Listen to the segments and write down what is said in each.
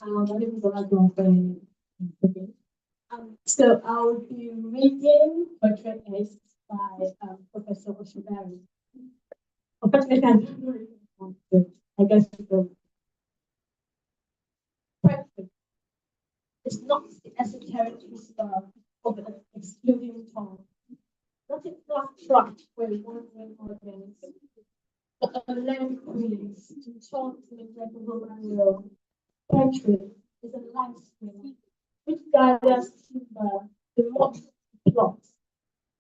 My name is Olajuwon. Okay. So I'll be reading Portrait S by Professor Oshibari. Unfortunately, I don't know if I guess we go. Perfect. It's not the esoteric whisper of an excluding tongue, not a flat track for a wandering audience, but a learned quiz to talk to the Greco-Roman world. Poetry is a life stream which gathers timber, the more plots,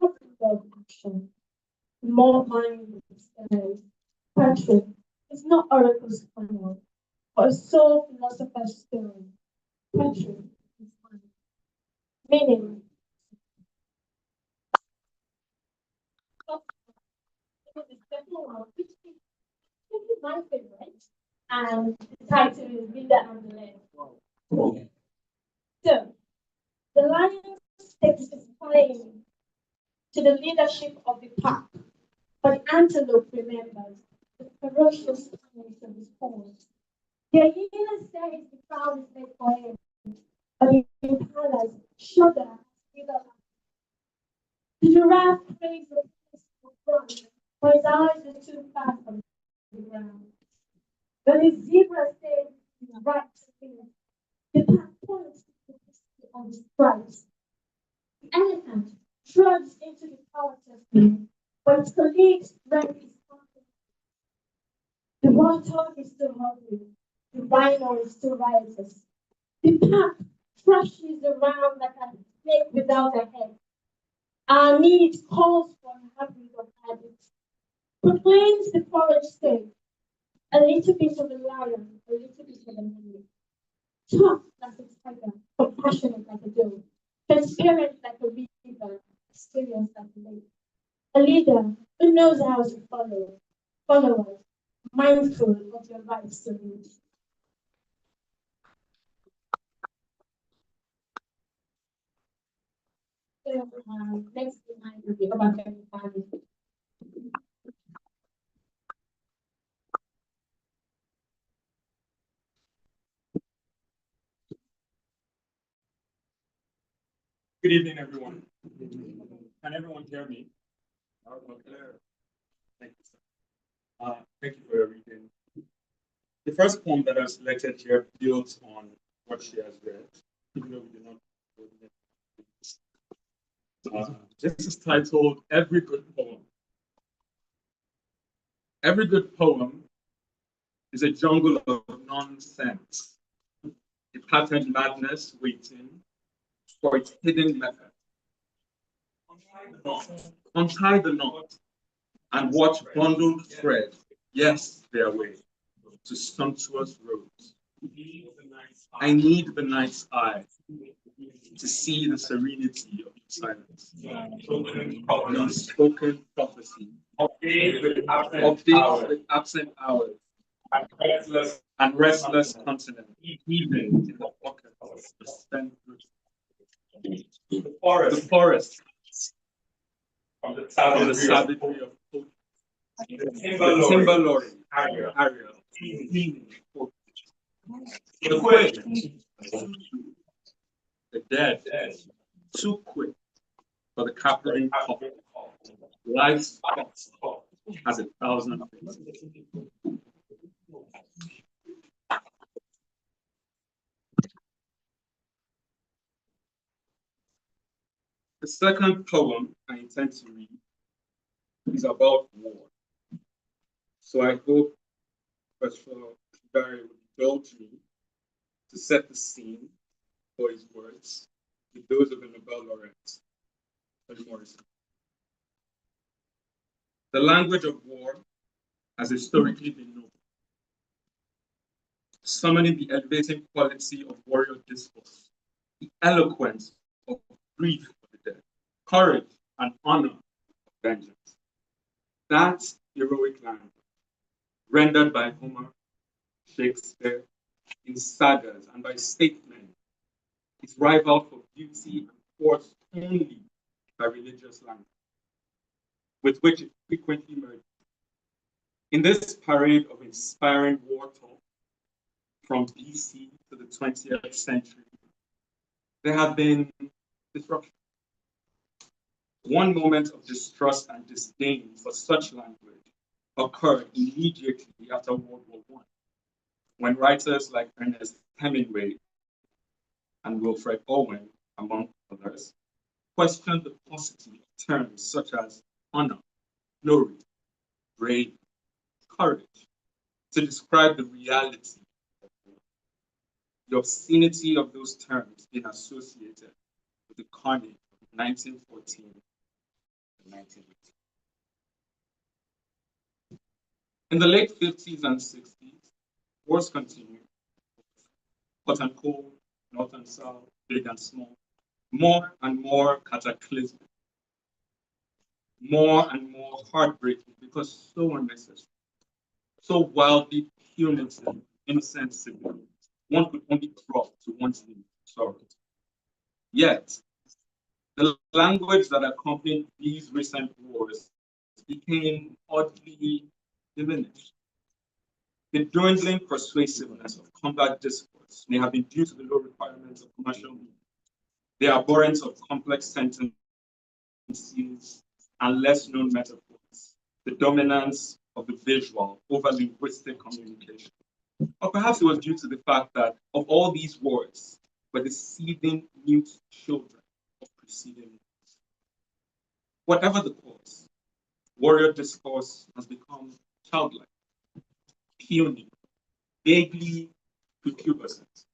of action, the more mind experience. Poetry is not oracle's final, but a soul philosopher's stone. Poetry is mine. Meaning, the second one, which is my favorite, and the title is Reader and the Land. So, the lion takes its claim to the leadership of the pack, but the antelope remembers the ferocious silence of his horns. The hyena says the crowd is made for him, but the impalas shudder with a The giraffe craves the peaceful front, but his eyes are too far from the ground. But the zebra says he's right to live. The pack points to the whiskey on his stripes. The elephant trudges into the power testing, but its colleagues rank his confidence. The warthog is still hungry. The rhino is still riotous. The pack thrashes around like a snake without a head. Our need calls for a habit of habits. Proclaims the forage state, a little bit of a lion, a little bit of a man. Tough like a tiger, compassionate like a dove, transparent like a river, experienced like a lake. A leader who knows how to follow, followers, mindful of your rights to lead. So, next in line will be about family. Good evening, everyone. Can everyone hear me? Clear. Thank you, sir. Thank you for your reading. The first poem that I've selected here builds on what she has read, even though we did not. This is titled Every Good Poem. Every good poem is a jungle of nonsense, a patterned madness waiting for its hidden method. Untie the knot and watch bundled thread, yes, their way to sumptuous robes. I need the night's eye to see the serenity of silence, the unspoken prophecy of days with absent hours and restless continent, even in the pocket of the spent the forest from the savagery of hope, the timber lorry, Ariel, the quick, the dead, too quick for the captain call. Life's clock has 1,000 faces. The second poem I intend to read is about war. So I hope Professor Barry would indulge me to set the scene for his words with those of the Nobel laureate, Toni Morrison. The language of war has historically been known, summoning the elevating quality of warrior discourse, the eloquence of grief for the dead, courage and honor of vengeance. That heroic language, rendered by Homer, Shakespeare, in sagas and by statesmen, is rivaled for beauty and force only by religious language, with which it frequently merges. In this parade of inspiring war talk, from BC to the 20th century, there have been disruptions. One moment of distrust and disdain for such language occurred immediately after World War I, when writers like Ernest Hemingway and Wilfred Owen, among others, questioned the paucity of terms such as honor, glory, brave, courage to describe the reality of war. The obscenity of those terms being associated with the carnage of 1914 and 1918. In the late 50s and 60s, wars continued, hot and cold, north and south, big and small, more and more cataclysmic, more and more heartbreaking because so unnecessary, so wildly punitive, innocent civilians. One could only drop to one's knees. Sorry. Yet, the language that accompanied these recent wars became oddly diminished. The dwindling persuasiveness of combat discourse may have been due to the low requirements of commercial media, the abhorrence of complex sentences and less known metaphors, the dominance of the visual over linguistic communication. Or perhaps it was due to the fact that of all these words were the seething mute children of preceding wars. Whatever the cause, warrior discourse has become childlike, puny, vaguely pupubescent.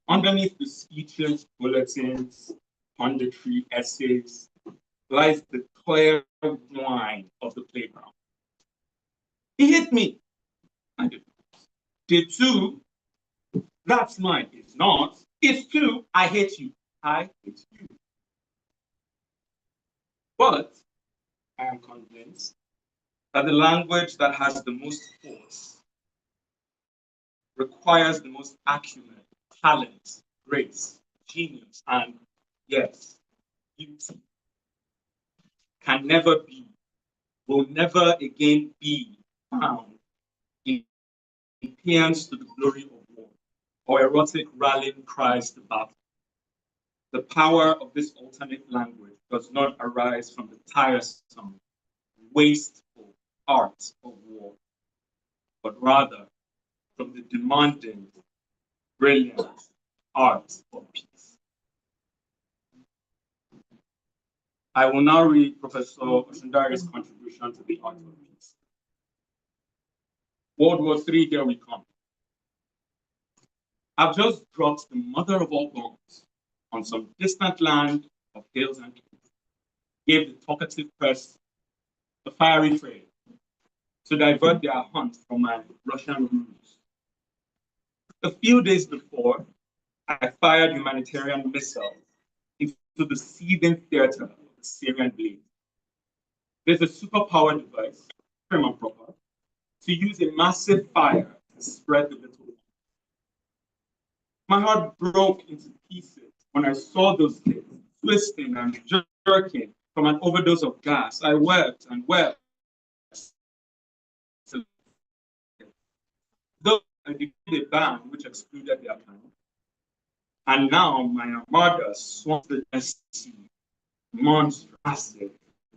Underneath the speeches, bulletins, punditry, essays, lies the clear wine of the playground. He hit me. I did not. Did too. That's mine. It's not. It's too. I hate you. I hate you. But I am convinced that the language that has the most force requires the most acumen, talent, grace, genius, and yes, beauty. Can never be, will never again be found in paeans to the glory of war or erotic rallying cries to battle. The power of this alternate language does not arise from the tiresome, wasteful art of war, but rather from the demanding, brilliant art of peace. I will now read Professor Osundari's contribution to the art of peace. World War III, here we come. I've just dropped the mother of all bombs on some distant land of hills and trees, gave the talkative press a fiery trade to divert their hunt from my Russian ruse. A few days before, I fired humanitarian missiles into the seething theater of the Syrian blaze. There's a superpower device, prim and proper, to use a massive fire to spread the little. My heart broke into pieces when I saw those kids twisting and jerking from an overdose of gas. I wept and wept. Though I declared a ban which excluded their plan. And now my armada swamps the sea, monstrous, massive,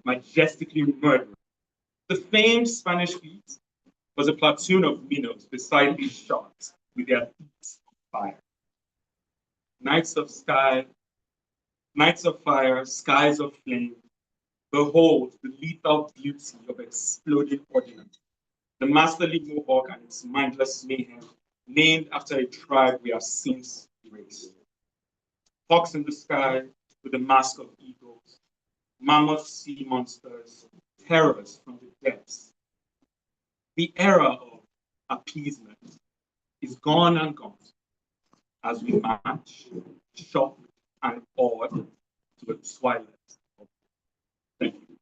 majestically murderous. The famed Spanish fleet was a platoon of minnows beside these sharks with their teeth of fire. Nights of sky, nights of fire, skies of flame, behold the lethal beauty of exploding ordnance. The masterly Mohawk and its mindless mayhem, named after a tribe we have since erased. Hawks in the sky with the mask of eagles, mammoth sea monsters, terrors from the depths. The era of appeasement is gone and gone as we march, shocked and awed to a twilight. Thank you.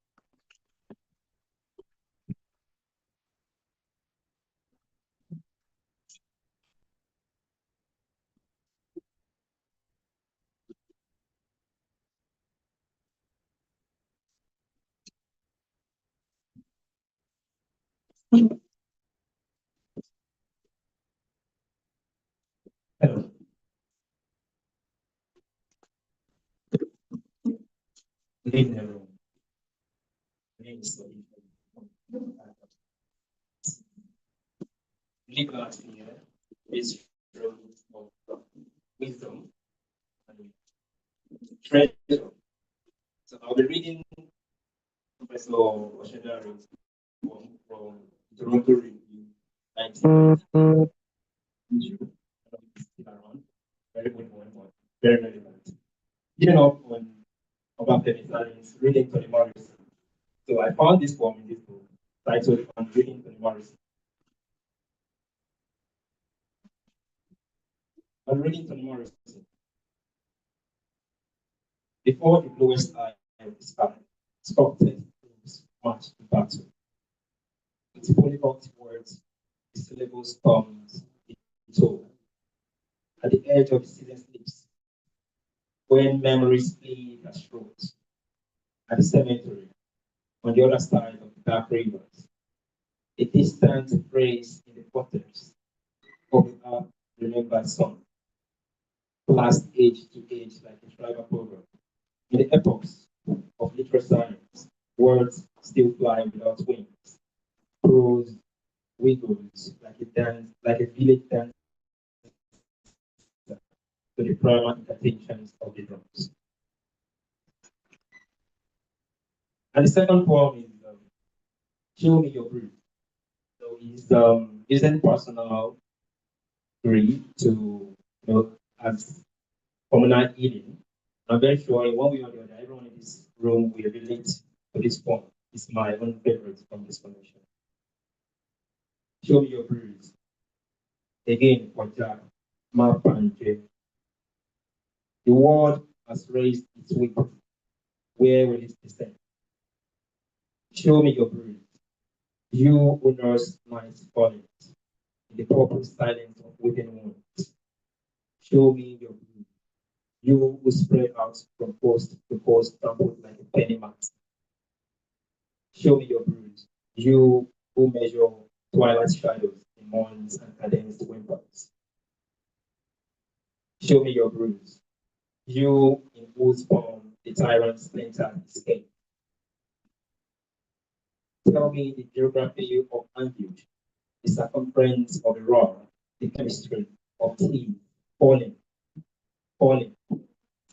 live in a room. My name is really glad to hear this room of wisdom and treasure. So I'll be reading Professor Oshedari's poem from Toronto Review 1990. Still around. Very good one, but very relevant. Giving up on about Penny reading Toni Morrison. So I found this poem in this book titled On Reading Toni Morrison. On reading Toni Morrison. Before the bluest eye of the sky, sculpted troops march to battle. With polyglot words, the syllables comes in tow. At the edge of the season's lips, when memories plead as throats. At the cemetery, on the other side of the dark rivers, a distant phrase in the quarters of the remembered song, passed age to age like a tribal proverb. In the epochs of literal science, words still fly without wings. Prose wiggles like a dance, like a village dance to the primal incantations of the drums. And the second poem is Show Me Your Brew. So isn't personal read to as communal eating. I'm very sure in one way or the other, everyone in this room will relate to this poem. It's my own favorite from this collection. Show me your brews. Again, for Jack, Mark, and Jay. The world has raised its whip. Where will it descend? Show me your brews. You who nurse night's falling in the purple silence of weeping wounds. Show me your brews. You who spread out from post to post, trampled like a penny mat. Show me your brews. You who measure twilight shadows in mourns and cadenced whimpers. Show me your brews. You in whose palm the tyrant splintered his gate. Tell me the geography of anguish, the circumference of the rock, the chemistry of tea, falling, falling,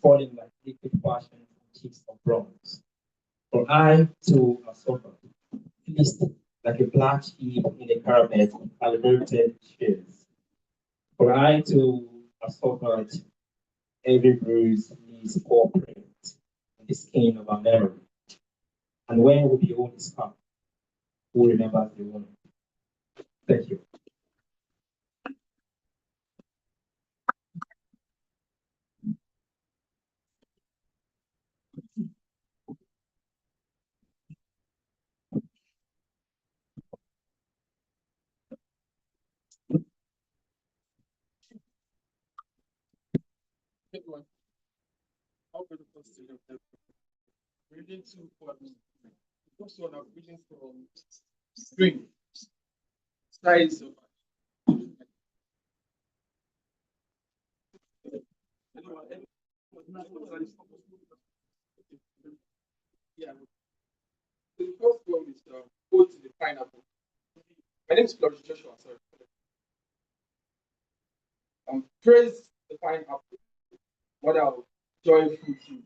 falling like liquid passion from cheeks of bronze. For I too have suffered, fleeced like a black sheep in a caramet of calibrated shears. For I too have suffered, every bruise leaves poor print in the skin of our memory. And when we behold his heart, who remembers the one? Thank you. Everyone, how good it was to you. Reading two poems. The first one I'm reading from Spring. Skies of yeah. So the first poem is Ode to the Pineapple. My name is Flourish Joshua, sorry. Praise the pineapple, mother of joyful fruit,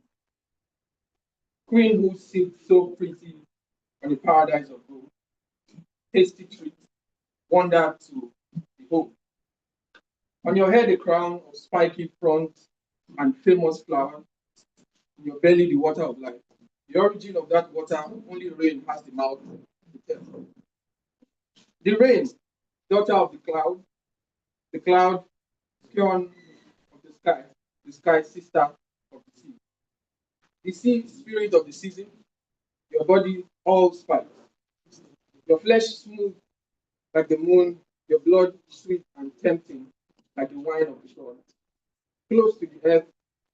queen who sits so pretty on the paradise of gold, tasty treat, wonder to behold. On your head, a crown of spiky front and famous flower, in your belly, the water of life. The origin of that water, only rain has the mouth to tell. The rain, daughter of the cloud, scion of the sky, sister of the sea. The sea, spirit of the season, your body all spice, your flesh smooth like the moon, your blood sweet and tempting like the wine of the shore. Close to the earth,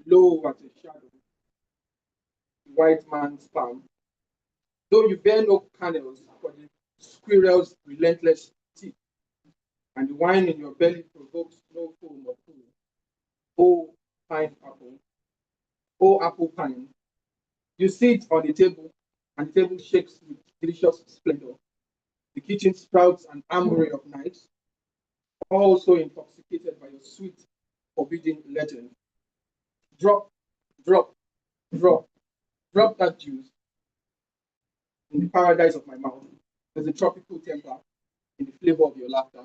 low as a shadow, the white man's palm. Though you bear no candles for the squirrel's relentless teeth, and the wine in your belly provokes no foam or pool. Oh, pine apple, oh apple pine, You sit on the table, and the table shakes with delicious splendor. The kitchen sprouts an armory of knives, also intoxicated by your sweet, forbidden legend. Drop, drop, drop, drop that juice in the paradise of my mouth. There's a tropical temper in the flavor of your laughter.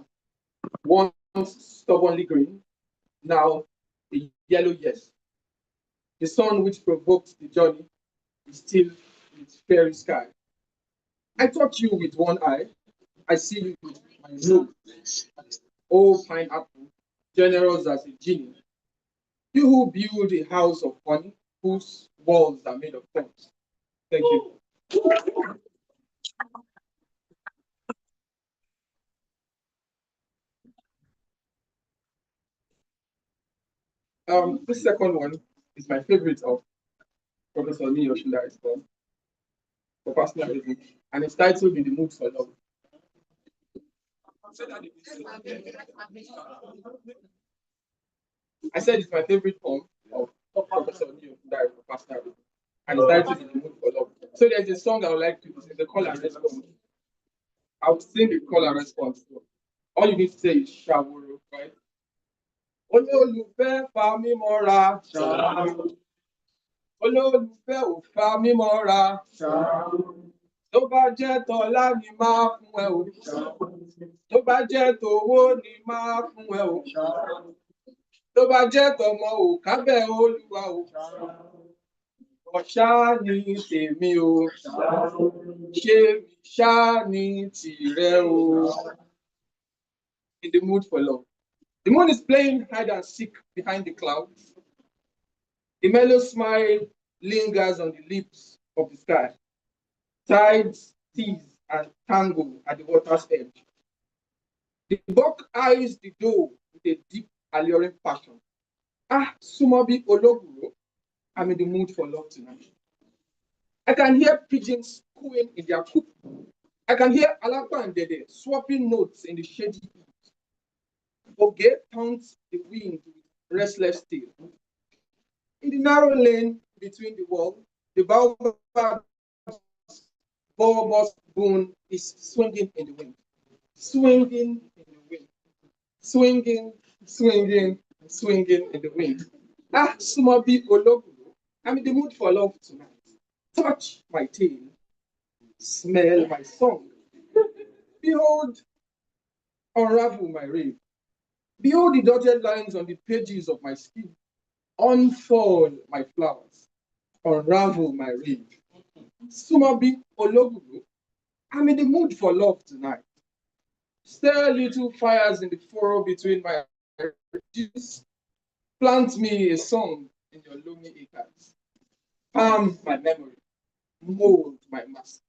Once stubbornly green, now a yellow yes. The sun which provoked the journey is still in its fairy sky. I touch you with one eye, I see you with my nose. Oh, pineapple, generous as a genie. You who build a house of honey, whose walls are made of thorns. Thank you. This second one is my favorite of Professor Lee Yoshida for personal reasons, and it's titled In the Mood for Love. I said it's my favorite poem of Professor Lee Yoshida for personal reasons, and it's titled In the Mood for Love. So there's a song I would like to sing, the call and response. I would sing the call and response. So all you need to say is Shawuru, right? Olólùfẹ́ fa mí mọ́ra, olólùfẹ́ ò fa mí mọ́ra, tó bá jẹ́ tọ́lá ni máa fún ẹ o, tó bá jẹ́ tówó ni máa fún ẹ o, tó bá jẹ́ tọmọ ò kábẹ́ olúwa o, ọ̀ṣá ni tèmi o, ṣé mi ṣá ni tìrẹ o. In the mood for love. The moon is playing hide and seek behind the clouds. The mellow smile lingers on the lips of the sky. Tides tease and tangle at the water's edge. The buck eyes the doe with a deep, alluring passion. Ah, Sumabi Ologuro, I'm in the mood for love tonight. I can hear pigeons cooing in their coop. I can hear Alapa and Dede swapping notes in the shady heat. Oge taunts the wind with restless tail. In the narrow lane between the wall, the baobab's bulbous bone is swinging in the wind, swinging in the wind, swinging, swinging, swinging in the wind. Ah, Sumabi Ologuro, I'm in the mood for love tonight. Touch my tail, smell my song. Behold, unravel my rave. Behold the dotted lines on the pages of my skin. Unfold my flowers. Unravel my rave. Sumabi Ologuru, I'm in the mood for love tonight. Stir little fires in the furrow between my ridges. Plant me a song in your loamy acres. Palm my memory. Mold my mask.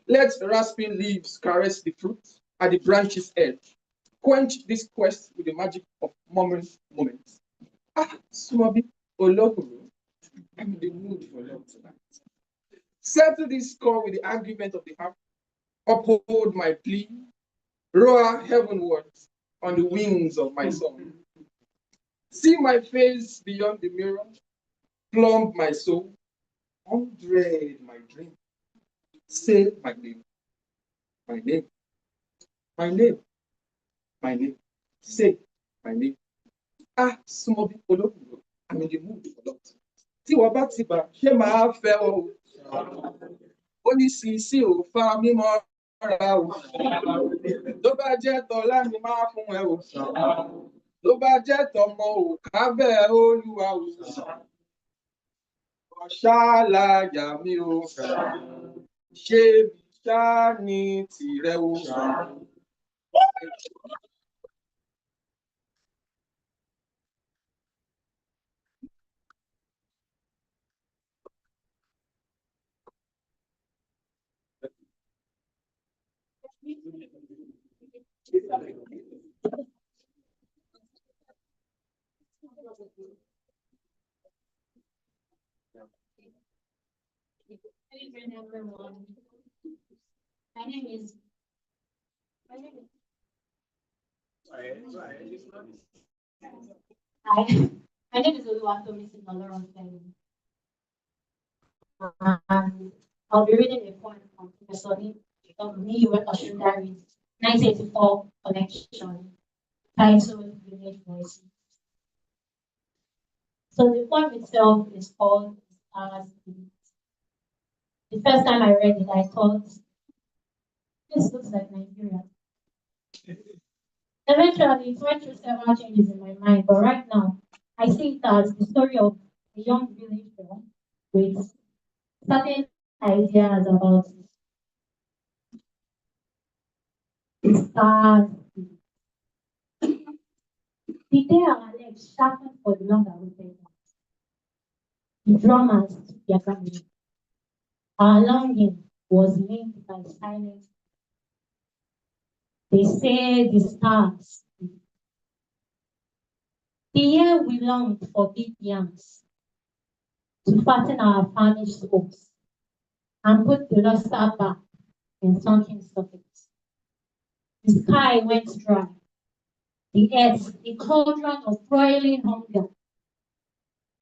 Let rasping leaves caress the fruit at the branch's edge. Quench this quest with the magic of moments. Ah, Sumabi Ologuru, I'm in the mood for love tonight. Settle this score with the argument of the harp. Uphold my plea. Roar heavenwards on the wings of my song. See my face beyond the mirror. Plumb my soul. Undread my dream. Say my name. My name. My name. My name. Say my name. Ah, Sumobi Ologuro, I'm in the mood for love. Tí wọ́n bá ti bà, ṣé màá fẹ́ o? Ó ní sí ò fa mímọ́ ra o. Tó bá jẹ́ tọ́lá ni máa fún ẹ o. Tó bá jẹ́ tọmọ ò kábẹ́ olúwa o. Ọ̀ṣá láyà mi o. Ṣé mi ṣá ni tìrẹ o? Good evening, everyone. My name is. My name is. Hi. My name is Oluwatomi Sinoloronfemi. and I'll be reading a poem from Professor Niyiwe Oshundari's 1984 collection titled Village Voices. So the poem itself is called Stars. The first time I read it, I thought, this looks like Nigeria. Eventually, it went through several changes in my mind, but right now, I see it as the story of a young village girl with certain ideas about the stars. The day our legs sharpened for the long awaited night, the drummers took their family. Our longing was linked by silence. They say the stars. The year we longed for big yams to fatten our famished hopes and put the luster back in sunken sockets. The sky went dry, the earth a cauldron of broiling hunger,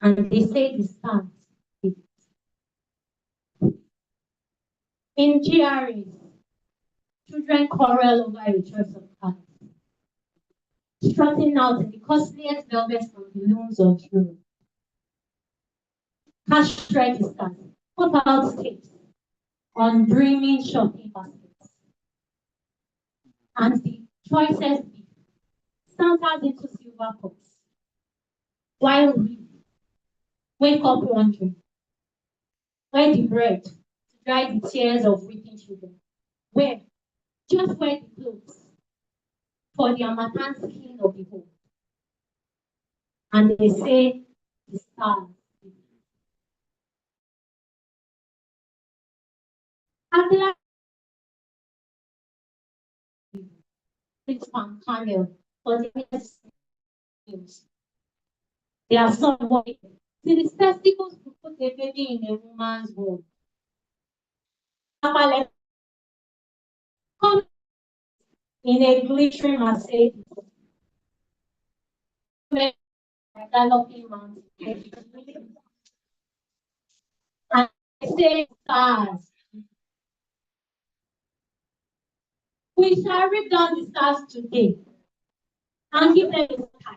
and they say the stars. In GRAs, children quarrel over a choice of cars, strutting out in the costliest velvet from the looms of Europe. Cash registers, pop out tapes on brimming shopping baskets, and the choicest beef santers into silver pots, while we wake up wondering where the bread to dry the tears of weeping children, where, just where the clothes for the Amatan skin of the home. And they say the stars. After that, Prince Pan Camel for the next news. They are somewhat. See, the testicles to put a baby in a woman's womb. Come in a glittering Mercedes. Galloping mountain. And they say stars. We shall rip down the stars today and give them a sky.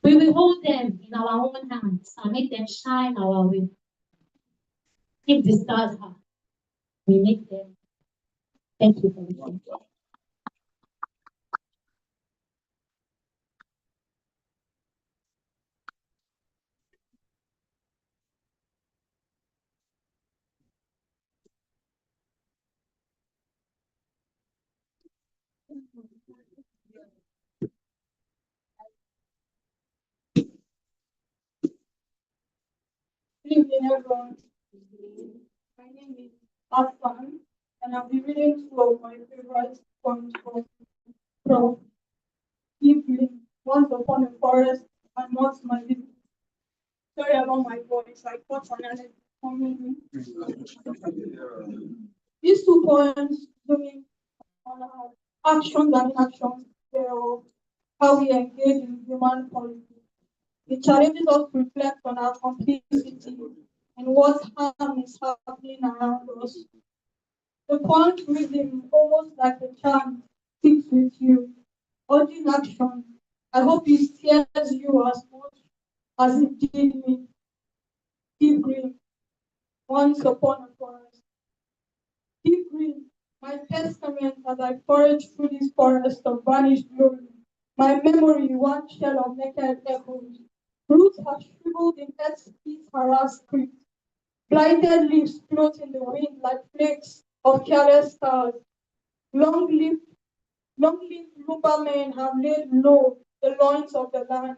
We will hold them in our own hands and make them shine our way. If the stars have, we make them. Thank you for listening. Good evening, everyone. My name is Afan, and I'll be reading two of my favorite poems from Evelyn, Once Upon a Forest and What's My Living. Sorry about my voice, I caught an allergy coming. These two poems zoom in on our actions and inactions thereof, how we engage in human politics. It challenges us to reflect on our complicity and what harm is happening around us. The point rhythm, almost like a chant, sticks with you, urging action. I hope it scares you as much as it did me. Deep green, once upon a forest. Deep green, my testament as I forage through this forest of vanished glory. My memory, one shell of naked echoes. Roots have shriveled in earth's heat harassed creep. Blighted leaves float in the wind like flakes of careless stars. Long-lived, long-lived lumbermen have laid low the loins of the land.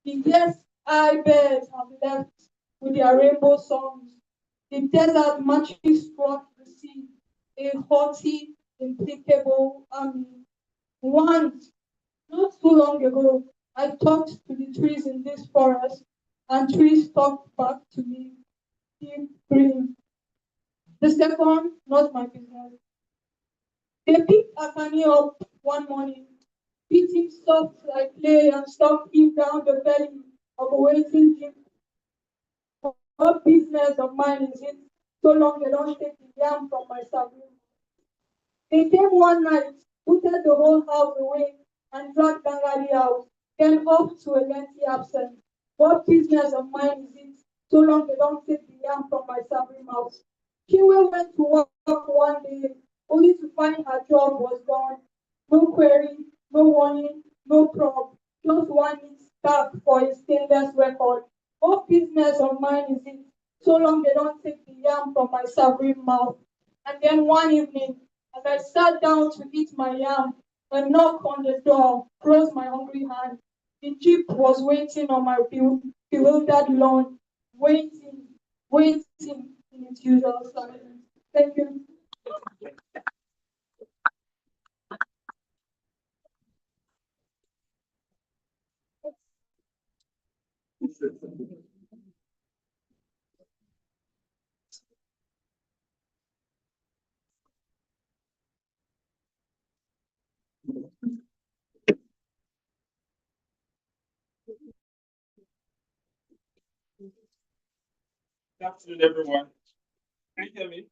The yes I bears have left with their rainbow songs. The desert matches struck the sea, a haughty, implacable army. Once, not too long ago, I talked to the trees in this forest, and trees talked back to me. Deep green. The second, not my business. They picked Akani up one morning, beat him soft like clay, and stuffed him down the belly of a waiting jeep. What business of mine is it so long they don't take the yam from my serving? They came one night, putted the whole house away, and dragged Dangari out, then off to a lengthy absence. What business of mine is it so long they don't take the yam from my serving mouth? Kiwe went to work one day, only to find her job was gone. No query, no warning, no probe, just one neat tag for a stainless record. What business of mine is it so long they don't take the yam from my serving mouth? And then one evening, as I sat down to eat my yam, a knock on the door closed my hungry hand. The jeep was waiting on my bewildered lawn, waiting, waiting in its usual silence. Thank you. Good afternoon, everyone. Can you hear me?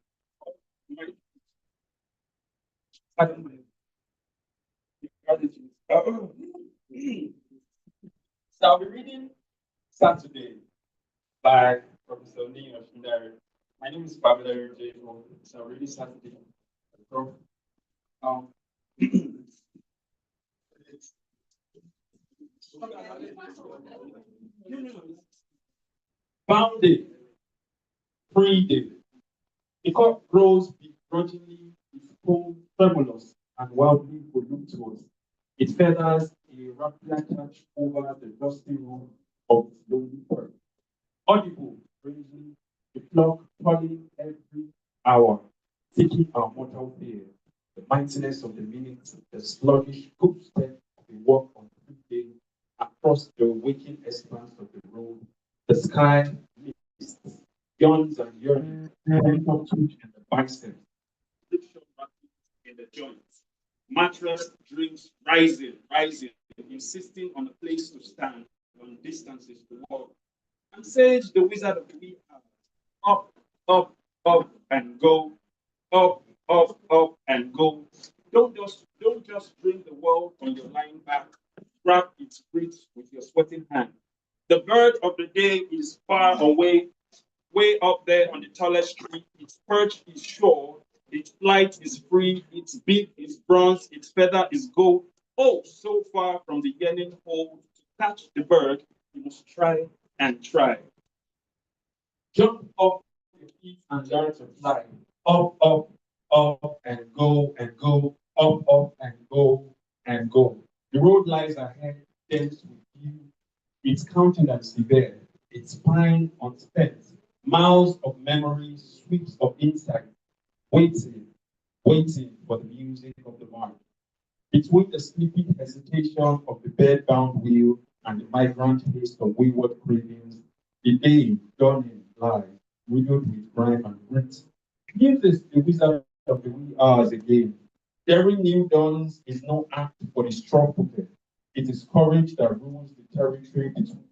So I'll be reading Saturday by Professor Lee Oshindare. My name is Pamela J. So I'll read Saturday. Um, Found it, freed it. The cock grows begrudgingly, its poem tremulous and wildly voluptuous. It feathers a rapier touch over the dusty room of its lonely perch. Audible, strangely, the clock tolling every hour, seeking our mortal fear, the mightiness of the minutes, the sluggish footstep of a walk on day across the waking expanse of the road, the sky mists, yawns and yearnings, mental twitch in the biceps, friction in the joints, mattress dreams rising, insisting on a place to stand, on distances to walk. And Sage, the wizard of the wee hours, up, up, and go, up, and go. Don't just bring the world on your lying back. Grab its fruits with your sweating hand. The bird of the day is far away, way up there on the tallest tree. Its perch is sure, its flight is free, its beak is bronze, its feather is gold. Oh, so far from the yearning hole. To catch the bird, you must try and try. Jump off your feet and learn to fly. Up, and go, up, and go. The road lies ahead, dense with you, its countenance severe, its spine unspent, miles of memory, sweeps of insight, waiting for the music of the march. Between the sleepy hesitation of the bed-bound wheel and the migrant haste of wayward cravings, the day dawning lies, riddled with grime and grit. Gives us the wizard of the wee hours again. Daring new dawns is no act for the strong-footed. It is courage that rules the territory between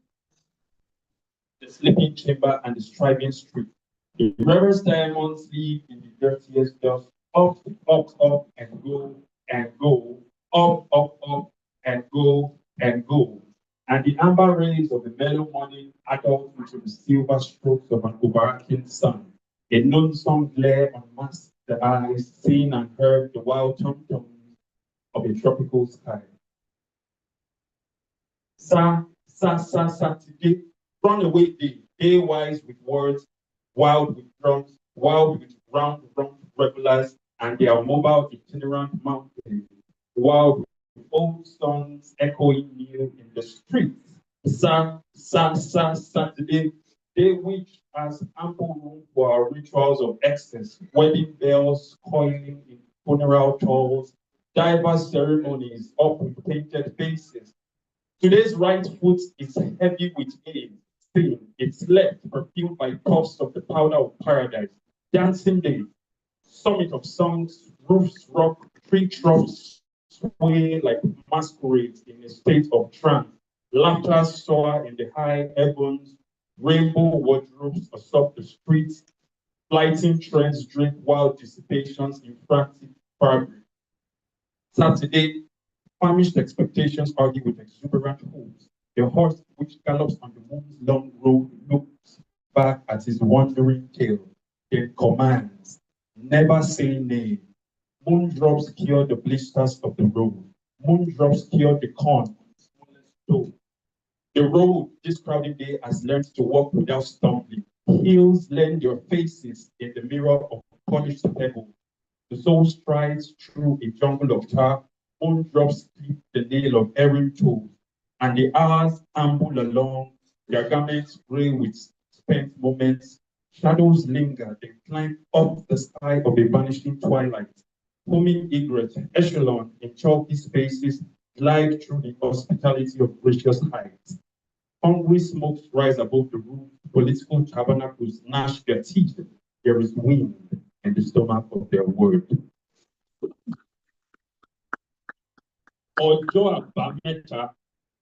the sleeping chamber and the striving street. The rarest diamonds live in the dirtiest dust, up, and go, up, and go. And the amber rays of the mellow morning adult into the silver strokes of an overarching sun. A lonesome glare unmasked the eyes, seen and heard the wild tom-toms of a tropical sky. Saturday, run away day wise with words, wild with drums, wild with round regulars, and their mobile itinerant mountains, wild with old songs echoing new in the streets. Saturday, day which has ample room for our rituals of excess, wedding bells coiling in funeral tolls, diverse ceremonies up with painted faces. Today's right foot is heavy with sin. Its left perfumed by puffs of the powder of paradise. Dancing day, summit of songs, roofs rock, tree trunks sway like masquerades in a state of trance. Laughter soar in the high heavens, Rainbow wardrobes atop the streets, flighting trends drink wild dissipations in frantic fabric. Saturday, famished expectations argue with exuberant hopes. The horse which gallops on the moon's long road looks back at his wandering tail, then commands, never say nay. Moondrops cure the blisters of the road. Moondrops cure the corn on the smallest toe. The road this crowded day has learned to walk without stumbling. Hills lend their faces in the mirror of polished pebble. The soul strides through a jungle of tar. Moondrops clip the nail of erring toes, and the hours amble along, their garments gray with spent moments. Shadows linger, they climb up the sky of a vanishing twilight. Homing egret, echelon in chalky spaces, glide through the hospitality of gracious heights. Hungry smokes rise above the roof, political tabernacles gnash their teeth. There is wind in the stomach of their word. Ojo Abameta,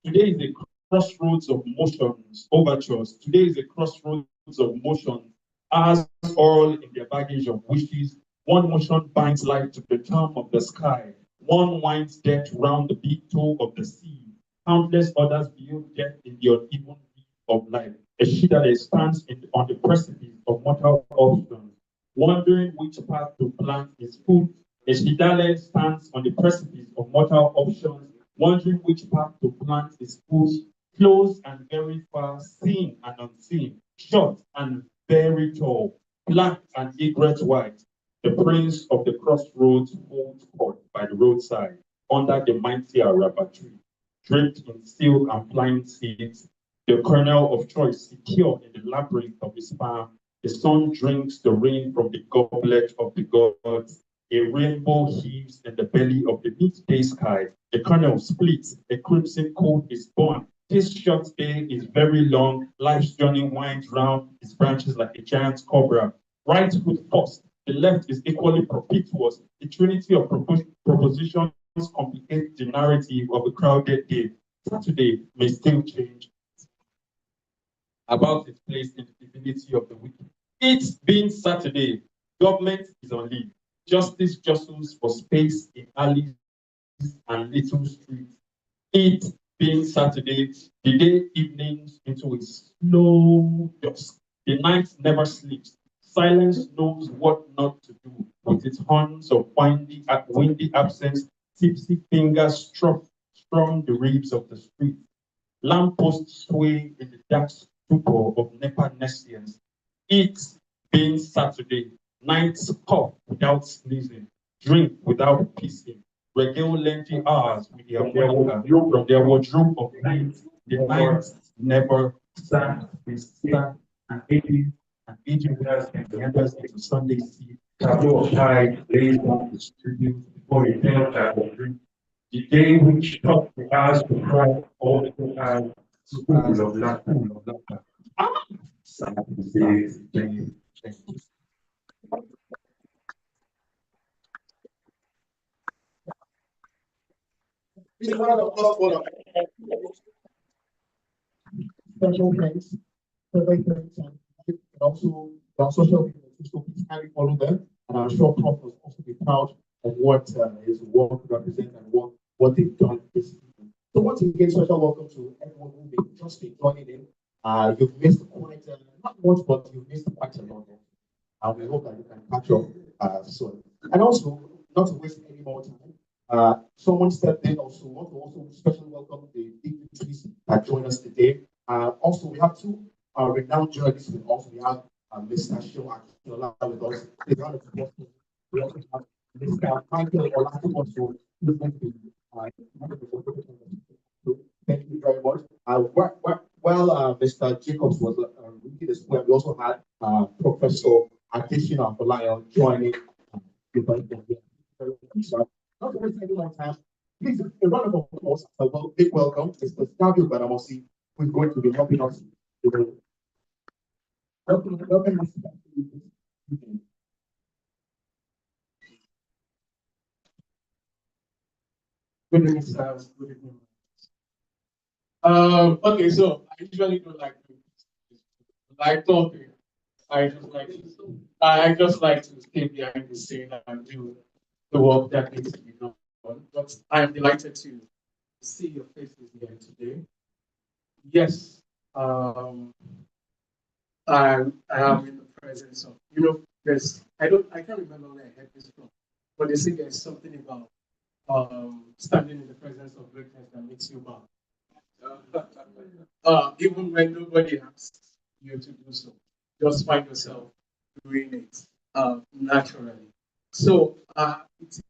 today is a crossroads of motions, overtures. Today is a crossroads of motions, as all in their baggage of wishes. One motion binds life to the term of the sky. One winds death round the big toe of the sea. Countless others build death in the uneven beat of life. A Shida stands on the precipice of mortal options, wondering which path to plant his foot. A Shidale stands on the precipice of mortal options, wondering which path to plant his foot. Close and very far, seen and unseen, short and very tall, black and egret white. The prince of the crossroads holds court by the roadside under the mighty Araba tree, draped in silk and flying seeds, the kernel of choice secure in the labyrinth of his palm. The sun drinks the rain from the goblet of the gods. A rainbow heaves in the belly of the midday sky. The kernel splits, a crimson cold is born. This short day is very long. Life's journey winds round its branches like a giant cobra. Right foot first, the left is equally propitious. The trinity of propositions complicate the narrative of a crowded day. Saturday may still change about its place in the divinity of the wicked. It being Saturday, government is on leave. Justice jostles for space in alleys and little streets. It being Saturday, the day evenings into a slow dusk. The night never sleeps. Silence knows what not to do with its horns of windy absence. Tipsy fingers strum the ribs of the street. Lampposts sway in the dark stupor of Nepa nescience. It being Saturday, nights cough without sneezing, drink without pissing, regale lengthy hours with their monica from their wardrobe of night. The nights never start, they start and aging withers and meanders into Sunday sea. Tableau of tide lays down the tribute before a tale of drink. The day which taught the eyes to cry, all the eyes school of laughter. Saturday, Please, round of applause for them. Special thanks, perfect thanks, and also our social media, so please kindly follow them. And I'm sure Prof will also be proud of what his work represents and what they've done this season. So once again, special welcome to everyone who may just be joining in. You've missed quite not much, but you've missed quite a lot. And we hope that you can catch up soon. And also, not to waste any more time, someone stepped in also. Want to also specially welcome the dignitaries that joined us today. Also, we have two renowned journalists with us. We have Mr. Shio Akinola with us. We also have Mr. Michael Olatumoso, who's going to be thank you very much. While Mr. Jacobs was reading the square, we also had Professor Additional Lion joining the so, not to waste any more time, please, a round of applause, a big welcome, Mr. Fabio Baramosi, who is going to be helping us. Welcome, Mr. Good evening, sir. Good evening. Okay, so I usually don't like doing this, like talking. I just like I just like to stay behind the scene and do the work that needs to be done. But I am delighted to see your faces here today. Yes, I am in the presence of, there's I can't remember where I heard this from, but they say there's something about standing in the presence of greatness that makes you bow. Even when nobody asks you to do so, just find yourself doing it naturally. So it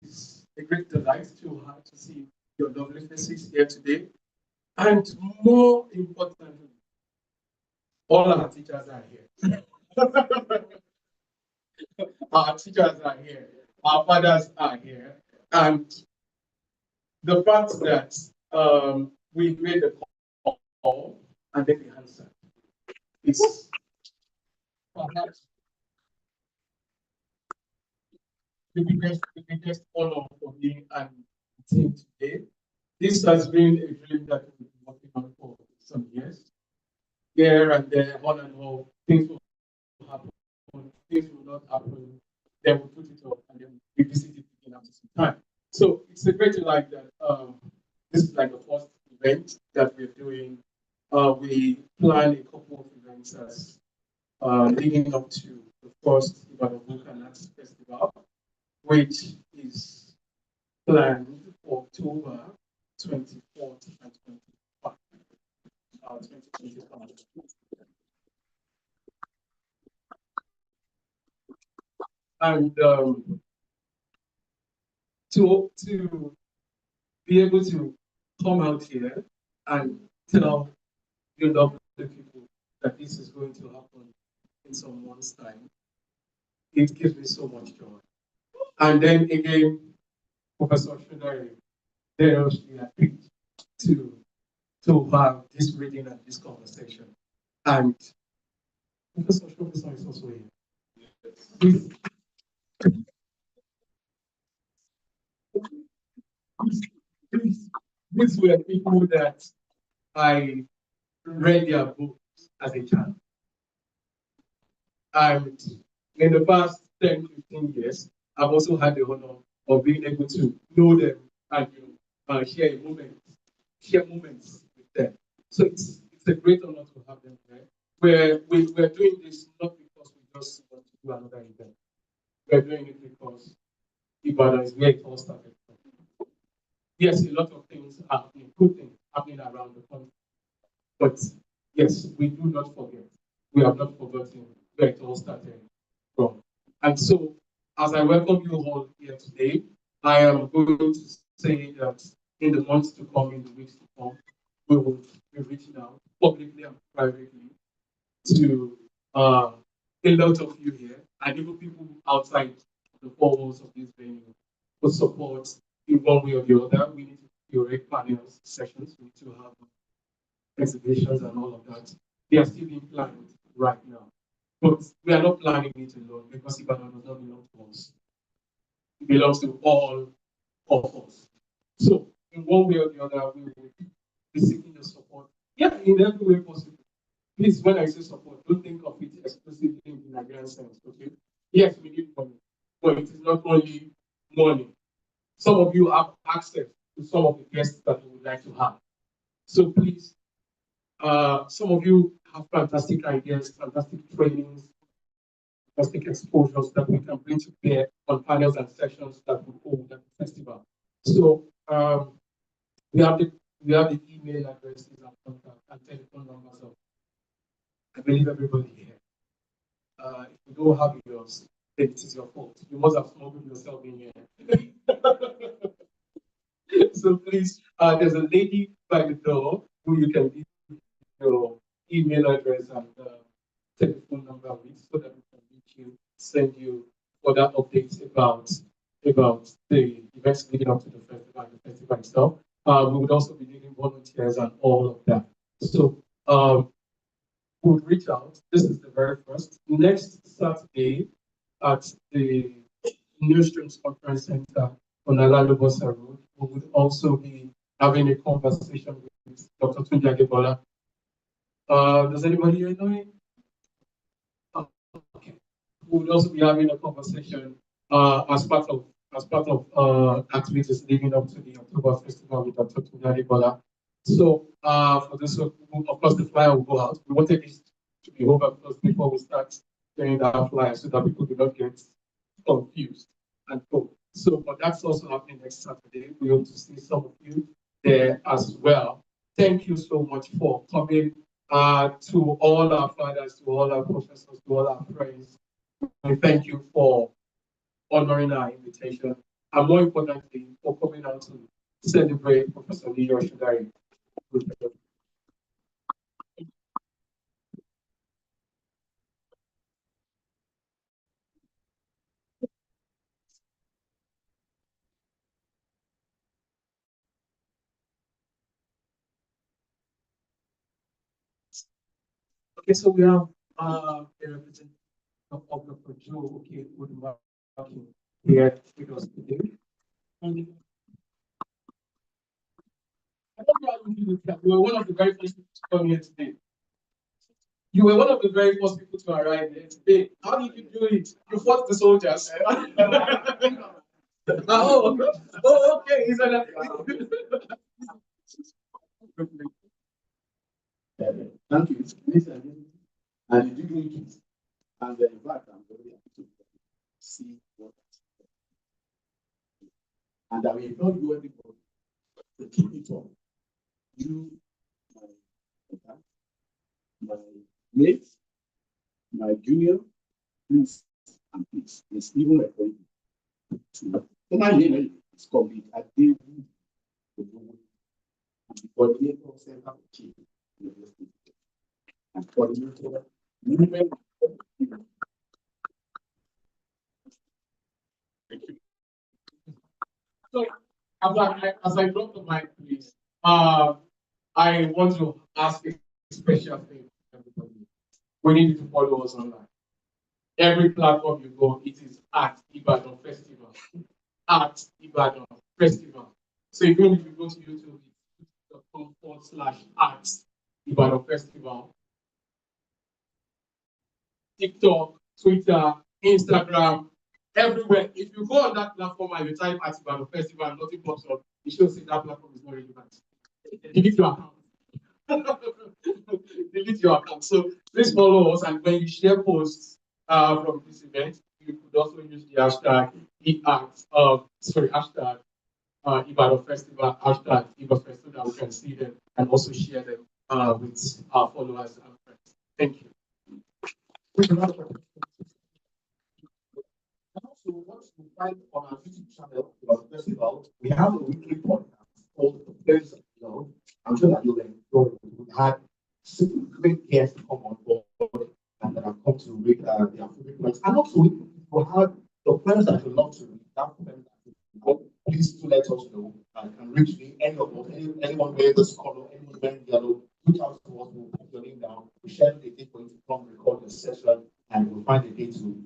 is a great delight to see your lovely faces here today. And more importantly, all our teachers are here. Our teachers are here. Our fathers are here. And the fact that we made the call and then the answer is perhaps the biggest honor for me and the team today. This has been a dream that we've been working on for some years. Here and there, on and off, things will happen, things will not happen. Then we put it off and then we visit it again after some time. So it's a great delight that this is like the first event that we're doing. We plan a couple of events as leading up to the first Ibadan Book and Arts Festival, which is planned for October 24th and 25th, 2025. And to be able to come out here and tell you lovely people that this is going to happen in some months' time, it gives me so much joy. And then again, Professor Shudari, they actually agreed to have this reading and this conversation. And Professor Shudari is also here. These were people that I read their books as a child. And in the past 10, 15 years, I've also had the honor of being able to know them and share moments with them. So it's a great honor to have them there. We're doing this not because we just want to do another event. We're doing it because Ibadan is where it all started from. Yes, a lot of things are good things happening around the country. But yes, we do not forget. We have not forgotten where it all started from. And so, as I welcome you all here today, I am going to say that in the months to come, in the weeks to come, we will be reaching out publicly and privately to a lot of you here and even people outside the four walls of this venue for support in one way or the other. We need to curate panels, sessions, we need to have exhibitions and all of that. They are still being planned right now. But we are not planning it alone because Ibadan does not belong to us. It belongs to all of us. So in one way or the other, we will be seeking your support. Yeah, in every way possible. Please, when I say support, don't think of it exclusively in the Nigerian sense, okay? Yes, we need money, but it is not only money. Some of you have access to some of the guests that we would like to have. So please, some of you have fantastic ideas, fantastic trainings, fantastic exposures that we can bring to bear on panels and sessions that we hold at the festival. So we have the email addresses and contact and telephone numbers of, I believe, everybody here. If you don't have yours, then it is your fault. You must have smuggled yourself in here. So please, there's a lady by the door who you can leave your email address and telephone number with so that we can reach you, send you further updates about the events leading up to the festival and the festival itself. We would also be needing volunteers and all of that. So we would reach out. This is the very first. Next Saturday at the New Streams Conference Center on Alalobosa Road, we would also be having a conversation with Dr. Tunji Adebola. Does anybody here know him? we'll also be having a conversation as part of activities leading up to the October Festival with Dr. Tunari Bola. So for this, of course, the flyer will go out. We wanted this to be over first before we start getting that flyer so that people do not get confused and go. So, but that's also happening next Saturday. We hope to see some of you there as well. Thank you so much for coming to all our fathers, to all our professors, to all our friends. We thank you for honoring our invitation, and more importantly, for coming out to celebrate Professor Lee Yoshidari. Okay, so we have a representative of Dr. Joe, okay, good morning, here with us today. And I don't know how you do this. You were one of the very first people to come here today. You were one of the very first people to arrive here today. How did you do it? You fought the soldiers. Okay. He's an Thank you. Listen, and you do it. And in fact, I'm very happy to see what. And I will not do anybody to keep it up. You, my mates, my junior, please, and please, it's even a point to my name is complete. I did the coordinator of Center for Chief University and coordinator movement. So, as I drop the mic, please, I want to ask a special thing to everybody. We need you to follow us online. Every platform you go, it is at Ibadan Festival. At Ibadan Festival. So even if you go to YouTube, it's youtube.com/at Ibadan Festival. TikTok, Twitter, Instagram, everywhere. If you go on that platform and you type at Ibadan Festival and nothing pops up, it shows that that platform is not relevant. Delete your account. Delete your account. So please follow us, and when you share posts from this event, you could also use the hashtag hashtag Ibadan Festival, hashtag Ibadan Festival, so that we can see them and also share them with our followers and friends. Thank you. And also, once you find on our YouTube channel, Ibadan Festival, we have a weekly podcast called The Place of Love. I'm sure that you'll enjoy it. We had super great guests come on board and that have come to read their favorite points. And also, we will have the poems that you love to read, that poem that you love, please do let us know. And can reach me, any of us, anyone wearing this color, anyone wearing yellow, reach out to us, we'll put your name down, we'll share the date for you to come record your session, and we'll find a day to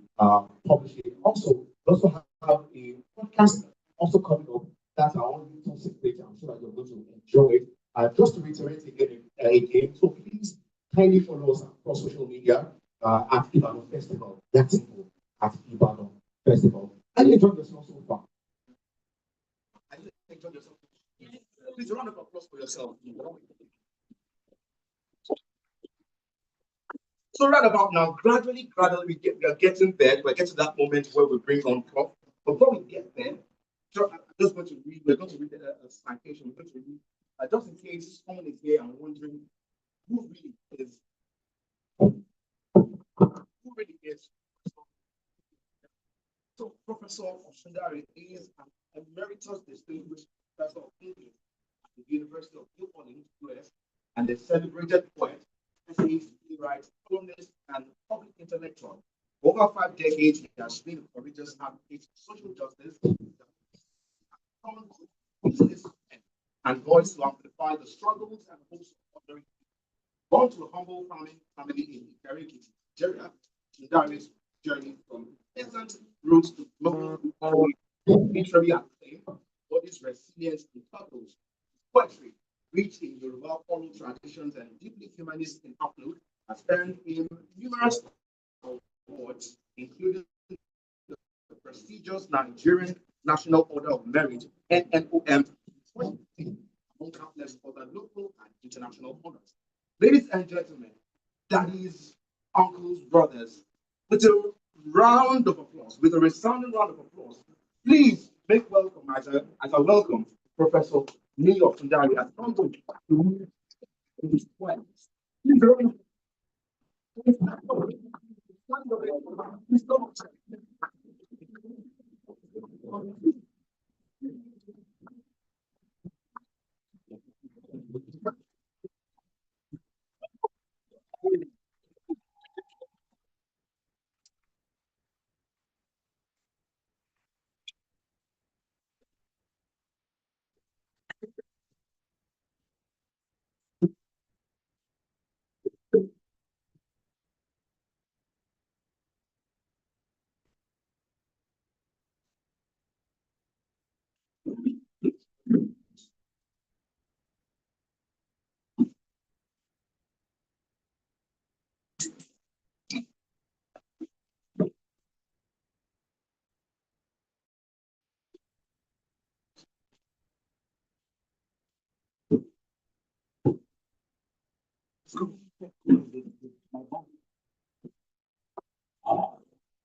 publish it. Also, we also have a podcast also coming up that our own YouTube secret. I'm sure that you're going to enjoy it. Just to reiterate again, so please kindly follow us across social media at Ibadan Festival. That's simple, at Ibadan Festival. And you enjoyed yourself so far. And you enjoyed yourself. Please round of applause for yourself. So right about now, gradually, we are getting there. We're getting to that moment where we bring on Prof. But before we get there, so I'm just going to read. We're going to read a citation. We're going to read, just in case someone is here and wondering who really is. Who really is? So Professor Oshundari is an emeritus distinguished professor of English at the University of New Orleans, US, and a celebrated poet, essayist, playwright, columnist, and public intellectual. For over 5 decades, he has been a courageous advocate for social justice, common business, and voice to amplify the struggles and hopes of ordinary people. Born to a humble farming family in Ikari, Nigeria, Shundari's journey from peasant roots to global literary acclaim, but his resilience and purpose, poetry, rich in Yoruba oral traditions and deeply humanist in outlook, has earned him numerous awards in including the prestigious Nigerian National Order of Merit, NNOM, among countless other local and international honors. Ladies and gentlemen, daddies, uncles, brothers, with a round of applause, with a resounding round of applause, please make welcome as a welcome Professor Neil Tundari as humble to his wife.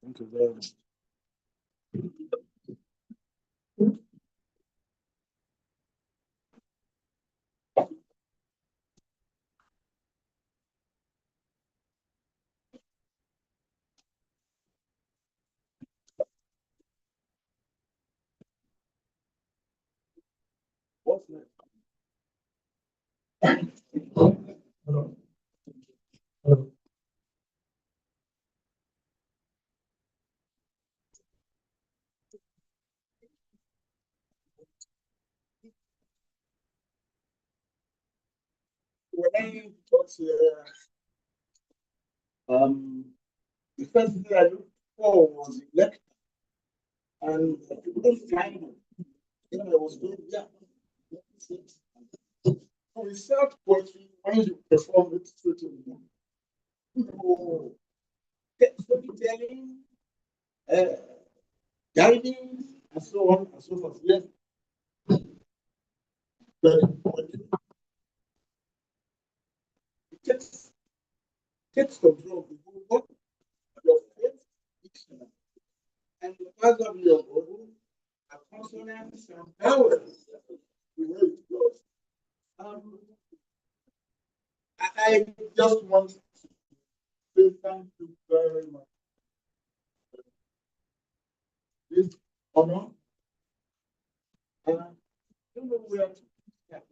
Thank you very much. What's next? Hello. Hello. When I got here, the first thing I looked for was the lecture, and I couldn't find it. Then I was going, yeah. So we start poetry when you perform it straight away. You get storytelling, uh, guiding, and so on and so forth. Yes. But poetry, it takes control of the whole work, your faith, dictionary, and the part of your body, a consonants and vowels, the way it goes. Um, I just want to say thank you very much for this honor. I don't know where to start.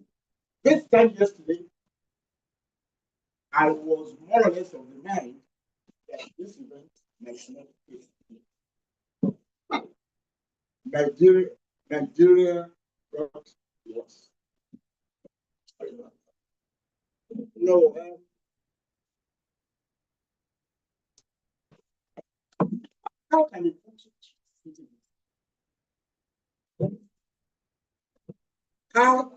This time yesterday, I was more or less of the mind that this event must not take place. Nigeria, Nigeria brought loss. No, how can you put it? How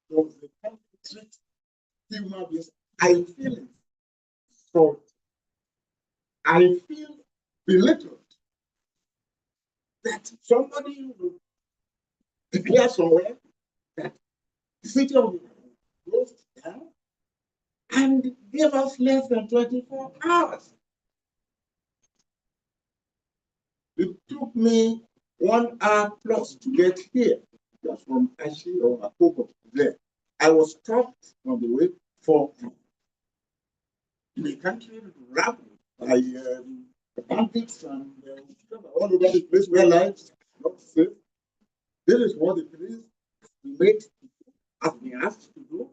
does the country treat human beings? I feel it. So I feel belittled that somebody will declare somewhere that the city of Ibadan goes down and give us less than 24 hours. It took me 1 hour plus to get here. Just from Ashi or Akoko there. I was stopped on the way for the country rabble by bandits and all over the place where lives are not safe. This is what the police made has been asked to do.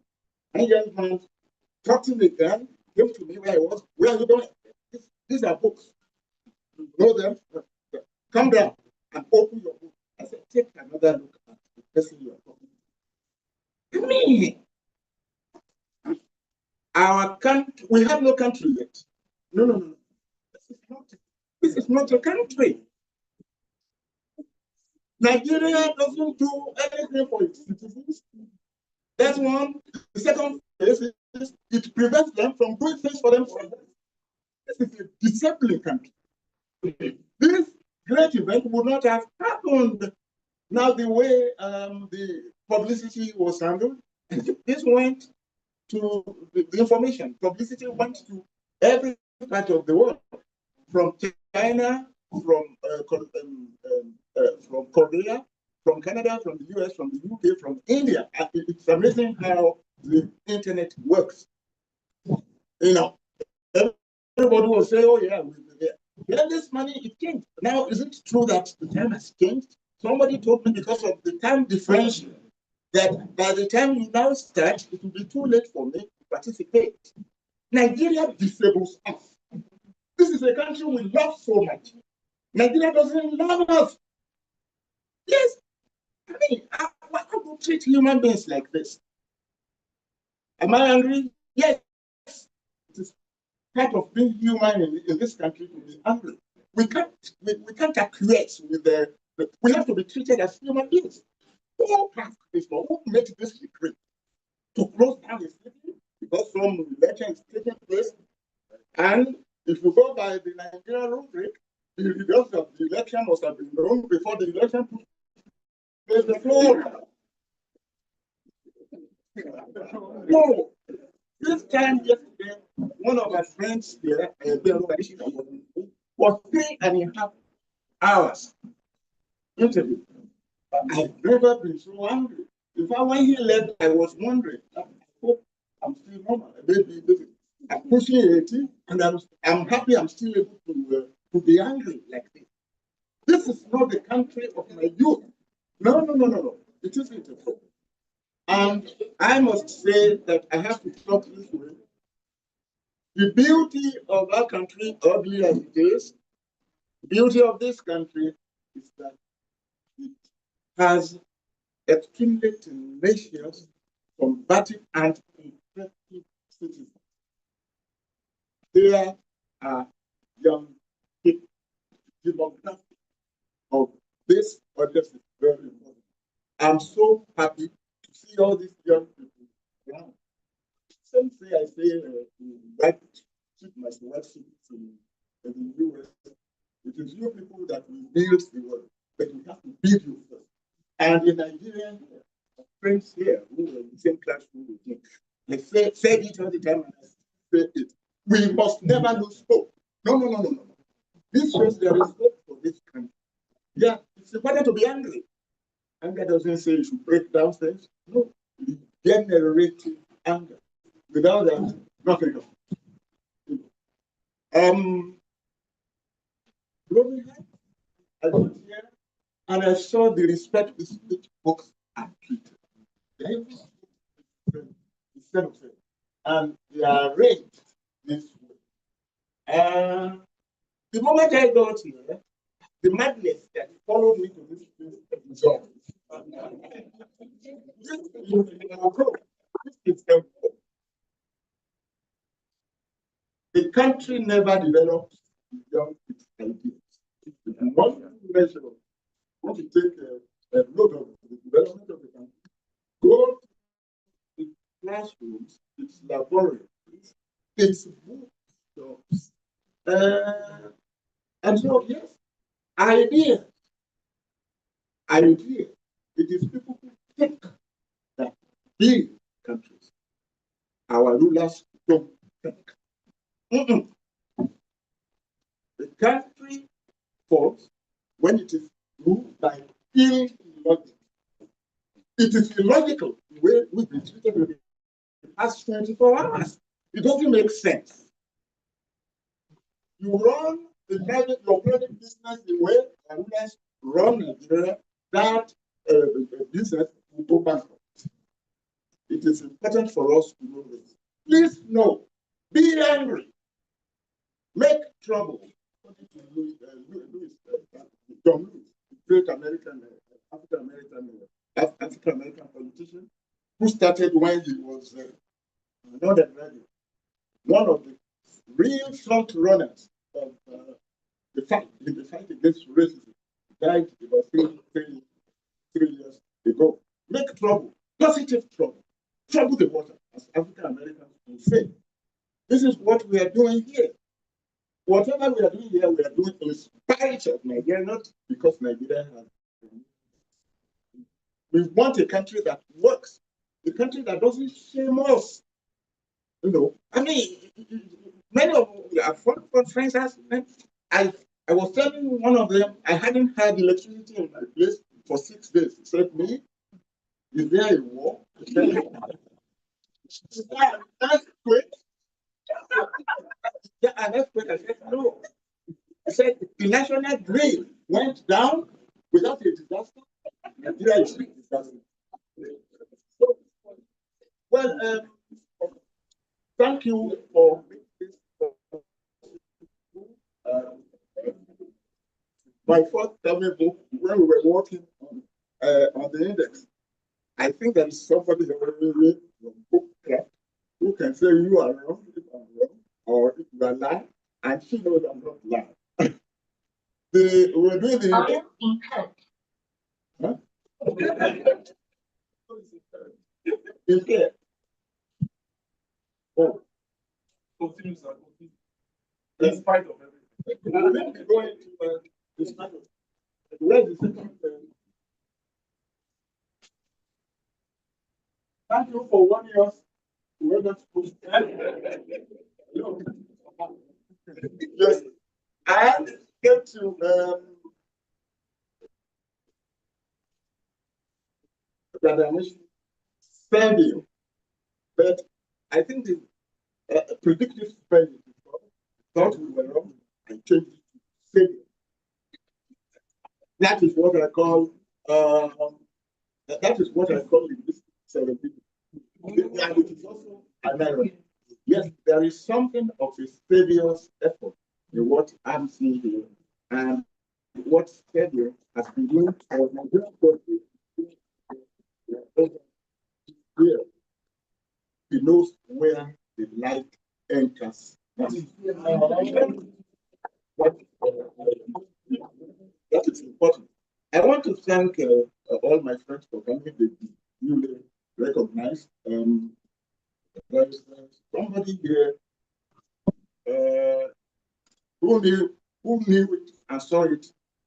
And young man talking the gun came to me where I was. Where are you going? These are books. You know them. Come down and open your book. I said, take another look at the person you are talking to. Me. Our country, we have no country yet. No, no, no. This is not a country. Nigeria doesn't do anything for its citizens. That's one. The second is it prevents them from doing things for themselves. This is a disciplined country. This great event would not have happened. Now, the way the publicity was handled, this went to the information. Publicity went to every part of the world, from China, from Korea, from Canada, from the US, from the UK, from India. It's amazing how the internet works. You know, everybody will say, "Oh yeah, we have this money. It changed." Now, is it true that the time has changed? Somebody told me because of the time differential that by the time you now start, it will be too late for me to participate. Nigeria disables us. This is a country we love so much. Nigeria doesn't love us. Yes, I mean, why do we treat human beings like this? Am I angry? Yes. It is part of being human in this country to be angry. We can't acquiesce with we have to be treated as human beings. Who passed this law? Who made this decree? To close down the city because some election is taking place. And if you go by the Nigerian rubric, the results of the election must have been known before the election took place. The floor. No. This time yesterday, one of our friends here, was 3.5 hours interview. I've never been so angry. In fact, when he left, I was wondering, I hope I'm still normal. Maybe I'm pushing 80, and I'm happy I'm still able to be angry like this. This is not the country of my youth. No. It isn't. And I must say that I have to talk this way. The beauty of our country, ugly as it is, the beauty of this country is that it has extremely tenacious, combative, and effective citizens. There are young people. Demographic of this audience is very important. I'm so happy to see all these young people around. Some say I say like keep my selection in the US. It is you people that will build the world, but we have to build you first. And in Nigeria, friends here who were in the same classroom with me, they said it all the time, and I say it. We must never lose hope. No. This shows there is hope for this country. Yeah, it's important to be angry. Anger doesn't say you should break down things. No, generating anger. Without that, nothing else. Growing up, I went here and I saw the respect with which books are treated. They have instead of saying, and they are arranged this way. The moment I got here, the madness that followed me to this place dissolved. The country never developed beyond its ideas. If you want to measure, want to take a note of the development of the country, go to its classrooms, its laboratories, its bookshops. And so, yes, ideas. It is people who think that big countries, our rulers don't think. Mm-mm. The country falls when it is ruled by illogic. It is illogical the way we've been treated with the past 24 hours. It doesn't make sense. You run your private business the way our rulers run Nigeria, that business will go bankrupt. It is important for us to know this. Please know, be angry, make trouble. John Lewis, the great American, African American politician, who started when he was not a graduate, one of the real front runners of the fight against racism. He died about three years ago. Make trouble, positive trouble, trouble the water, as African Americans will say. This is what we are doing here. Whatever we are doing here, we are doing is part of Nigeria, not because Nigeria has. We want a country that works, a country that doesn't shame us. You know, I mean, many of our friends asked me, I was telling one of them, I hadn't had electricity in my place for 6 days. He said, me, is there a war? I said, yeah, that's quick. Yeah, an earthquake. I said, no. I said, the national grid went down without a disaster. Nigeria is a disaster. So, well, thank you for this. Uh, my first term book, when we were working on the index, I think there is somebody who already read the book club who can say you are wrong if I'm wrong, or if you are lying, and she knows I'm not lying. We're doing the index. Huh? Is there? Oh. Continue, sir. In spite of everything. Let me go into this matter. Where's the second? Thank you for 1 year. Yes, I came to spending, but I think the predictive spending thought we were wrong and changed it to saving. That is what I call that is what I call linguistic serendipity. And it is also an irony. Yes, there is something of a savior's effort in what I'm seeing here, and what Savior has been doing for Nigerian country. He knows where the light enters. That is important. I want to thank all my friends for coming. They newly recognized. There is somebody here who knew it and saw it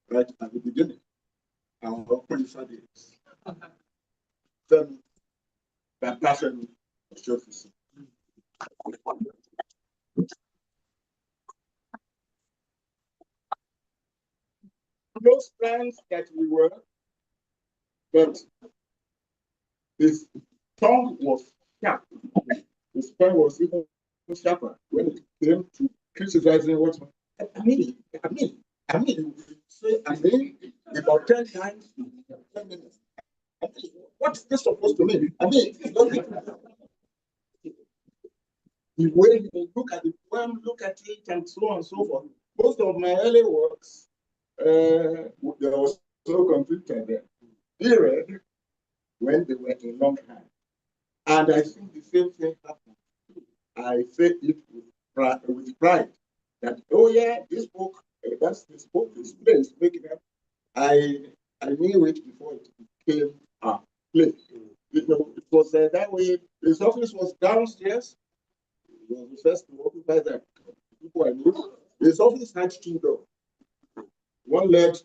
right at the beginning. Our Open then that person was just close friends that we were, but his tongue was sharp. His pen was even sharper when it came to criticizing what I mean, I mean, I mean, you say I mean about 10 times in 10 minutes. I mean, what's this supposed to mean? I mean, the way you look at the poem, look at it, and so on and so forth. Most of my early works, there was no computer there. He read when they were in longhand. And I think the same thing happened. I say it with pride that, oh yeah, this book, that's this book, this play is making up. I knew it before it became a play. You know, it was that way. His office was downstairs. It was the first to occupy that. People I knew. His office had 2 doors. One led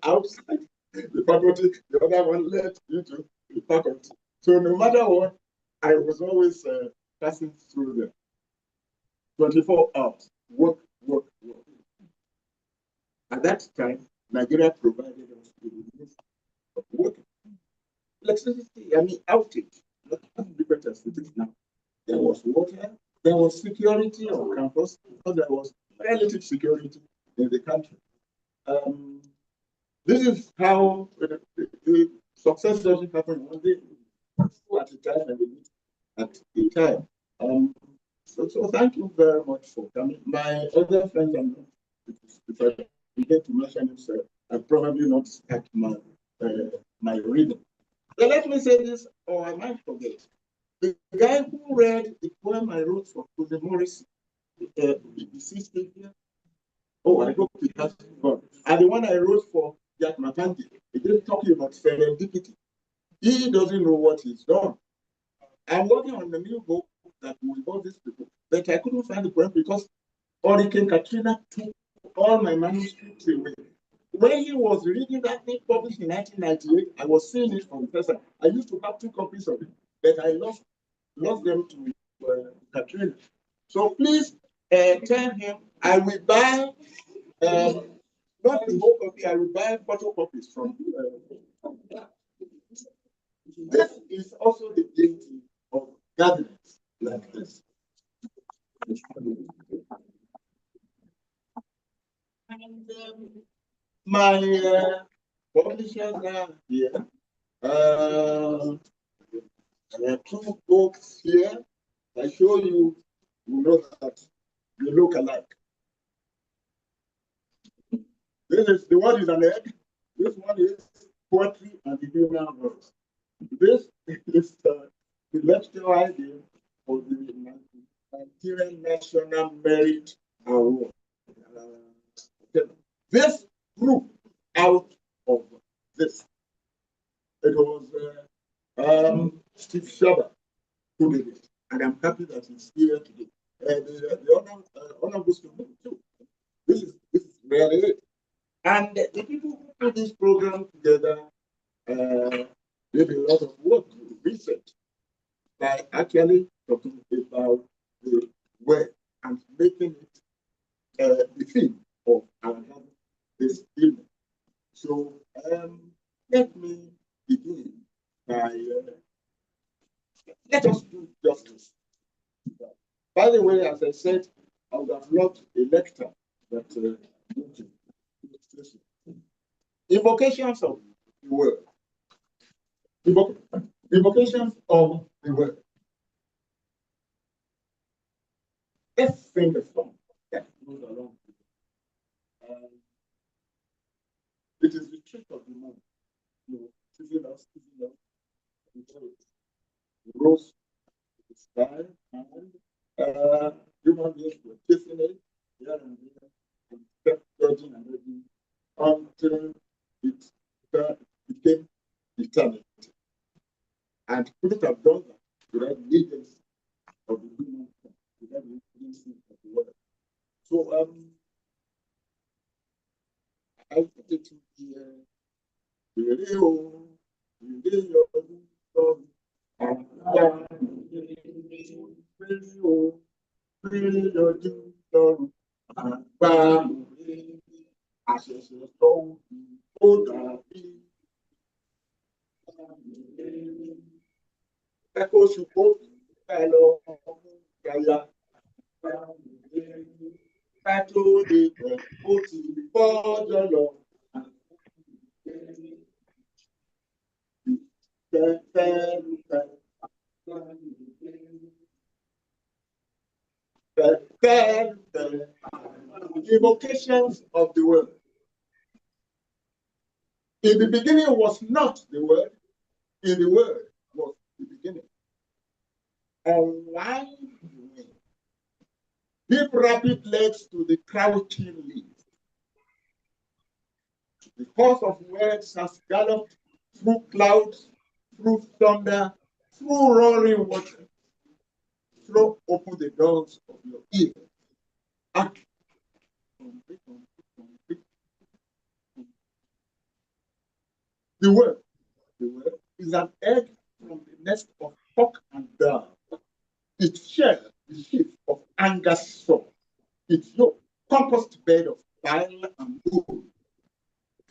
outside the faculty, the other one led into the faculty. So no matter what, I was always passing through them. 24 hours, work, work, work. At that time, Nigeria provided us with the means of working. Electricity, I mean, outage, not as different as it is now. There was water, there was security on campus, because there was relative security in the country. This is how the success doesn't happen one day at a time and at a time. So thank you very much for coming. My other friends, if I begin to mention it, I probably not start my reading. So let me say this, or I might forget. The guy who read the poem I wrote for Jose Morris, the deceased here. Oh, I hope he has gone. And the one I wrote for Jack Matandi, he didn't talk about serendipity. He doesn't know what he's done. I'm working on the new book that will involve these people, but I couldn't find the poem because Hurricane Katrina took all my manuscripts away. When he was reading that thing published in 1998, I was seeing it from the first time. I used to have 2 copies of it, but I lost them to Katrina. So please tell him I will buy not the whole copy. I will buy photocopies from. This is also the beauty of gatherings like this. And my publishers are here. There are 2 books here. I show you, you know that they look alike. This is the one is an egg. This one is poetry and the human voice. This is the lecture idea for the Nigerian National Merit Award. This grew out of this. It was Steve Shabba who did it, and I'm happy that he's here today. The honor goes to him too. This is really it. And the people who put this program together did a lot of work, research, by actually talking about the word and making it the theme of this evening. So let me begin by let us do justice. By the way, as I said, I would have loved a lecture, but invocations of the word. Invocations of the word. Let's sing a song that goes along with it. It is the trick of the moon. Teasing us, rose the sky, and human beings were chasing it here and there, and kept judging and judging until it became eternity. And couldn't have done that without the agency of the human being, without the agency of the word. So I put it to Invocations of the word. In the beginning was not the word, in the word was the beginning. On wide wing, deep rapid legs to the crouching leaves. The course of words has galloped through clouds, through thunder, through roaring water. Throw open the doors of your ears. Act. The word is an egg from the nest of hawk and dove. Its shell is sheath of anger saw. Its yolk, compost bed of bile and gold.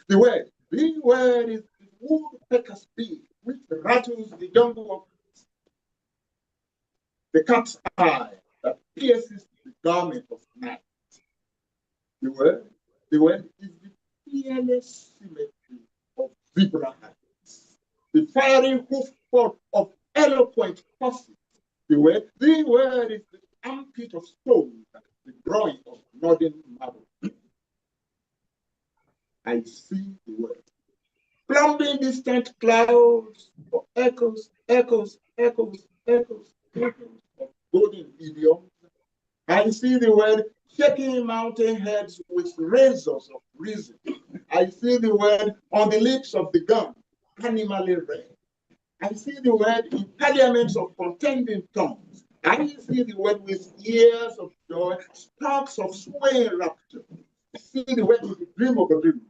The word is the woodpecker's beak, which rattles the jungle of the cat's eye that pierces the garment of night. The word is the fearless symmetry of zebra eyes, the fiery hoof fault of eloquent horses. The word is the armpit of stone, the drawing of nodding marble. I see the word. Plumbing distant clouds for echoes of golden idioms. I see the word shaking mountain heads with razors of reason. I see the word on the lips of the gun, animally red. I see the word in parliaments of contending tongues. I see the word with ears of joy, sparks of swaying rapture. See the way in the dream of a dream,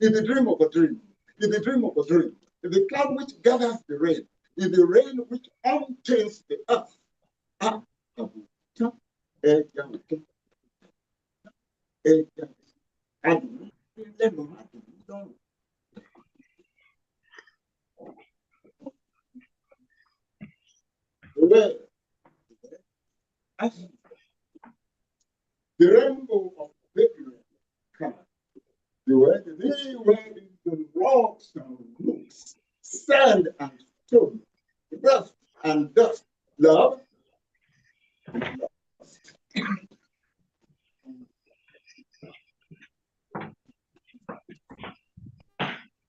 in the dream of a dream, in the dream of a dream, in the cloud which gathers the rain, in the rain which unchains the earth. Ah, and the rainbow of victory color. The word they were in the rocks and roots, sand and stone, dust and dust, love.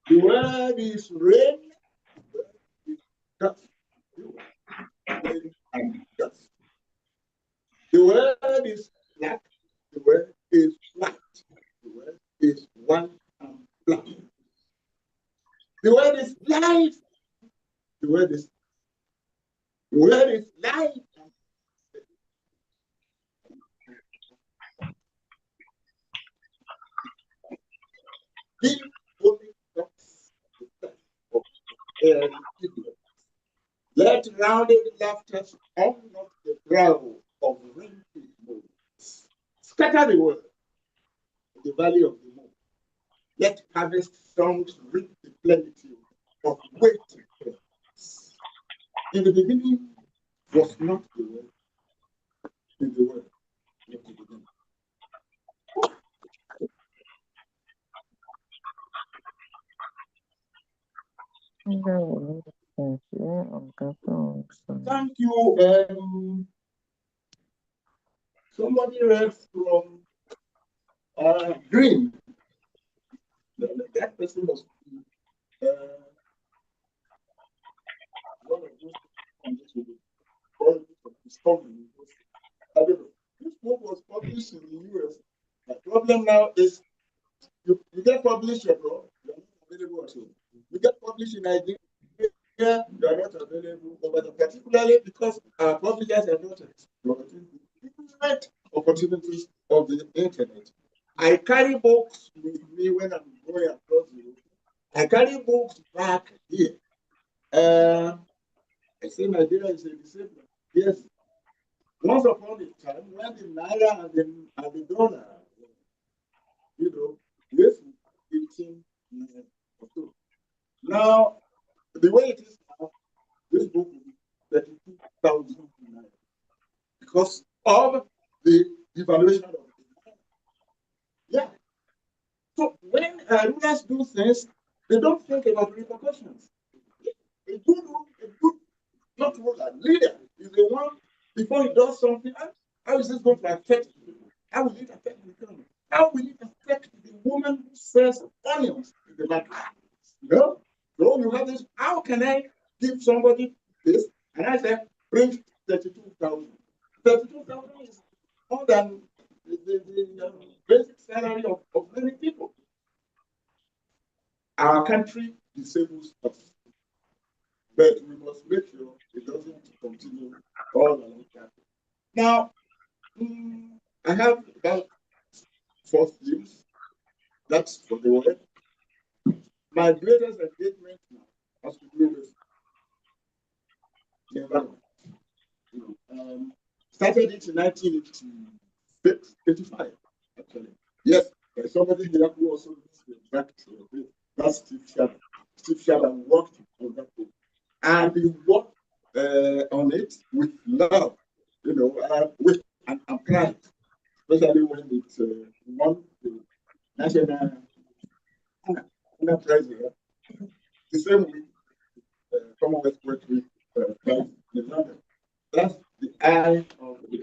The word is rain, the word is dust. Rain and dust. The word is black, the word is white, the word is white and black. The word is life, the word is life. Give only thoughts of air. Let rounded laughter unlock the brow of wrinkled moons. Scatter the world in the valley of the moon. Let harvest songs reap the plenitude of waiting things. In the beginning was not the word, in the word, not the beginning. Thank you. Somebody read from Green. That person was one of those discovery. I don't know. This book was published in the US. The problem now is you get published abroad, you are not available at home. You get published in Nigeria, you are not available, but particularly because our publishers are not exploiting the infinite opportunities of the internet. I carry books with me when I'm going across the road. I carry books back here. I say Nigeria is a disabled. Yes. Once upon a time, when the naira and the dollar, you know, this 15 or so. Now, the way it is now, this book will be 32,000 naira because of the devaluation of the naira. Yeah. So when rulers do things, they don't think about repercussions. A good not ruler, leader is the one before he does something. How is this going to affect people? How will it affect the economy? How will it affect the woman who sells onions in the market? You know? So you have this. How can I give somebody this? And I say, bring 32,000. 32,000 is more than the basic salary of many people. Our country disables us, but we must make sure it doesn't continue all along that. Now, I have about 4 years. That's for the word. My greatest engagement now has to do with the environment. Started it in 1985, actually. Yes, there's somebody here who also that's Steve Shabba. Steve Shabba worked on that book. And he worked on it with love, with and pride, especially when it's won the national enterprise here. The same with Commonwealth Poetry Prize in London. That's the eye of the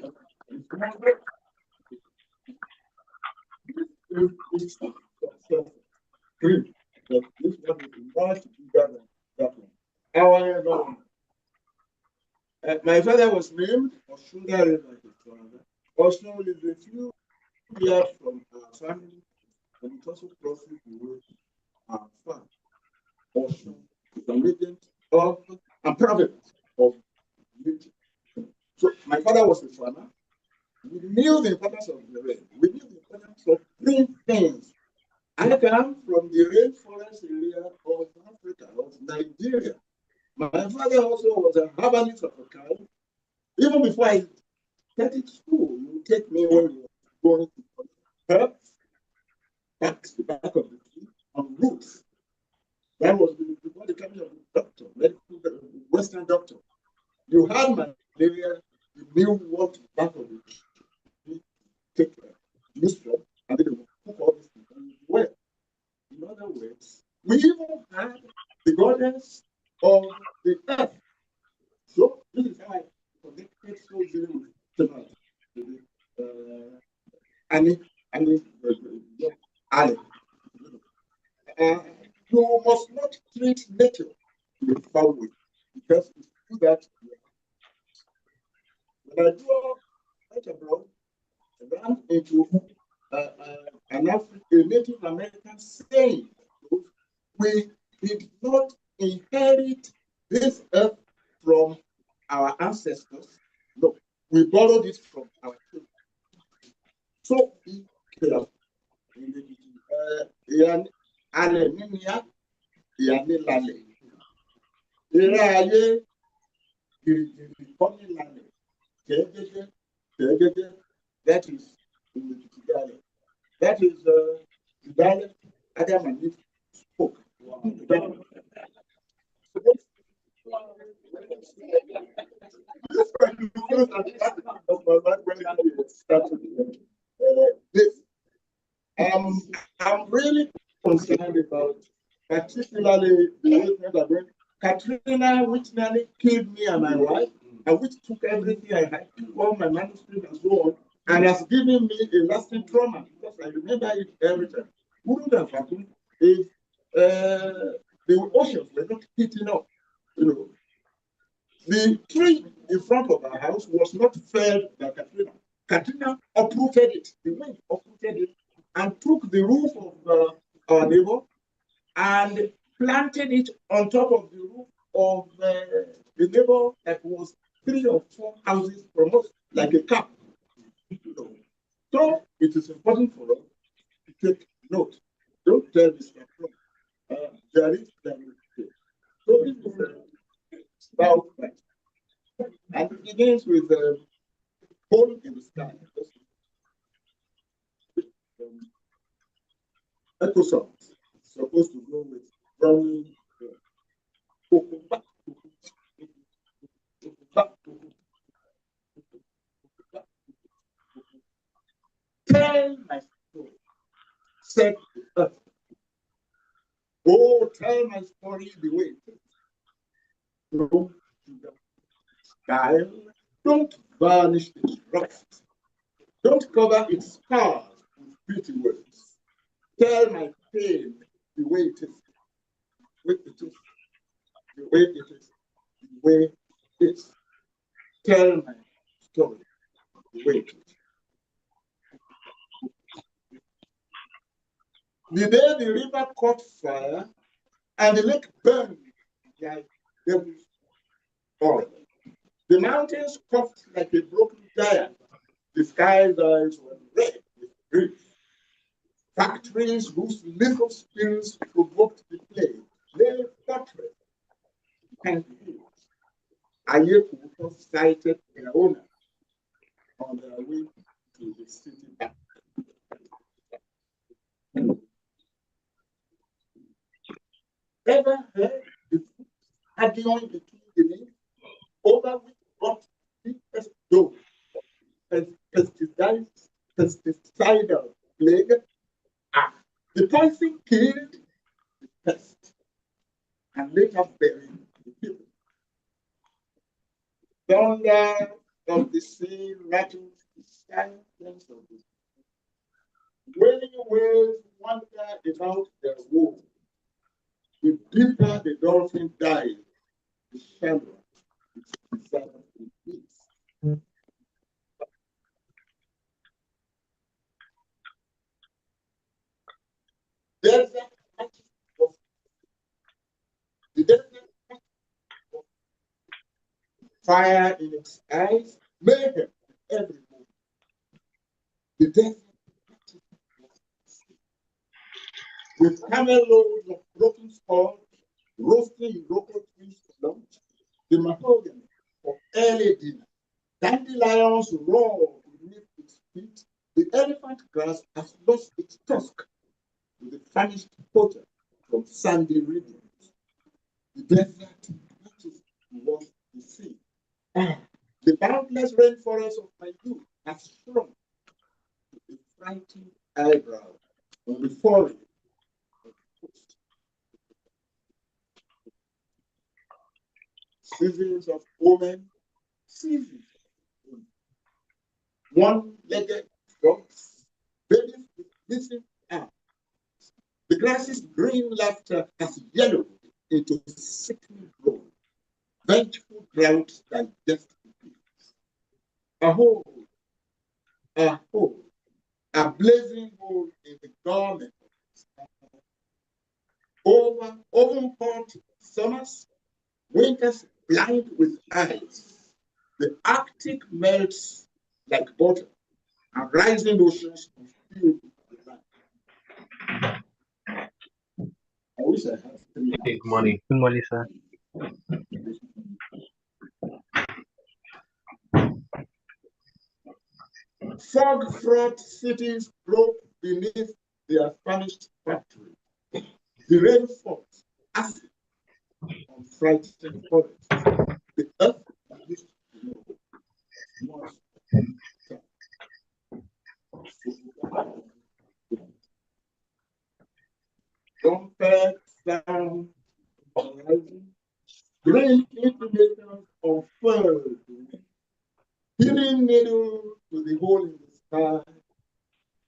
dream that this one is much bigger than that one. However, my father was named Oshunda River. Oshun is a few years from our family, and it also crosses the road our farm. Oshun is an agent of and province of beauty. So my father was a farmer. We knew the importance of the rain. We knew the of three things. I come from the rainforest area of Africa, of Nigeria. My father also was a herbalist of a kind. Even before I started school, you take me when you were going to herbs, the back of the tree, on roots. That was before the coming of the doctor, medical Western doctor. You had malaria, you knew what back of the tree take use from, and then you cook all these things and well. In other words, we even had the goddess of the earth. So this is how I connected so easily with tonight. Annie, Annie, Ali. You must not treat nature with foul way, because if you do that, when I grew up right abroad, I ran into a Native American saying, we did not inherit this earth from our ancestors. No, we borrowed it from our children. So be careful. That is that is the dialect Adam and Eve spoke. This, I'm really concerned about, particularly the way things are going. Katrina, which nearly killed me and my wife, and which took everything I had, took all my manuscripts and so on, and has given me a lasting trauma because I remember it every time. Wouldn't have happened if the oceans were not heating up. You know, the tree in front of our house was not felled by Katrina. Katrina uprooted it. The wind uprooted it and took the roof of our neighbor and planted it on top of the roof of the neighbor that was 3 or 4 houses from us, like a cap. So it is important for us to take note. Don't tell me something. There is that. So this is about that. And it begins with the hole in the sky. Echo songs supposed to go with from tell my story, said the earth. Oh, tell my story the way it is. Don't style, don't varnish its rust, don't cover its scars with pretty words. Tell my pain the way it is, the way it is, the way it is, the way it is. Tell my story the way it is. The day the river caught fire and the lake burned like devil's oil. The mountains puffed like a broken giant. The skies eyes were red with grief. Factories whose little spills provoked the plague lay fortress and hills. Ayekuto sighted their owner on their way to the city back. Ever heard the foot arguing between the knees over which brought deepest dose pesticidal plague? Ah, the poison killed the pest and later buried the people. Thunder of the sea rattled the silence of the wailing waves wander about their woe. The deeper the dolphin dives, the shallower its desire to peace. Desert was the desert was fire in its eyes, mayhem every moment. The desert with camel loads of broken skulls, roasting European trees for lunch, the mahogany for early dinner. Dandelions roar beneath its feet. The elephant grass has lost its tusk to the famished potter from sandy rivers. The desert reaches towards the sea. Ah, the boundless rainforest of my youth has shrunk to a frightened eyebrow on the forehead of the coast. Seasons of omen, seasons of omen. One-legged frogs, babies with missing arms. The grass's green laughter has yellowed into sickly brown. Vengeful drought digest the peace. A hole, a hole, a blazing hole in the garment of his hand. Over oven hot summers, winters blind with eyes. The Arctic melts like butter, and rising oceans fill the land. I wish I had 3 hours. Good morning. Good morning, sir. Fog-fraught cities broke beneath their famished factories. The rain falls, acid on frightened forests. The earth used to know was trumpet sound rising, great intimations of furred, healing needle to the hole in the sky.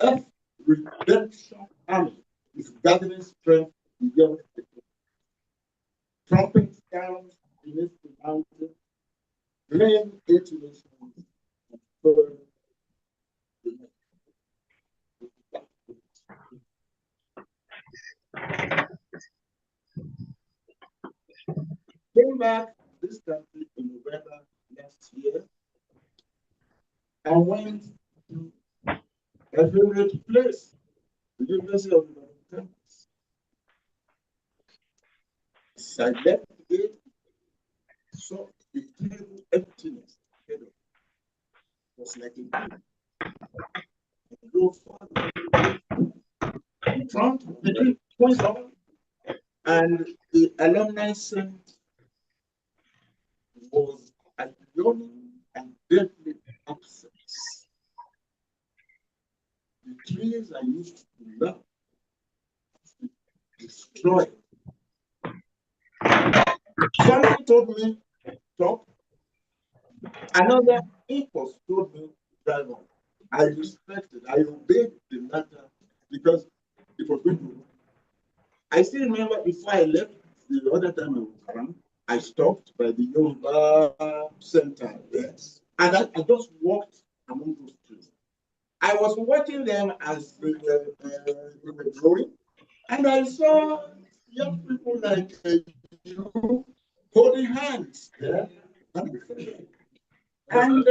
Earth redemption army is gathering strength beyond the trumpet sounds beneath the mountain, rain intimations of furred. Came back to this country in November last year and went to a favorite place, the University of Ibadan campus. As I left the gate, saw a terrible emptiness ahead of me. It was like a dream. I drove further. In front, between points on, and the alumni center was a yawning and deadly absence. The trees I used to love destroyed. Something told me stop. Another impulse told me drive on. I respected, I obeyed the matter because it was going to work. I still remember before I left, the other time I was around, I stopped by the Yoruba Center. Yes. And I just walked among those trees. I was watching them as they were growing, and I saw young people like you holding hands. Yeah. And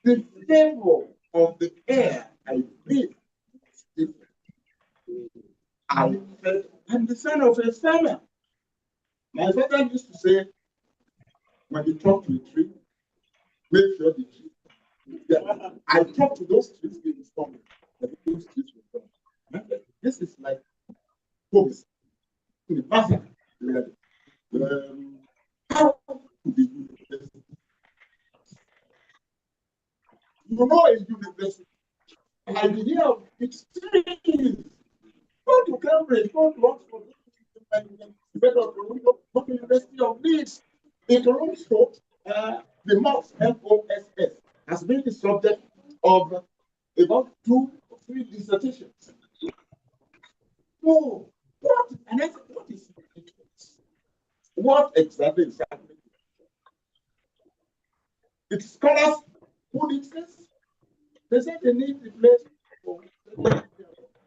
the flavor of the air I breathed was different. I felt I'm the son of a farmer. My father used to say, when you talk to a tree, make sure the tree. Yeah. I talk to those trees in the storm. Those trees will come. This is like homes in the Basel. How to the university? You know a university. I hear of its trees. Go to Cambridge, go to Oxford, go to University of Leeds. In Toronto, the MOSS, MOSS, has been the subject of about 2 or 3 dissertations. No, what? And I said, what is it? What exactly is happening? The scholars put it this. They said they need the place for.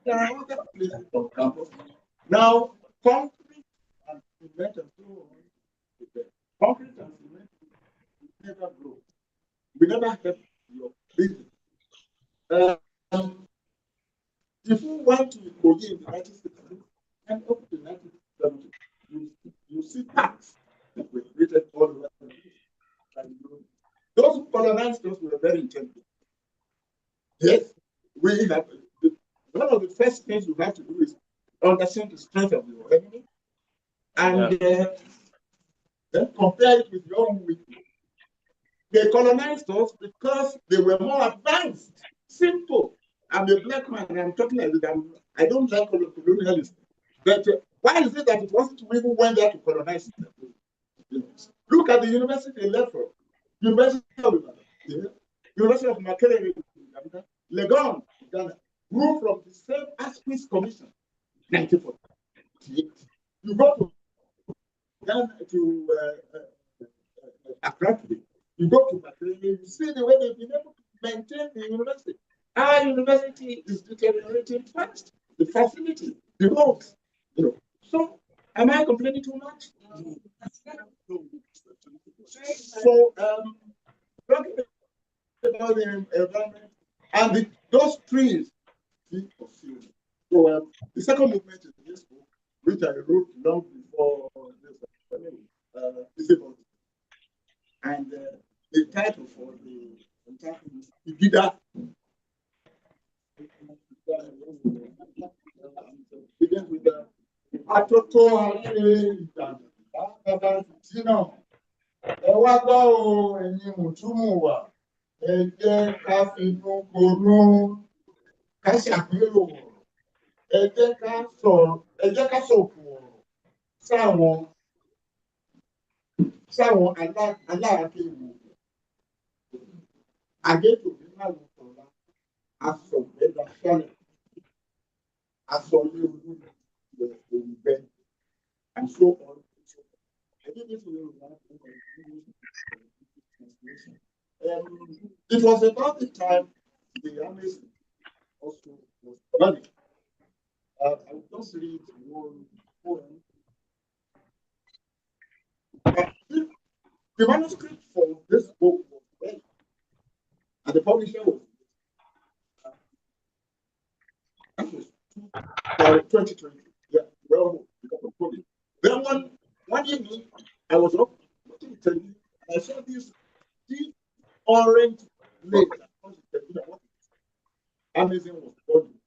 There are other places on campus. Now, concrete and cement and so on. Concrete and cement will never grow. We never help your business. If you went to Kogi in the 1960s and up to the 1970s, you see parks that were created all over the place. And those who colonized us were very intelligent. Yes, we have. One of the first things you have to do is understand the strength of your enemy and then compare it with your own weakness. They colonized us because they were more advanced. Simple. I'm a black man and I'm talking like this. I don't like colonialism. But why is it that it wasn't we who went there to colonize them? Look at the university they left from. University of Ibadan, University of Makerere, Legon, Ghana, grew from the same Aspis Commission, 1948. You go to Ghana, to Accra today, you go to Makerere, you see the way they've been able to maintain the university. Our university is deteriorating fast. The facility, the roads, So, am I complaining too much? So, talking about the environment and those trees. So, the second movement is this book, which I wrote long before this Ibadan. And the title for the entire thing is Ibida. Begins with the Atoto Ake Ìdàgbà Bàbá Tìtìnà. Ẹ wá gbọ́ o, ẹ̀yin mùtúmù wa, ẹ jẹ́ ká finú konú, ká ṣàpérò ọ̀rọ̀, ẹ jẹ́ ká sọ̀kù ọ̀rọ̀ sáwọn aláàfin wò. Àgéjò ní márùn-ún tọ̀la, asọ̀gbẹ́dà sọ́nà, asọ̀lé olúmi, òǹgbẹ, and so on. I did this in translation. It was about the time the army also was running. I will just read one poem. The manuscript for this book was ready, and the publisher was that was 2020. Yeah, well, because of COVID. Then one evening, I was up watching television, and I saw this deep orange lake across the television. Amazon was burning.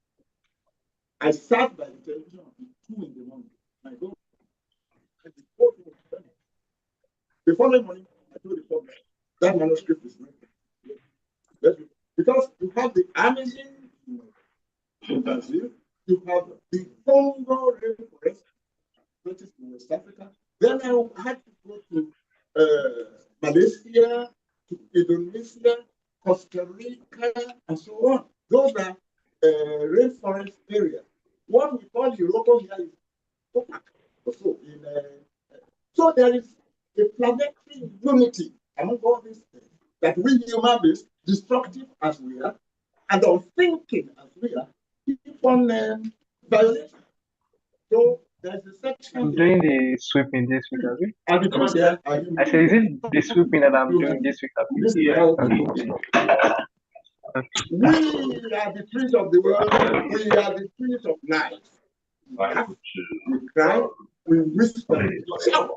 I sat by the television until 2 in the morning. I go, and the whole thing was burning. The following morning, I told the publisher that manuscript is ready. Because you have the Amazon in Brazil, you have the Congo rainforest, which is in West Africa. Then I had to go to Malaysia, to Indonesia, Costa Rica, and so on. Those are rainforest areas. What we call Europe here is Topak. So there is a planetary unity among all these things that we human beings, destructive as we are, and unthinking as we are, keep on violating. So there's a section. I'm doing the sweeping this week, have you? I said, is it the sweeping that I'm doing this week? Have you? We are the trees of the world. We are the trees of life. We cry, we whisper, we shout,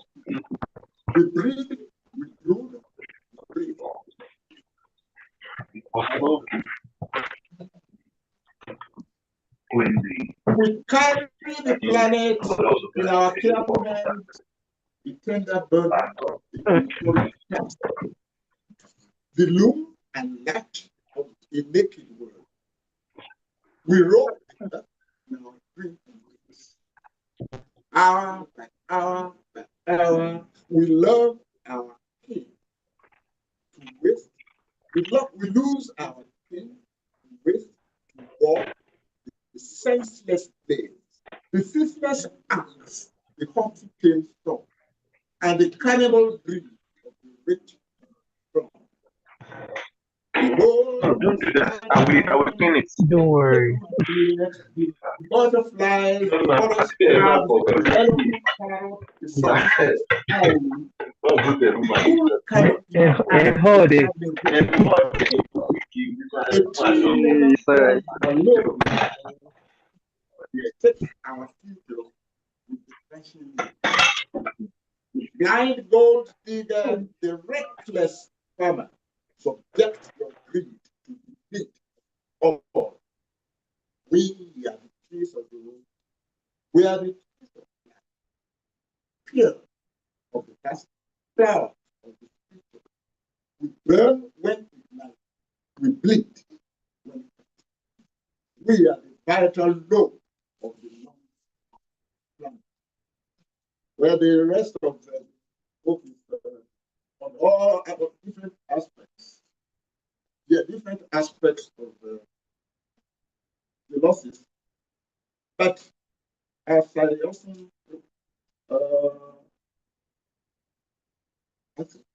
we breathe, we brood, we breathe. We carry the planet in our careful hands, the tender burden, the loom and latch of a naked world. We roll together in our dream embrace. Hour by hour by hour, we love our king. To waste, we lose our king. To waste, to walk the senseless days, the ceaseless acts, the hurricane storm, and the cannibal dream of the rich strong. Don't do that. I will clean it. Don't worry. The butterflies, the forest crabs, the elephant cow, the sunset. Hold it. The tree alone take our future with the passion. The blind gold digger, the reckless farmer, subject your greed to defeat all. We are the trees of the road. We are the trees of life, pure of the past, proud of the future. We burn when ignite, we bleed when we are the vital load of the long planet. Where the rest of the book is on all about different aspects. Yeah, different aspects of the losses. But as I often, uh,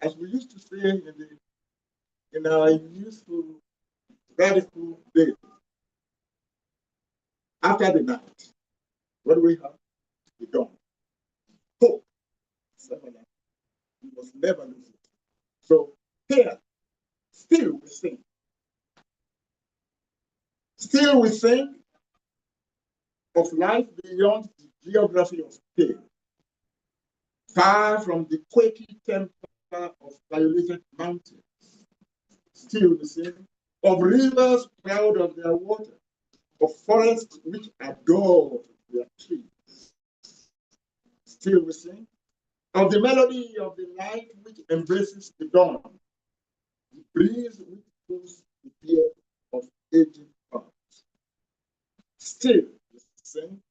as we used to say in our youthful, radical days, after the night, what do we have? The dawn. Hope. We must never lose it. So here, still we sing. Still we sing of life beyond the geography of pain, far from the quaky temper of violated mountains. Still we sing of rivers proud of their water, of forests which adore their trees. Still we sing of the melody of the night which embraces the dawn, the breeze which blows the beard of aging palms. Still we sing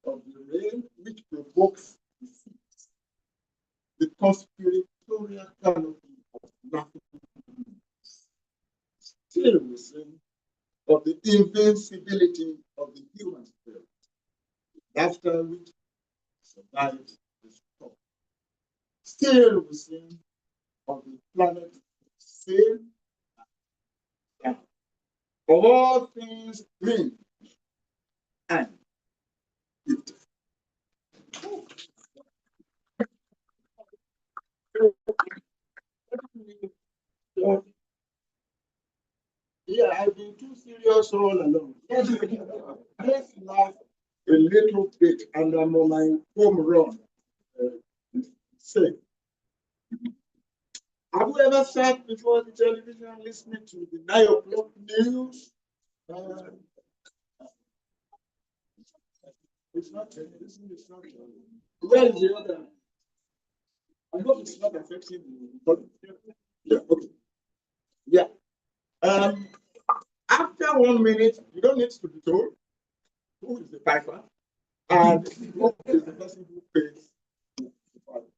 of the rain which provokes the seas, the conspiratorial canopy of laughing winds. Still we sing of the invincibility of the human spirit, after which survives the storm. Still we sing of the planet sail down. Of all things green and beautiful. Yeah, I've been too serious all along. Let's laugh a little bit, and I'm on my home run. Say, have you ever sat before the television listening to the 9 o'clock news? It's not television, it's not. Where is the other? I hope it's not affecting the. Yeah, okay. Yeah. Um, After 1 minute, you don't need to be told who is the piper and who is the person who pays the piper.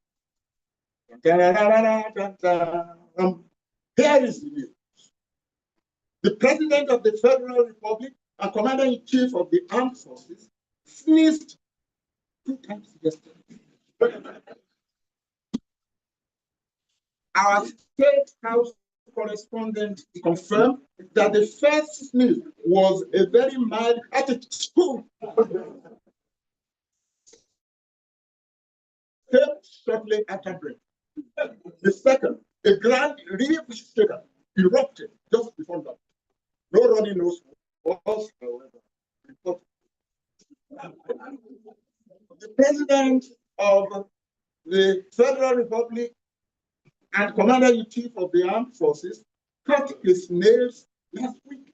Here is the news. The President of the Federal Republic and Commander-in-Chief of the Armed Forces sneezed 2 times yesterday. Our State House correspondent confirmed that the first sneeze was a very mild attitude. Shortly after break. The second, a grand reef shaker erupted just before that. No running nose was, however. The President of the Federal Republic and Commander-in-Chief of the Armed Forces cut his nails last week.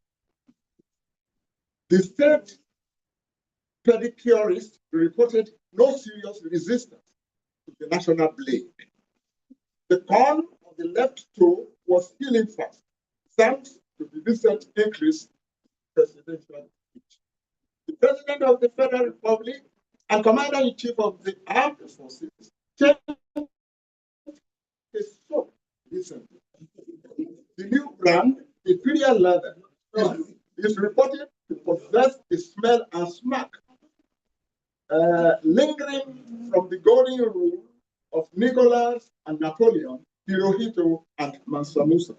The state pedicurist reported no serious resistance to the national blade. The corn of the left toe was healing fast, thanks to the recent increase in presidential speech. The President of the Federal Republic and Commander-in-Chief of the Armed Forces changed his soap recently. The new brand, Imperial Leather, is reported to possess the smell and smack lingering from the golden rule of Nicholas and Napoleon, Hirohito and Mansa Musa.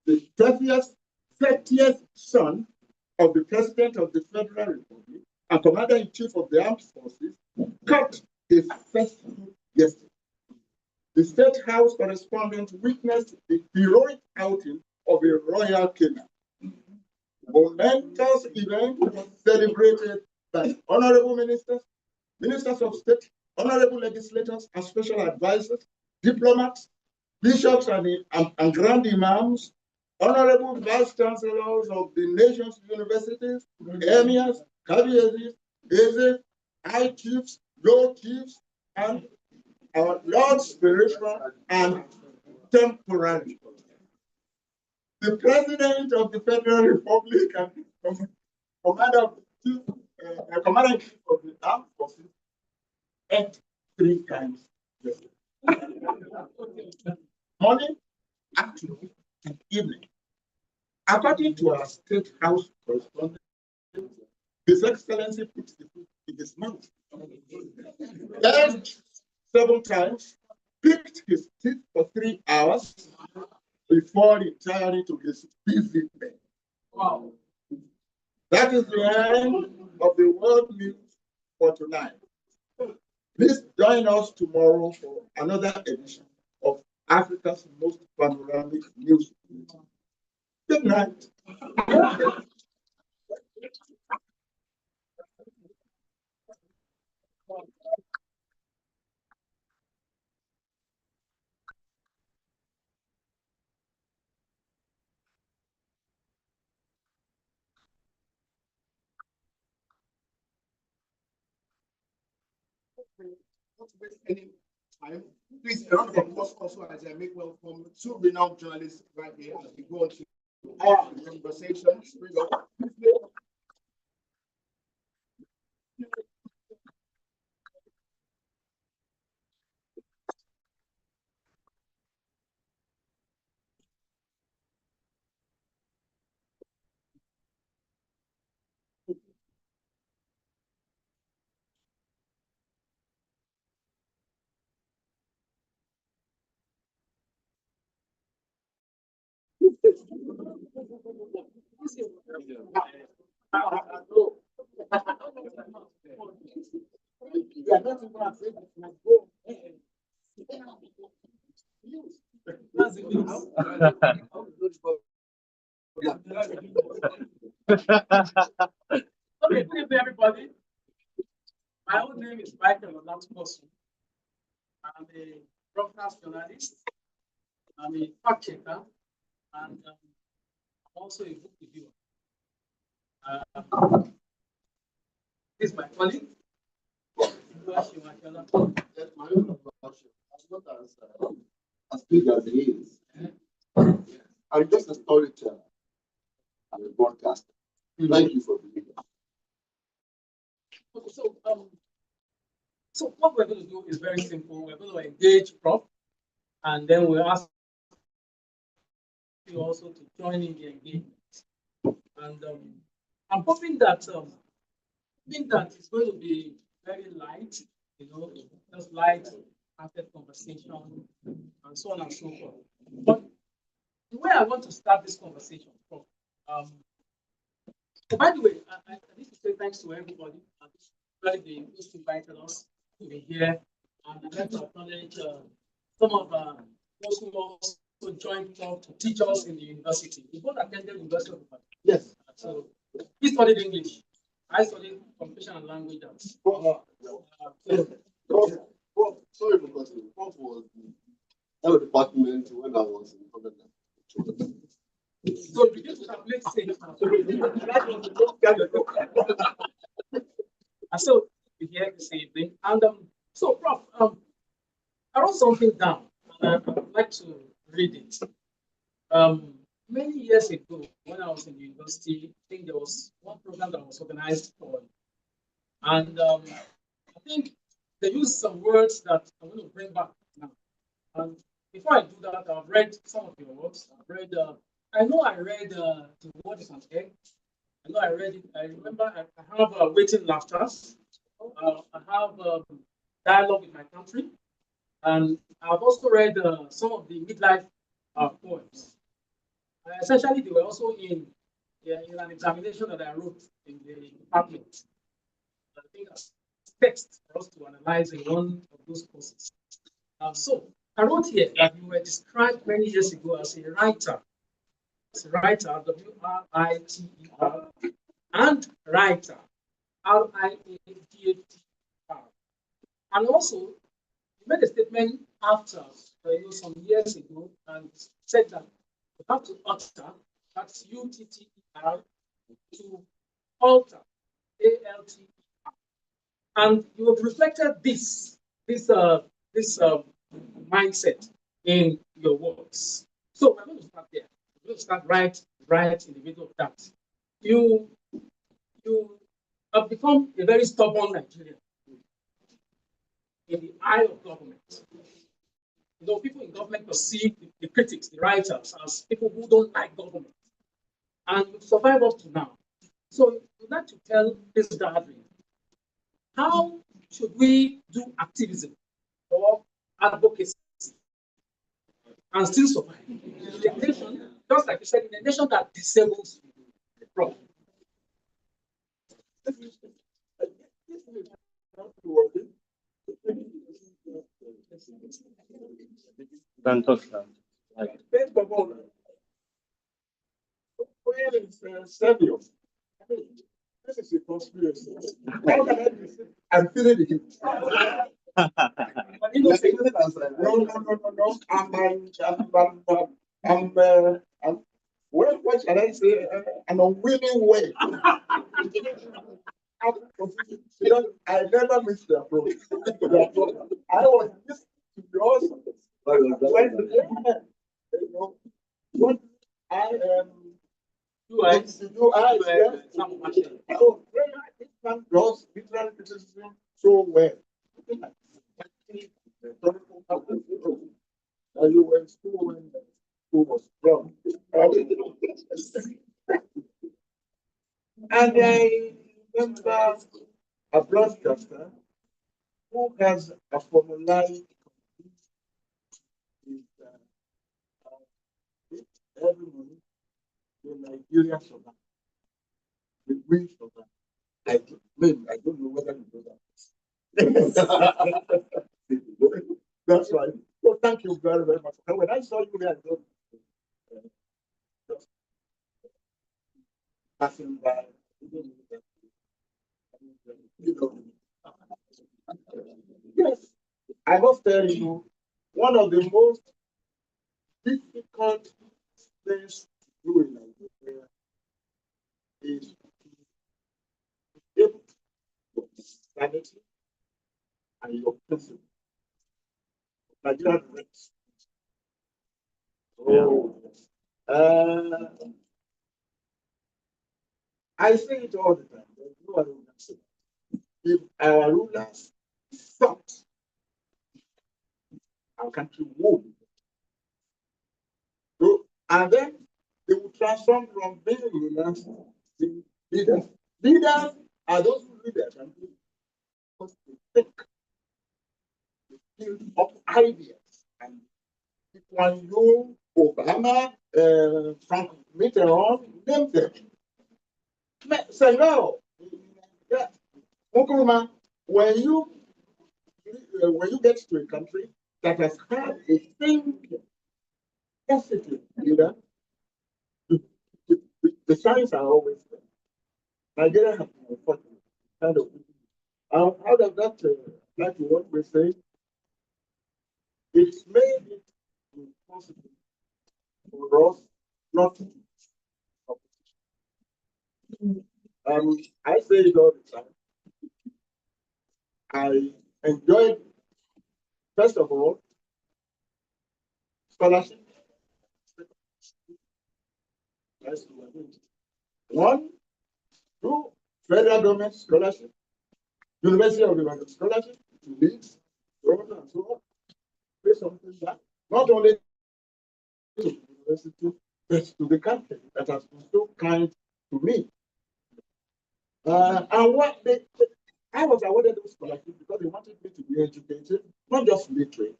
The 30th son of the President of the Federal Republic and Commander-in-Chief of the Armed Forces cut his first foot yesterday. The State House correspondent witnessed the heroic outing of a royal king. momentous event was celebrated by honorable ministers, ministers of state, honorable legislators, and special advisors, diplomats, bishops and grand imams, honorable vice chancellors of the nation's universities, emirs, kabiyezis, ezes, high chiefs, low chiefs, and our Lord spiritual and temporary. The President of the Federal Republic and Commander of Commander-in-Chief of the Armed Forces ate 3 times. Morning, afternoon, and evening. According to our State House correspondent, His Excellency puts the food in his mouth. Ate 7 times, picked his teeth for 3 hours before retiring to his busy bed. Wow. That is the end of the world news for tonight. Please join us tomorrow for another edition of Africa's most panoramic news. Good night. Not to waste any time, please a round of applause also as I make welcome 2 renowned journalists right here as we go on to our conversation. Bring up. Okay, good evening, everybody. My own name is Michael Olatmosu. I'm a broadcast journalist. I'm a fact checker, and I'm also a book reviewer. This is my colleague. Yes, my own introduction. I'm not as big as he is. I'm just a storyteller and a broadcaster. Thank you for being here. Okay, so what we're going to do is very simple. We're going to engage Prof, and then we'll ask you also to join in the engagement. And I'm hoping that it's going to be very light, just light, hearted conversation, and so on and so forth. But the way I want to start this conversation, Prof, so by the way, I need to say thanks to everybody, especially those who invited us to be here, and I'd like to acknowledge some of those who also joined to teach us in the university. We both attended University of Ibadan. Yes. So he studied English. I studied communication and language arts. Sorry because the prof was the head department when I was in government. So you begin to calculate things now. And so we hear the same thing. And so, Prof, I wrote something down, and I would like to read it. Many years ago, when I was in the university, I think there was one program that was organized for, and I think they used some words that I want to bring back now. And before I do that, I've read some of your works. I've read. I know I read The Word is an Egg. I know I read it. I remember I have Waiting Laughter. I have Dialogue with My Country. And I've also read some of the midlife poems. Essentially, they were also in an examination that I wrote in the department. I think as text for us to analyze in one of those courses. So I wrote here that you were described many years ago as a writer It's writer, Writer, and writer, Riater. And also, you made a statement after, some years ago, and said that you have to utter, that's UTTER, to alter, ALT. And you have reflected this mindset in your works. So we're going to start there. We're going to start right in the middle of that. You you have become a very stubborn Nigerian in the eye of government. People in government perceive the critics, the writers, as people who don't like government. And you survive up to now. So we'd like to tell this gathering, how should we do activism or advocacy and still survive? In a nation, just like you said, in a nation that disables the problem. Don't talk now. First of all, where is Samuel? This is a conspiracy. How can I be sick? I'm feeling the heat. No. I'm what shall I say? An unwilling way. Because I never missed the approach. I was just to yours. What I am. Do I? Yeah. So, this man does literal criticism so well. You were in school when school was young. And I remember a broadcaster who has a formulaic is every morning the Nigerian survive. The win survive. I don't know whether you know that. That's right. So thank you very, very much. And when I saw you there, I thought, just passing by, yes, I must tell you, one of the most difficult things to do in Nigeria is to able your sanity and your principle. Nigerian race. Oh, I say it all the time. There's no other way to say it. If our rulers thought our country would, so, and then they will transform from being rulers to leaders. Leaders are those who lead their country because they think, they build up ideas. And when you, Obama, Frank Mitterrand, name them. Say no. Yeah. Nkrumah, when you get to a country that has had a thing ethically, the signs are always there. Nigeria has been unfortunate, kind of. How does that apply to what we're saying? It's made it impossible for us not to do competition. I say it all the time. I enjoyed, first of all, scholarship. One, two, federal government scholarship, University of Ibadan scholarship, to leads, so on and so on. Pay something back, not only to the university, but to the country that has been so kind to me. And what I was awarded those scholarships because they wanted me to be educated, not just literate.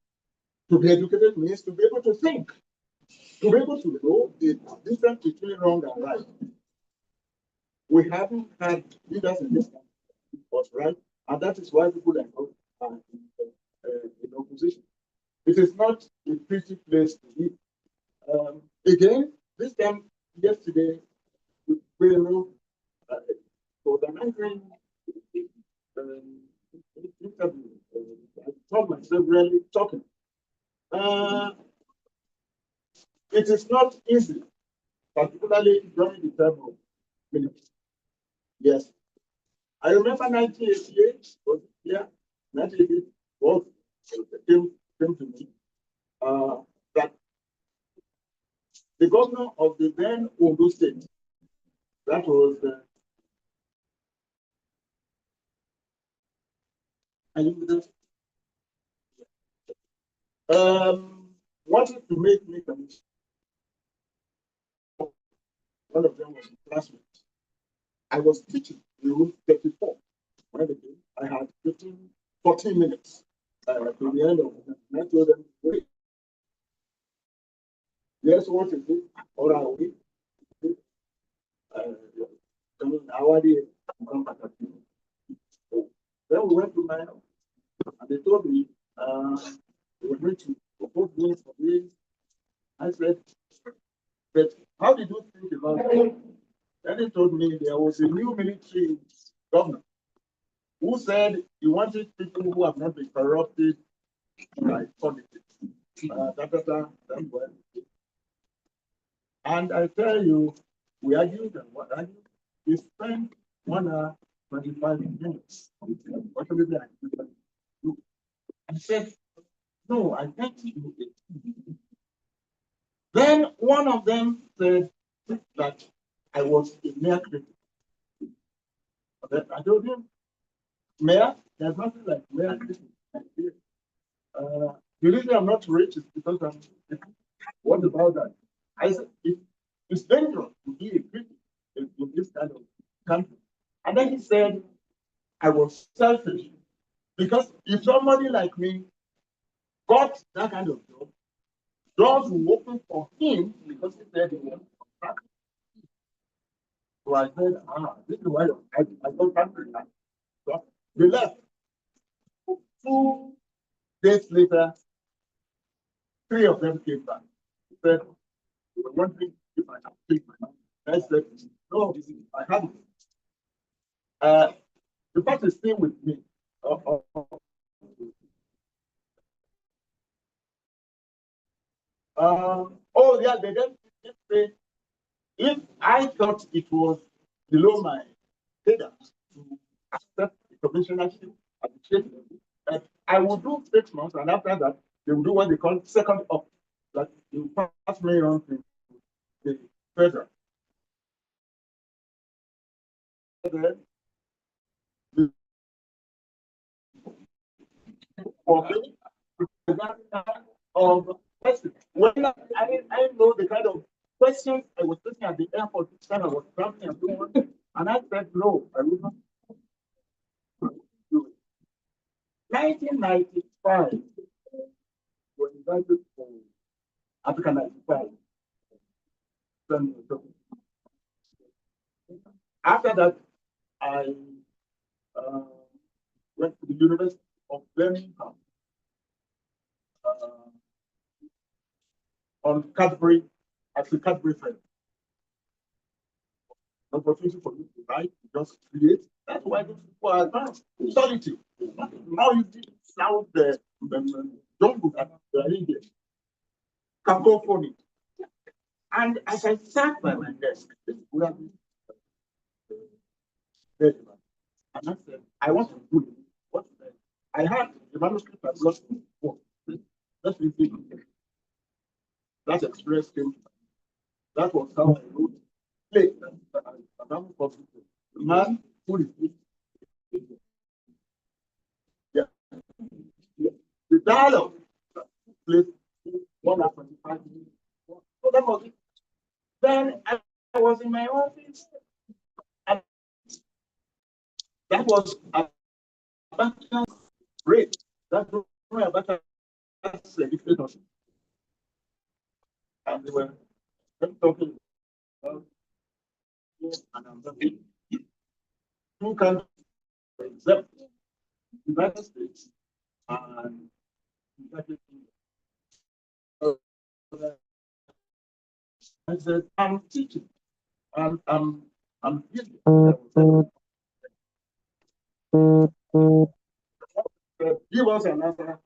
To be educated means to be able to think, to be able to know the difference between wrong and right. We haven't had leaders in this country, right? And that is why people like us are in opposition. It is not a pretty place to be. Again, this time yesterday with Bill for the mentoring interview. I told myself really talking. It is not easy, particularly during the time of military. Yes. I remember 1988 was here. 1988 was came to me that the governor of the then Ondo State, that was wanted to make me commissioner. One of them was a classmate. I was teaching in room 34. When they came, I had 14 minutes to the end of it. And I told them, wait, yes, what is it? Or are we? Come back at you. So then we went to my house and they told me they were going to propose me for this. I said, but how did you think about it? Then they told me there was a new military governor who said he wanted people who have not been corrupted by politics. And I tell you, we argued and what argued. We spent 1 hour, 25 minutes. What will I do? I said, no, I can't do it. Then one of them said that I was a mere critic. I told him, Mayor, there's nothing like mere critic. The reason I'm not rich is because I'm. What about that? I said, it's dangerous to be a critic in this kind of country. And then he said, I was selfish. Because if somebody like me got that kind of job, doors will open for him because he said he was contract. So I said, this is why I don't country now. So they left. 2 days later, 3 of them came back. He said, they were wondering if I had paid my money. I said, no, I haven't. The fact is still with me. Oh, yeah, they then say, if I thought it was below my head to accept the commissionership at the state level, I would do 6 months, and after that, they will do what they call second up, that you pass me on to the federal. For me, of questions. When I know the kind of questions I was taking at the airport this time I was traveling and so on, and I said no, I would not do it. 1995 was invited for Africa 95. After that, I uh, went to the University of Birmingham on Cadbury, as a Cadbury friend. Opportunity for you to write, just create. That's why those people are advanced. Solitude. Now you sound the jungle that they are in there. Cacophony. And as I sat by my desk, and I said, I want to do it. What I had the manuscript I brought before. Let's repeat it. That experience came to me. That was how I wrote play. The man who is yeah. The dialogue played 125 minutes. So that was it. Then I was in my office. And that was Abaka's great. That's why Abaka's dictatorship. And they were talking about and I'm talking. 2 countries, except the United States and United Kingdom. I said, I'm teaching. I'm giving. Give us an answer.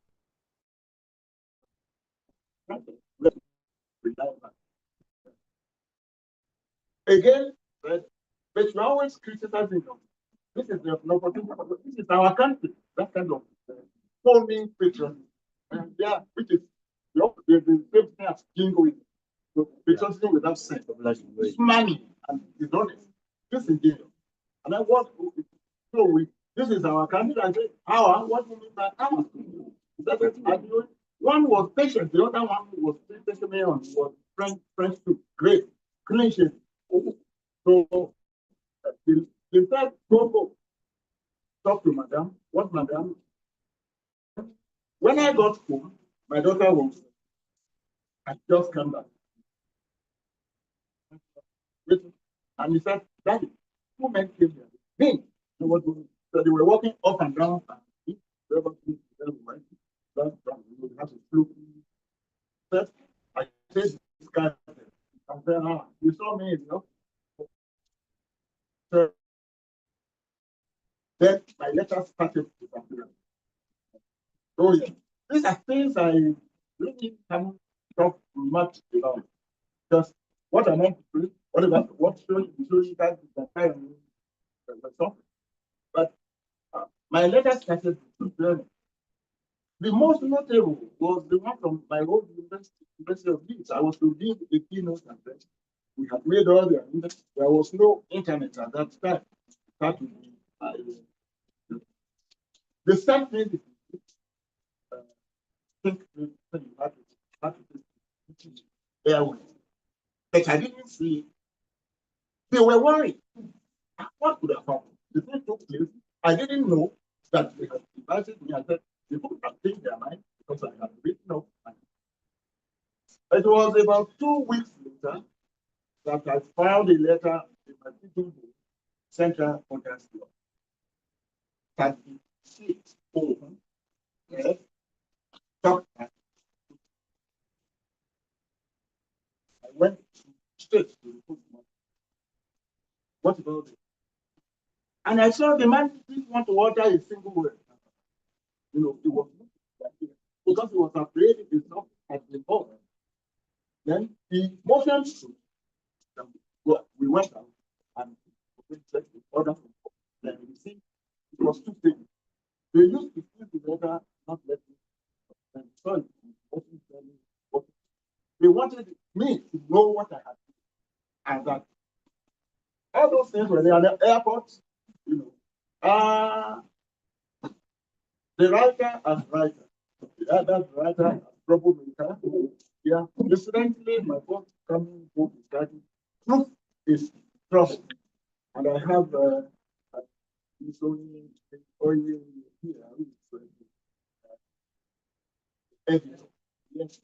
Again, but you're always criticizing them. This is the opportunity. This is our country. That kind of forming patriotism. And yeah, which is the same thing as jingoism. So patriotism without sense. It's money and it's honest. This is jingo. And I want so we this is our country. I say, our what do you mean by our? That is arguing. One was patient, the other one was French too. Great. Clinician. So the third go talk to madam. What madam? When I got home, my daughter was I just come back. And he said, Daddy, two men came here. Me. So they were walking up and down and we have to flew. First, I said this guy and then you saw me, you know. So then my letter started to appear. So yeah, these are things I really haven't talked much about. Just what I want to do, what about what show you guys the kind of stuff. But my letter started to journey. The most notable was the one from my old University of Leeds. I was to give a keynote address. We had made all the there was no internet at that time. That would be, the same thing think airways. But I didn't see. They were worried. What could have happened? The thing took place. I didn't know that they had invited me. I said, people have changed their mind because I had written up. It was about 2 weeks later that I filed a letter in my teaching Central Podcast Law. 36 home. Yes. I went straight to the food. What about it? And I saw the man didn't want to order a single word. You know, it was because he was afraid if it's not at the board. Then he motioned to we went out and we checked the order. Then we see it was two things. They used to feel the order, not let me. And sorry, they wanted me to know what I had and that all those things were there at the airport, you know. The writer and writer, the other writer and troublemaker. Yeah, incidentally, my book coming book is titled Truth is Trouble. And I have this only here. Editor. Yes.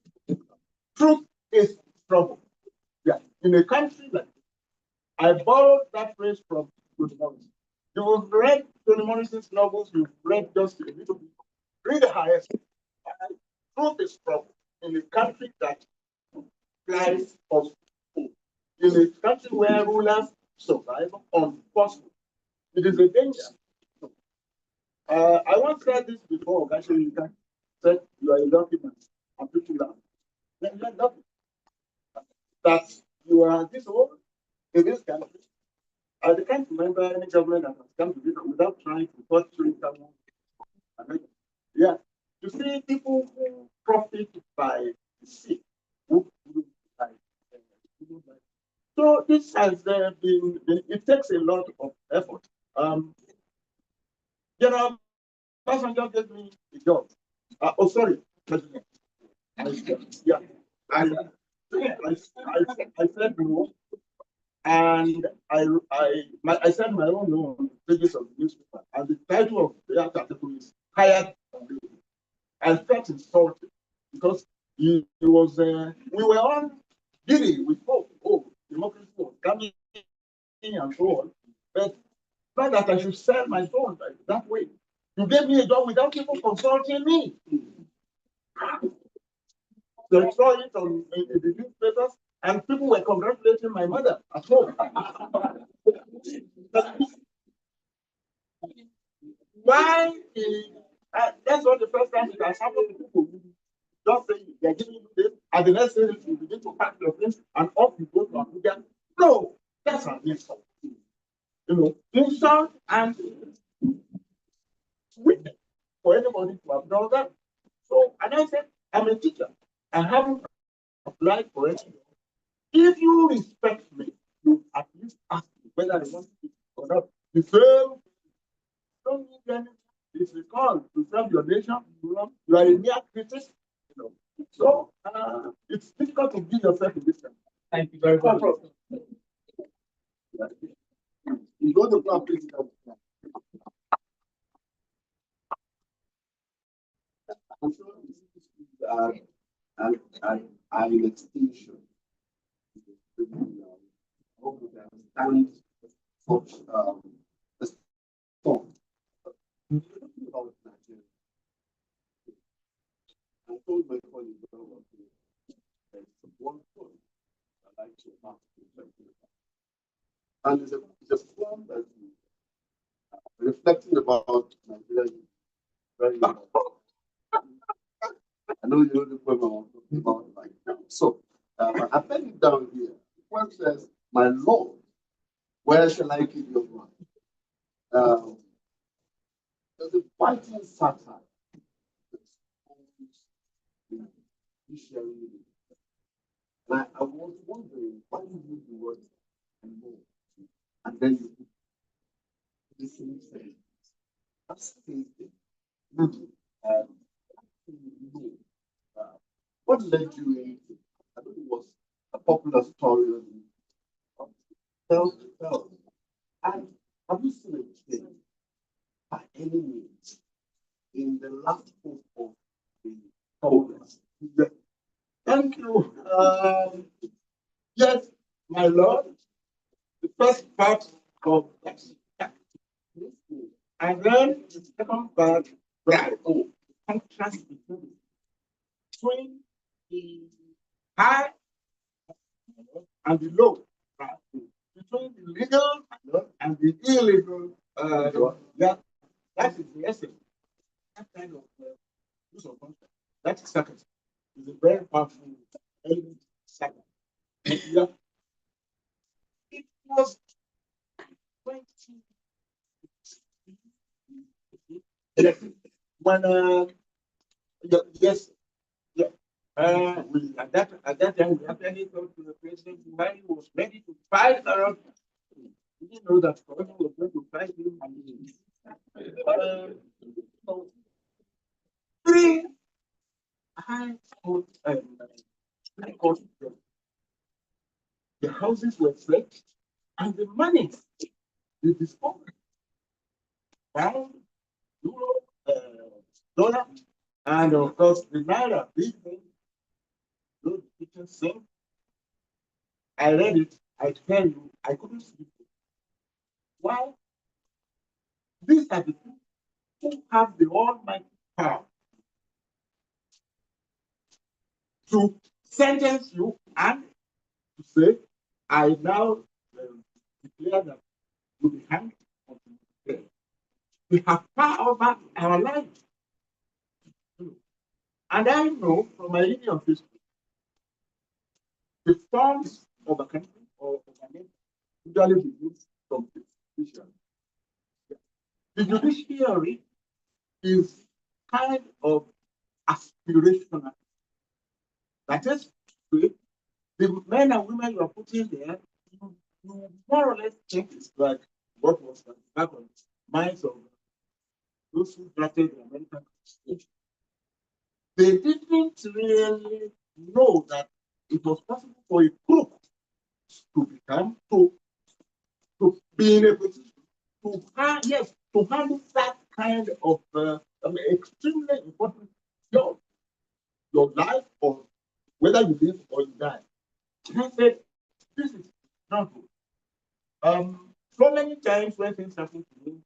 Truth is trouble. Yeah, in a country like this, I borrowed that phrase from Toni Morrison. You've read Toni Morrison's novels, you've read just a little bit. Read the highest. Truth is trouble in a country that flies of food. In a country where rulers survive on falsehood. It is a danger. I once said this before, actually, you can say you are a lucky man, and people laugh. You're lucky that you are this old in this country. I can't remember any government that has come to this without trying to torture someone. Yeah, you see people who profit by the sick, so this has been, it takes a lot of effort. General Passenger gave me a job. Sorry, President. Yeah, I said no, and I said my own no on the pages of the newspaper, and the title of the article is "Hired." I felt insulted because he was. We were all giddy with hope. Oh, democracy was coming and so on, but not that I should sell my soul that way. You gave me a job without even consulting me. They saw it on in the newspapers. And people were congratulating my mother at home. Why? That's not the first time it has happened to people. Just say they're giving you this, and the next thing you begin to pack your things and off you go to Abuja. No, that's an insult. Insult and wicked for anybody to have done that. So, and I said, I'm a teacher. I haven't applied for it. If you respect me, you at least ask me whether I want to teach or not. The same, don't need any. It's a call to serve your nation. You are a mere critic. So it's difficult to give yourself a distance. Thank you very much. You go to plan, please. I'm sure an extinction. Stand for the storm. I told my colleague there's one point I like to mark, and it's a form that reflecting about Nigeria very important. I know you know the poem I'm talking about right now. So I pen it down here. The poem says, "My Lord, where shall I keep your mind?" There's a biting satire judiciary. And I was wondering why you use the word "more," and then you put the same thing. That's the thing. No. What led you into? I think it was a popular story on tell. And have you seen a change by any means in the last post of the Congress? Yeah. Thank you. Yes, my Lord, the first part of that, and then the second part, right? Oh, contrast between the high and the low, right? Between the legal and the illegal. Yeah, that is the essence. That kind of use of contrast. That is second. It's a very powerful element. Second. Yeah. It was 20. When yes, yeah. At that time we actually talked to the president when he was ready to fight around. We didn't know that Corona was going to fight him. So three high court high court the houses were fixed and the money they discovered pound, euro, dollar, and of course the naira big thing. Those kitchen sink. I read it. I tell you, I couldn't sleep. Why? These are the people who have the almighty power to sentence you and to say, I now declare that you be hanged until death. We have power over our lives. And I know from my reading of history, the forms of a country or of a nation usually begins from the judiciary. The judiciary is kind of aspirational. That is, the men and women you are putting there, you more or less think it's like what was back on minds of those who drafted the American Constitution. They didn't really know that it was possible for a crook to become to be in a position to handle that kind of extremely important job, your life or whether you live or you die. And I said, this is not good. So many times when things happen to me,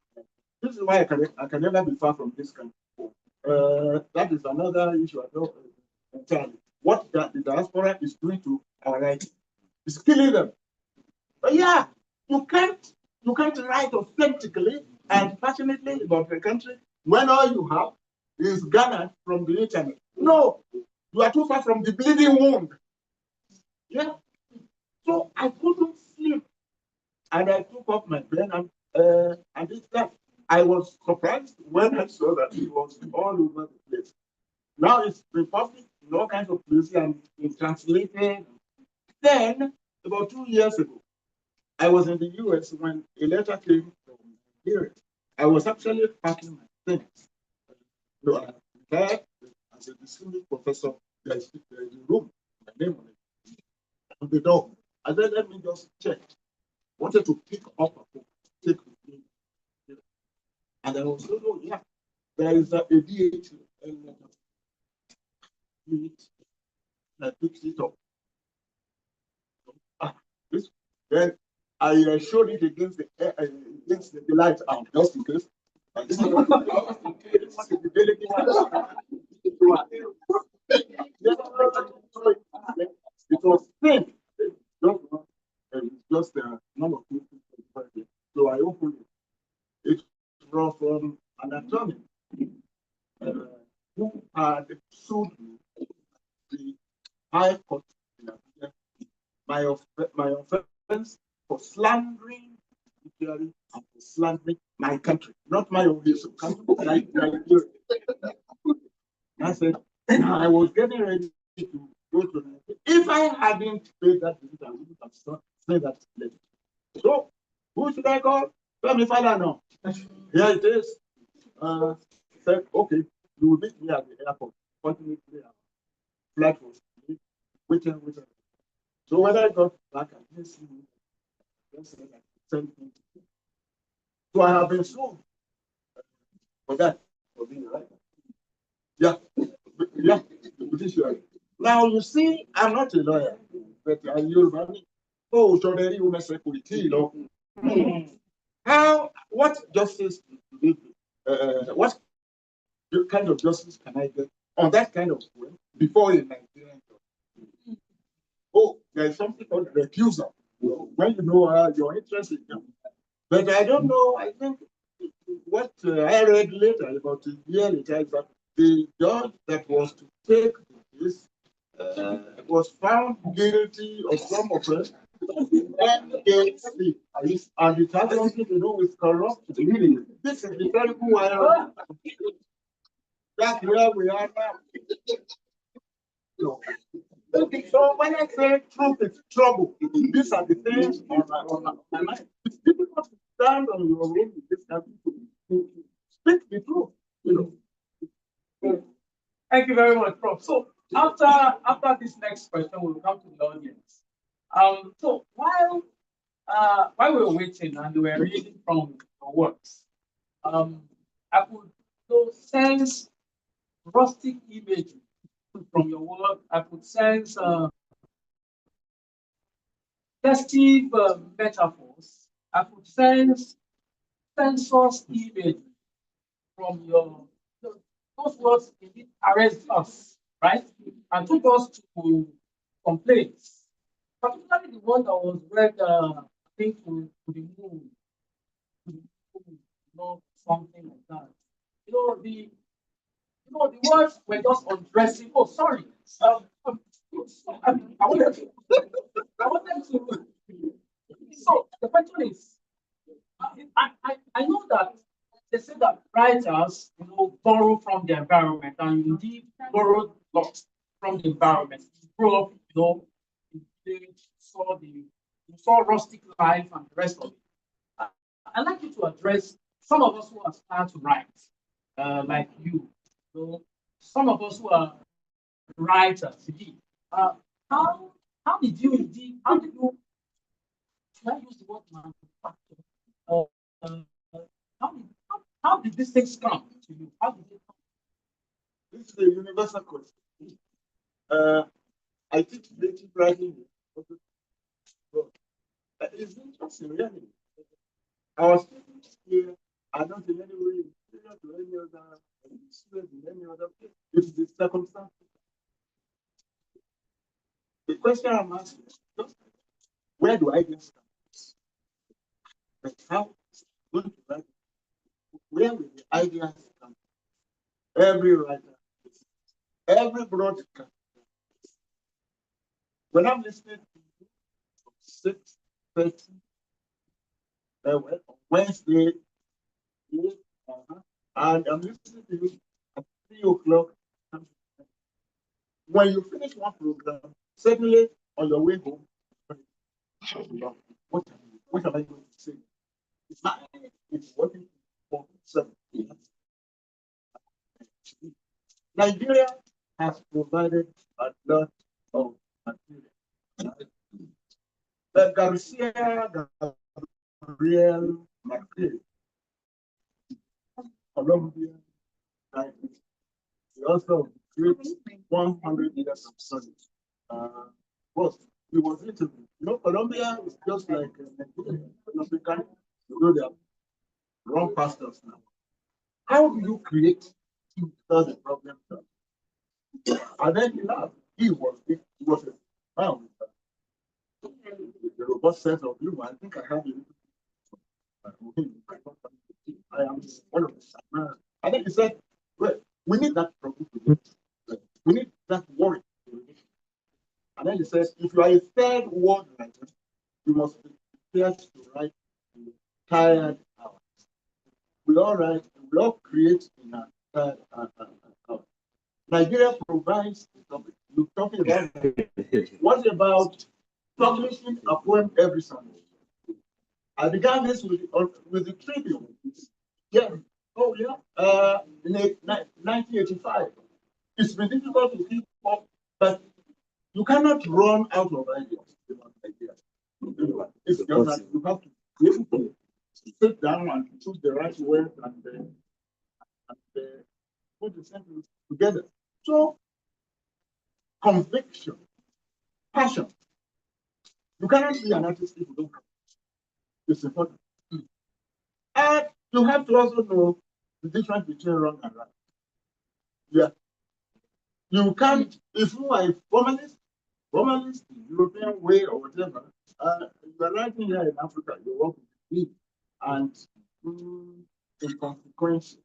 this is why I can never be far from this country. That is another issue I don't entirely. What the diaspora is doing to our life. It's killing them. But yeah, you can't write authentically and passionately about the country when all you have is garnered from the internet. No, you are too far from the bleeding wound. Yeah. So I couldn't sleep. And I took off my pen and this guy. I was surprised when I saw that he was all over the place. Now it's been published in all kinds of places and it's translated. Then, about 2 years ago, I was in the US when a letter came from here. I was actually packing my things. So I retired as a distinguished professor. There's a room, my name on it, on the door. I said, let me just check. Wanted to pick up a book, take with me. And I was, oh, yeah, there is a DH. I picked it up. Ah, this, then I showed it against the light out, just in case. And this is what it was thin. Just number of people. So I opened it. It was from an attorney who had sued me the High Court in Abuja my offense for slandering Nigeria and for slandering my country, not my own country, Nigeria. I said, I was getting ready to go to Nigeria. If I hadn't paid that visit, I wouldn't have said that later. So, who should I call? Tell me, Father, now. Here it is. Said, okay, you will meet me at the airport. Fortunately, flight was waiting. So when I got back, I didn't see him. So I have been sued for that, for being right. Yeah, yeah, judiciary. Now you see, I'm not a lawyer, but you're oh, so there you must say, how, what justice, what kind of justice can I get on that kind of way before a Nigerian judge? Oh, there's something called recusal. When you know your interest is done. But I don't know, I think what I read later, about a year later, is that the judge that was to take this was found guilty of some offense and it has something to do with corruption. Really, this is the terrible way. That's where we are now. So, so when I say truth is trouble, these are the things on my mind. It's difficult to stand on your own in this country to speak the truth. You know. Thank you very much, Prof. So after this next question, we'll come to the audience. So while we were waiting and we were reading from your works, I could sense rustic imagery from your work. I could sense festive metaphors. I could sense sensuous imagery from your those words indeed arrest us, right? And took us to some place, particularly the one that was read, I think, to the moon, something like that. The words were just undressing. Oh, sorry. I wanted to. I wanted to. So the question is, I know that they say that writers, borrow from the environment, and you indeed borrowed lots from the environment. You grew up, in the village, you saw rustic life and the rest of it. I'd like you to address some of us who aspire to write, like you. Some of us who are writers indeed. How how did you indeed? How did you? Should I use the word manufacture? How did these things come to you? How did it come? This is a universal question. I teach creative writing. It's interesting, really. Our students here are not in any way inferior to any other student in any other place. It's the circumstance. The question I'm asking, Where do ideas come? But how going to write? Where will the ideas come? Every writer, every broadcast. When I'm listening to you, 6:30, Wednesday, and I'm listening to you at 3 o'clock. When you finish one program, suddenly on your way home, what am I going to say? It's working for 7 years. Nigeria has provided a lot of material. Garcia Gabriel Marquez, Colombia, he also did 100 years of study. But he was little. Colombia is just like Nigeria. African, they are wrong pastors now. How do you create without the problem? And then he laughed. He was a man with a robust sense of humor. I think I have a I am one of the. I think he said, well, we need that problem. We need that worry. And then he says, if you are a third world writer, you must be prepared to write tired hours. We all write, we all create in a tired hour. Nigeria provides the topic. You're talking about what about publishing a poem every Sunday? I began this with the Tribune. Yeah. Oh, yeah. In 1985. It's been difficult to keep up, but you cannot run out of ideas about ideas. It's just that you have to be able to sit down and choose the right word and put the sentence together. So, conviction, passion. You cannot be an artist if you don't have it. It's important. And you have to also know the difference between wrong and right. Yeah. You can't, if you are a formalist, European way or whatever, you are writing here in Africa, you work with me, and in consequence,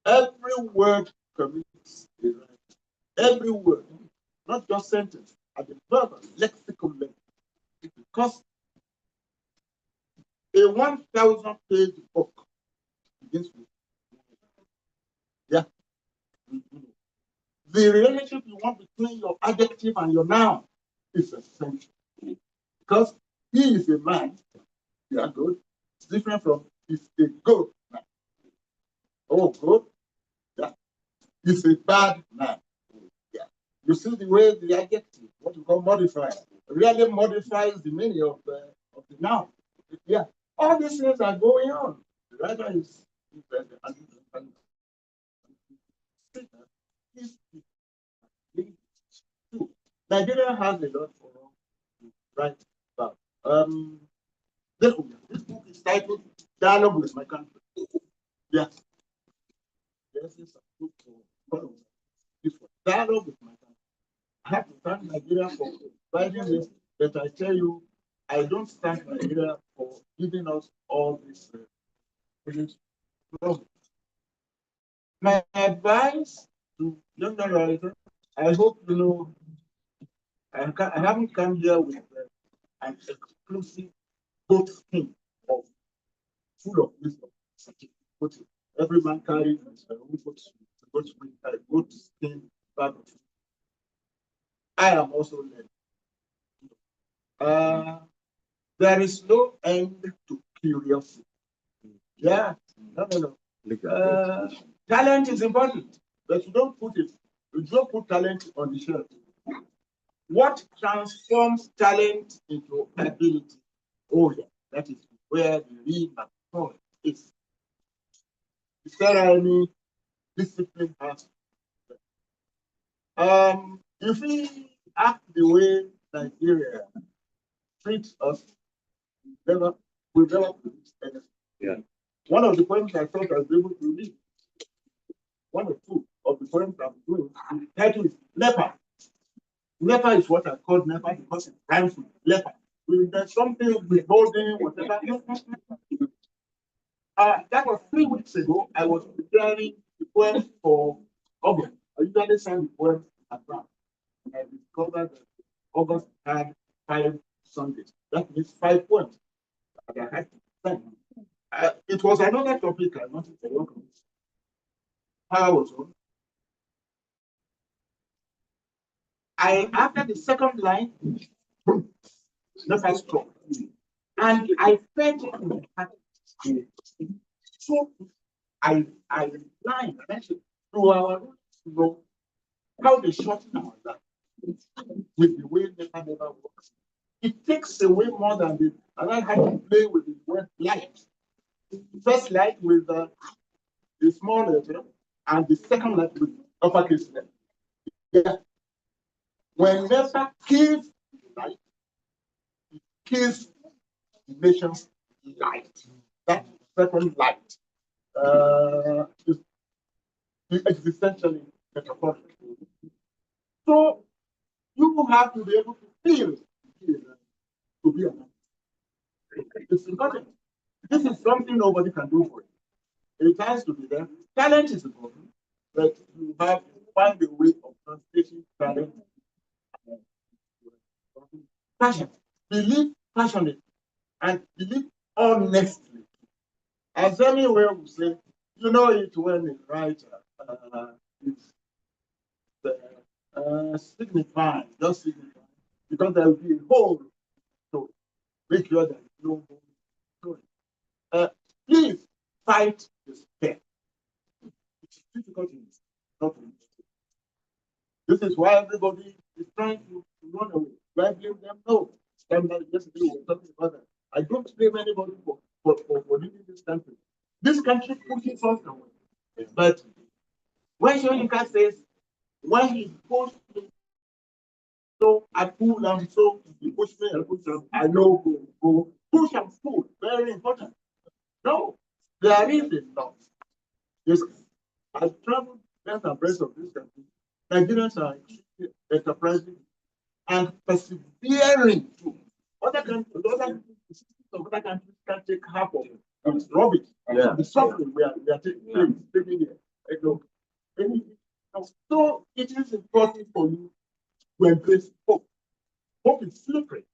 every word commits a right. Every word, not just sentence, at the verbal, lexical level. Because a 1,000-page book begins with, yeah. The relationship you want between your adjective and your noun is essential. Because he is a man, yeah, good. It's different from he's a good man. Oh, good. Yeah. He's a bad man. Yeah. You see the way the adjective, what you call modifier, really modifies the meaning of the noun. Yeah. All these things are going on. The writer is Nigeria has a lot for right about. This book is titled Dialogue with My Country. Yeah. This is a book for this one. Dialogue with My Country. I have to thank Nigeria for providing this, but I tell you, I don't thank Nigeria for giving us all this. My advice to younger writers, I hope you know, I haven't come here with an exclusive goat skin of full of wisdom. Every man carries his own goat skin part of it. I am also learning. There is no end to curiosity. Yeah, no. Talent is important, but you don't put talent on the shelf. What transforms talent into ability? Oh, yeah, that is where the real point is. Is there any discipline has? If we act the way Nigeria treats us, we'll never produce anything. Yeah. One of the poems I thought I was able to read, one or two of the poems I'm doing, the title is Leper. NEPA is what I call NEPA because it rhymes with leper. There's something withholding, whatever. That was 3 weeks ago. I was preparing the poem for August. I usually send the poem advance. And I discovered that August had 5 Sundays. That means 5 poems that I had to send. It was another topic I wanted to work on. How I was on. After the second line, NEPA struck. And I felt it in my heart. So I line and I said, to our how they shorten our life with the way NEPA never works. It takes away more than this. And I had to play with the word light. First light with the small letter, and the second light with uppercase letter. Yeah. When NEPA kills light, it kills the nation's light. That second light is existentially metaphorical. So you have to be able to feel to be a man. It's important. This is something nobody can do for you. It has to be there. Talent is important, but you have to find a way of translating talent. Passion. Believe passionately and believe honestly. As anywhere will say, you know it when it's right, it's signifying, just signifying, because there will be a whole story. Make sure that no whole story. Please fight despair. It's difficult in this, not in this. This is why everybody is trying to run away. Do I blame them? No. Yesterday we were talking about that. I don't blame anybody for leaving this country. This country pushes us away. But when Shoyinka says, when he pushed me, so I pull and so he pushed me and push him, I know go. Push and pull, very important. No, there is a lot. Yes, I traveled length and breadth of this country. Nigerians are enterprising and persevering too. Other countries, other countries can take half of it. It's rubbish. Yeah. The suffering we are taking here. So it is important for you to embrace hope. Hope is slippery.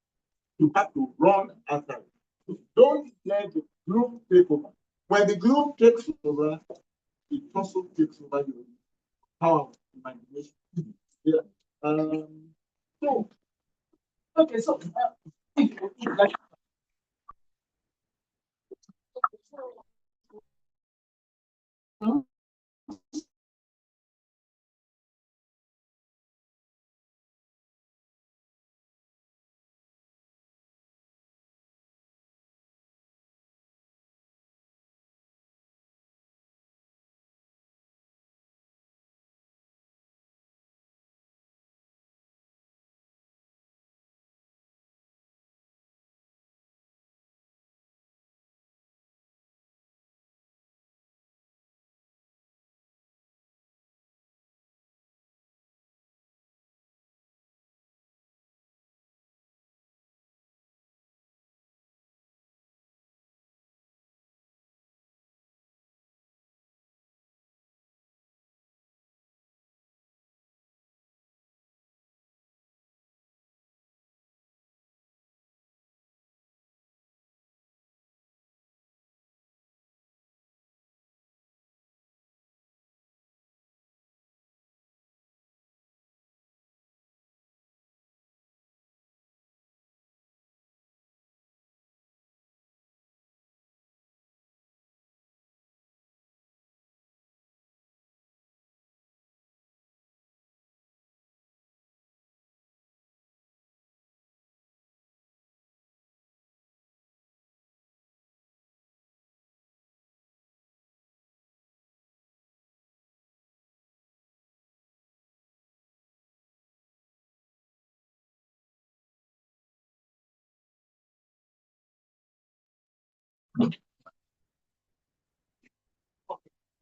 You have to run after it. Don't let the gloom take over. When the gloom takes over, it also takes over your power of imagination. Yeah. So, okay, so like,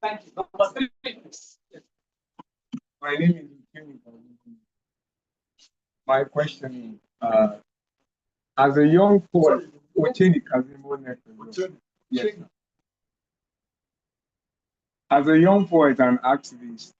thank you. Number 3. My name is Kenny. my question is, as a young poet, yes, as a young poet and activist,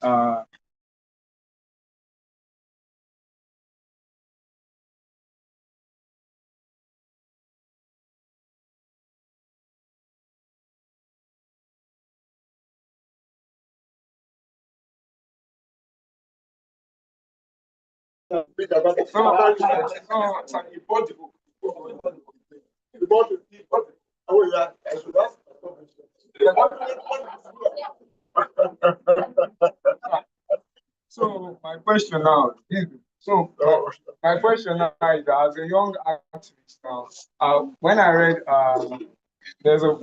so my question now is, my question now is, as a young activist now, when I read, there's a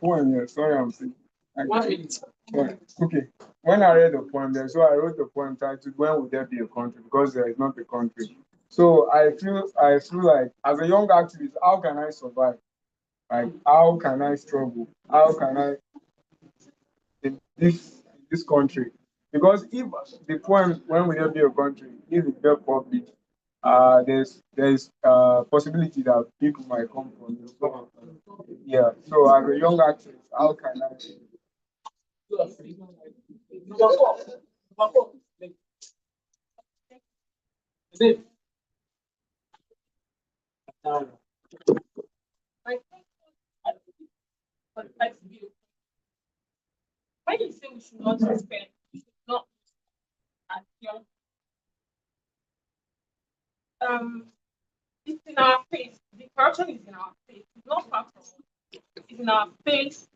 poem here. Sorry, I'm saying. 1 minute. Sorry. Okay. When I read the poem there, so I wrote the poem titled "When Would There Be a Country?" Because there is not a country. So I feel like as a young activist, how can I survive? Like how can I struggle? How can I in this country? Because if the poem "When Will There Be a Country" if it get public, there's possibility that people might come from it. So, yeah. So as a young activist, how can I? Number four. Number four. Is it? I think but like you, when you say we should not respect, we should not at young it's in our face. The corruption is in our face. It's not far from us. It's in our face.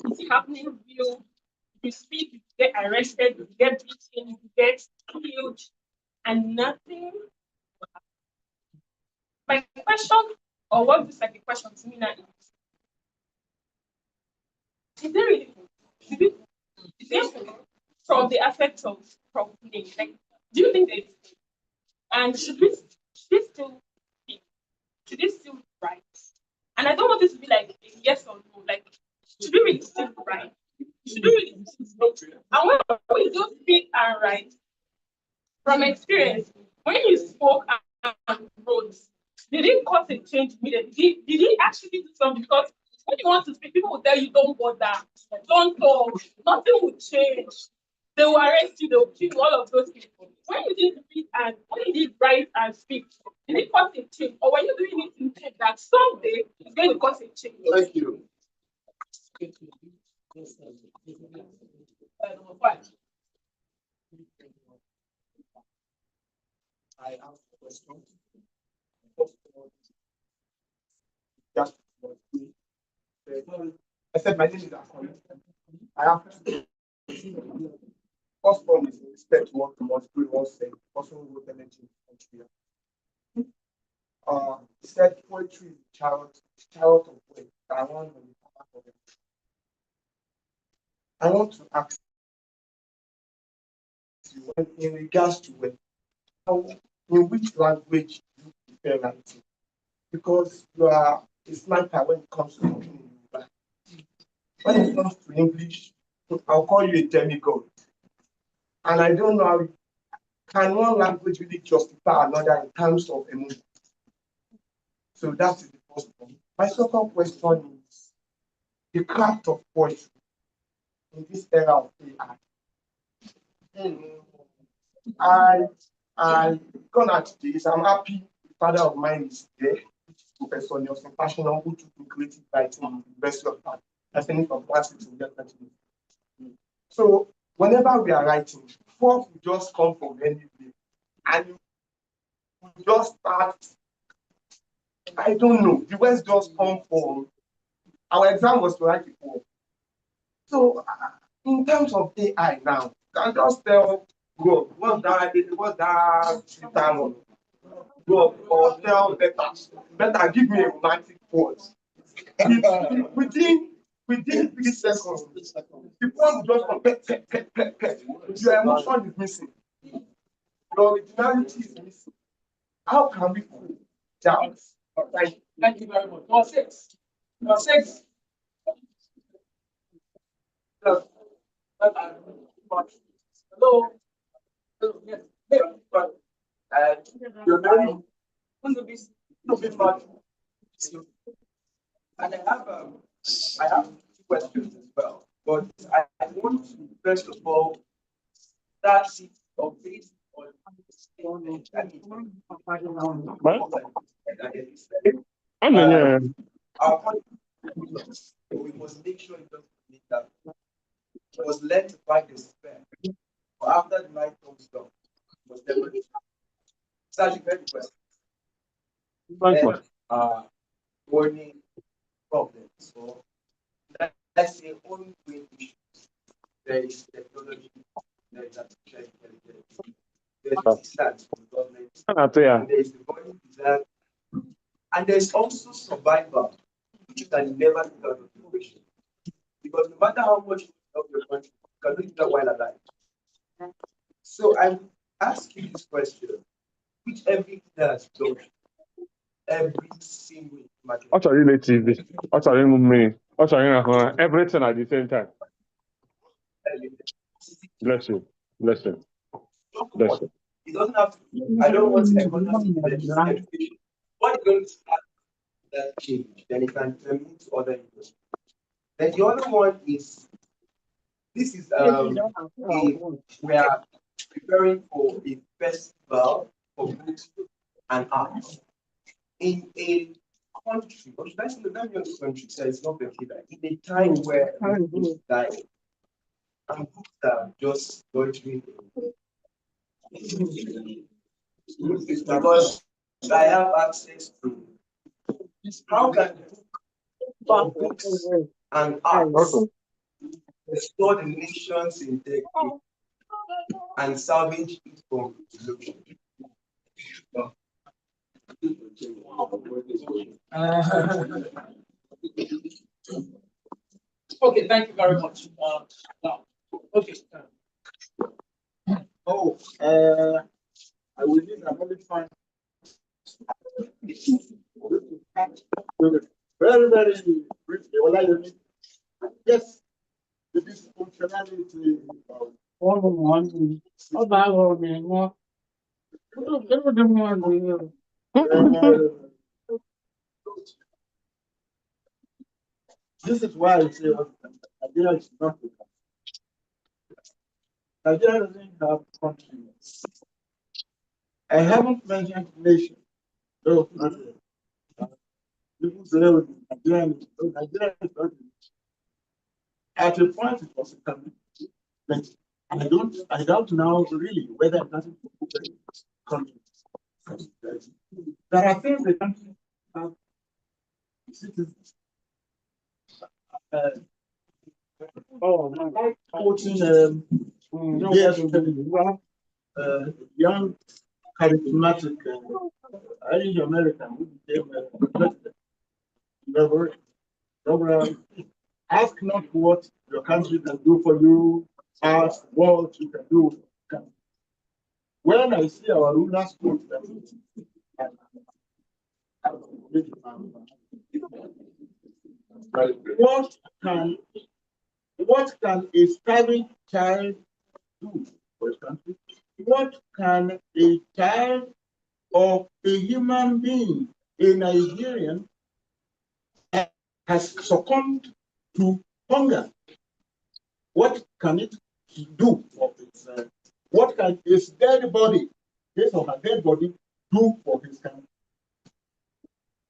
It's happening real. If you speak, you get arrested, you get beaten, you get killed, and nothing. My question, or what looks like a question to me now is there really is there from the aspect of property? Like, do you think there's and should we still be should this still be right? And I don't want this to be like a yes or no. Like, should we really still be right? Should we really still be right? And when we do speak and write, from experience, when you spoke and wrote, did it cause a change immediately? Did it actually do something? Because when you want to speak, people will tell you, don't bother, don't talk, nothing will change. They will arrest you, they will kill you, all of those people. When you did read and when you did write and speak, did it cause a change? Or were you doing it in think that someday it's going to cause a change? Thank you. Number five. I have a question. First of all, just for me, I said my name is Akon. I have two. First one is respect what the most good one said. Also, wrote energy in the country. He said poetry is chariot of way. I want to be part of it. I want to ask you in regards to it, how, in which language do you prefer writing? Because you are a sniper when it comes to speaking in Yoruba. When it comes to English, I'll call you a demigod. And I don't know how can one language really justify another in terms of emotion. So that is the first one. My second question is the craft of poetry in this era of AI. I gone at this. I'm happy the father of mine is there, which is Professor Nelson Passional, who took me creative writing in the University of Paris. I finished from classes in year 20. So whenever we are writing, thought will just come from anywhere. And we just start, I don't know, the words just come from our exam was to write a poem. So in terms of AI now, can just tell God, what's that time God or tell better give me a romantic pause. Within 3 seconds, the poem just come your emotion is missing. Your originality is missing. How can we cope that? Thank you very much. Number six. Number six. Hello. Hello. Yes. You're very, no, bit much. And I have two questions as well. But I want to first of all start of based on our point, we must make sure it doesn't need that. It was led to find the spare. But after the light comes down, it was never. It's actually very question. Warning problems. So let's say ongoing issues. There is technology, there is artificial intelligence, there is distance from government, there is the burning desire, and there's also survival, which you can never take out of the equation. Because no matter how much you love your country, you cannot do that while alive. So I'm asking this question, which every has done every single market. What are you late TV? What are you me? What are you everything at the same time? Bless you. Bless you. Bless you. It doesn't have to. I don't want economic education. What is going to start that change? Then it can permit other industries. Then the other one is this is we are preparing for a festival for books and arts in a country, or should I say the country, so it's not Bermuda, in a time where books die and books are just loitering. Because I have access to how can books and arts restore the nation's integrity and salvage it from illusion. Okay, thank you very much. Now, okay. I will need an elephant. Very, very briefly. Yes, the dysfunctionality of this is why I say Nigeria is not the country. Nigeria doesn't have countries. I haven't mentioned nation. No, people say Nigeria is not the nation. At a point it was a country. But I don't know really whether it doesn't country. There are things the country have citizens. Quoting young charismatic Irish American who became president. Ask not what your country can do for you, ask what you can do. When I see our rulers quote that, what can a starving child do for his country? What can a child of a human being, a Nigerian, has succumbed to hunger? What can it do for its, what can his dead body, his or her dead body, do for his country?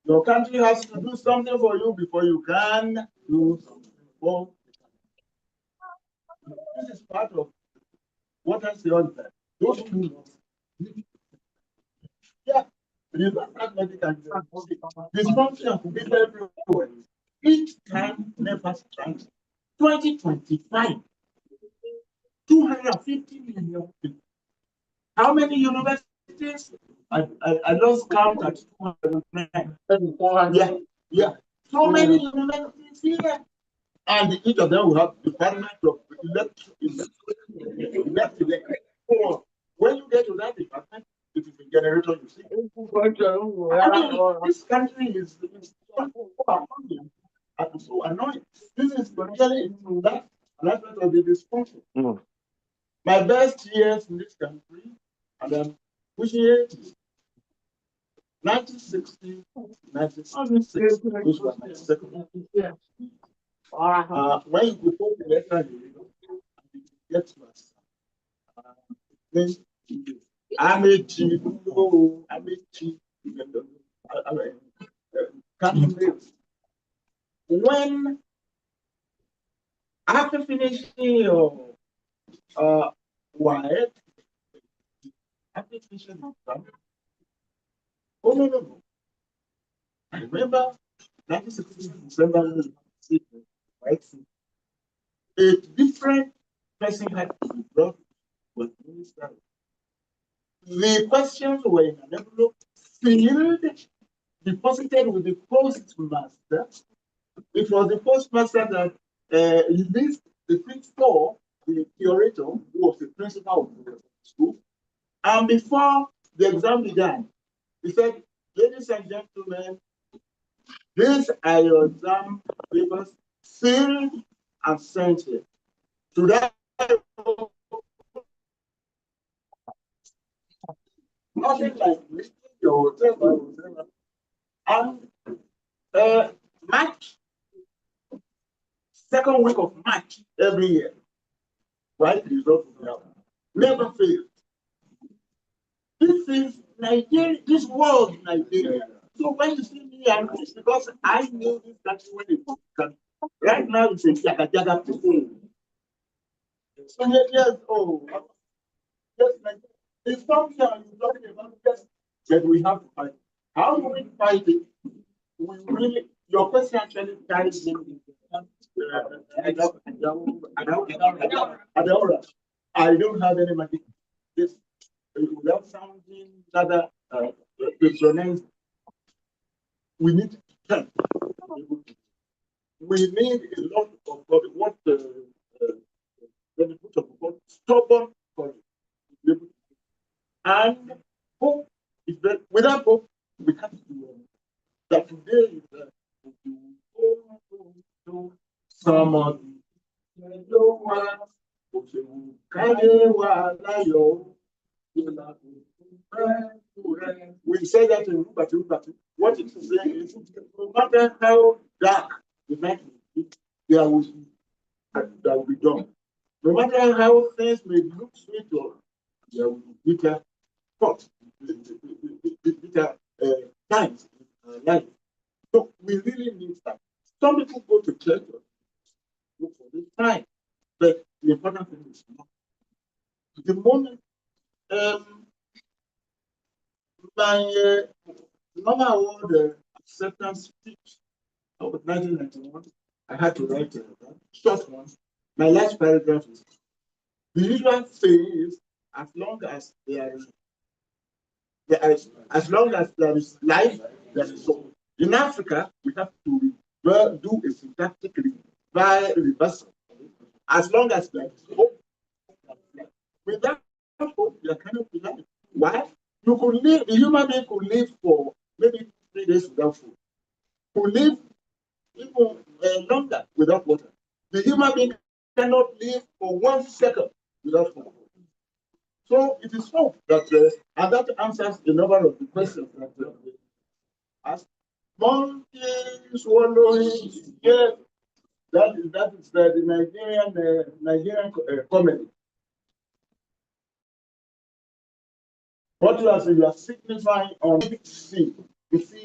Your country has to do something for you before you can do something for it. This is part of what I say all the time. Those two, yeah, dysfunction could be everywhere. Each time never stands. 2025, 250 million people. How many universities? I lost count at 209. Yeah. So many universities here. And each of them will have department of electric. When you get to that department, it is a generator you see. This country is I'm so annoyed. This is really that aspect of the dysfunction. My best years in this country, and which year? 1960, 1966. Those were my second. When you go home, the letter, you get to us. Then I'm a chief, no, I'm a chief. When after finishing your wired, after finishing the exam, oh no. I remember 1960 December, right? A different person had to be brought with minister. The questions were in an envelope sealed, deposited with the postmaster. It was the postmaster that released the principal, the curator, who was the principal of the school. And before the exam began, he said, ladies and gentlemen, these are your exam papers sealed and sent here. To that, nothing like your hotel. And March, second week of March every year, right? Results never fails. This is Nigeria, this was Nigeria. So when you see me, I'm rich because I knew this country when it was country. Right now it's a jaga people. So years old. Yes, it's something you're talking about, yes, but we have to fight. How do we fight it? We really, your question actually ties in. I don't have any money. This without sounding rather patronizing. We need help. We need a lot of what the benefit of stubborn courage. And hope is that without hope, we can't do that. Today is that someone we say that in Rubati. What it is saying is no matter how dark the night will be, there will be dawn. No matter how things may look sweet, or there will be bitter thoughts, bitter times in life. So we really need that. Some people go to church look for this time, but the important thing is not. The moment my normal award acceptance speech of 1991, I had to write a short one. My last paragraph is the usual thing is as long as as long as there is life, there is hope. In Africa, we have to do a syntactic reversal. As long as there is hope, without hope, you cannot be alive. Why? You could live, a human being could live for maybe 3 days without food, could live even longer without water. The human being cannot live for 1 second without food. So it is hope that, and that answers a number of the questions that asked. Monkeys swallowing, yes, that is the Nigerian comedy. What you are signifying on the C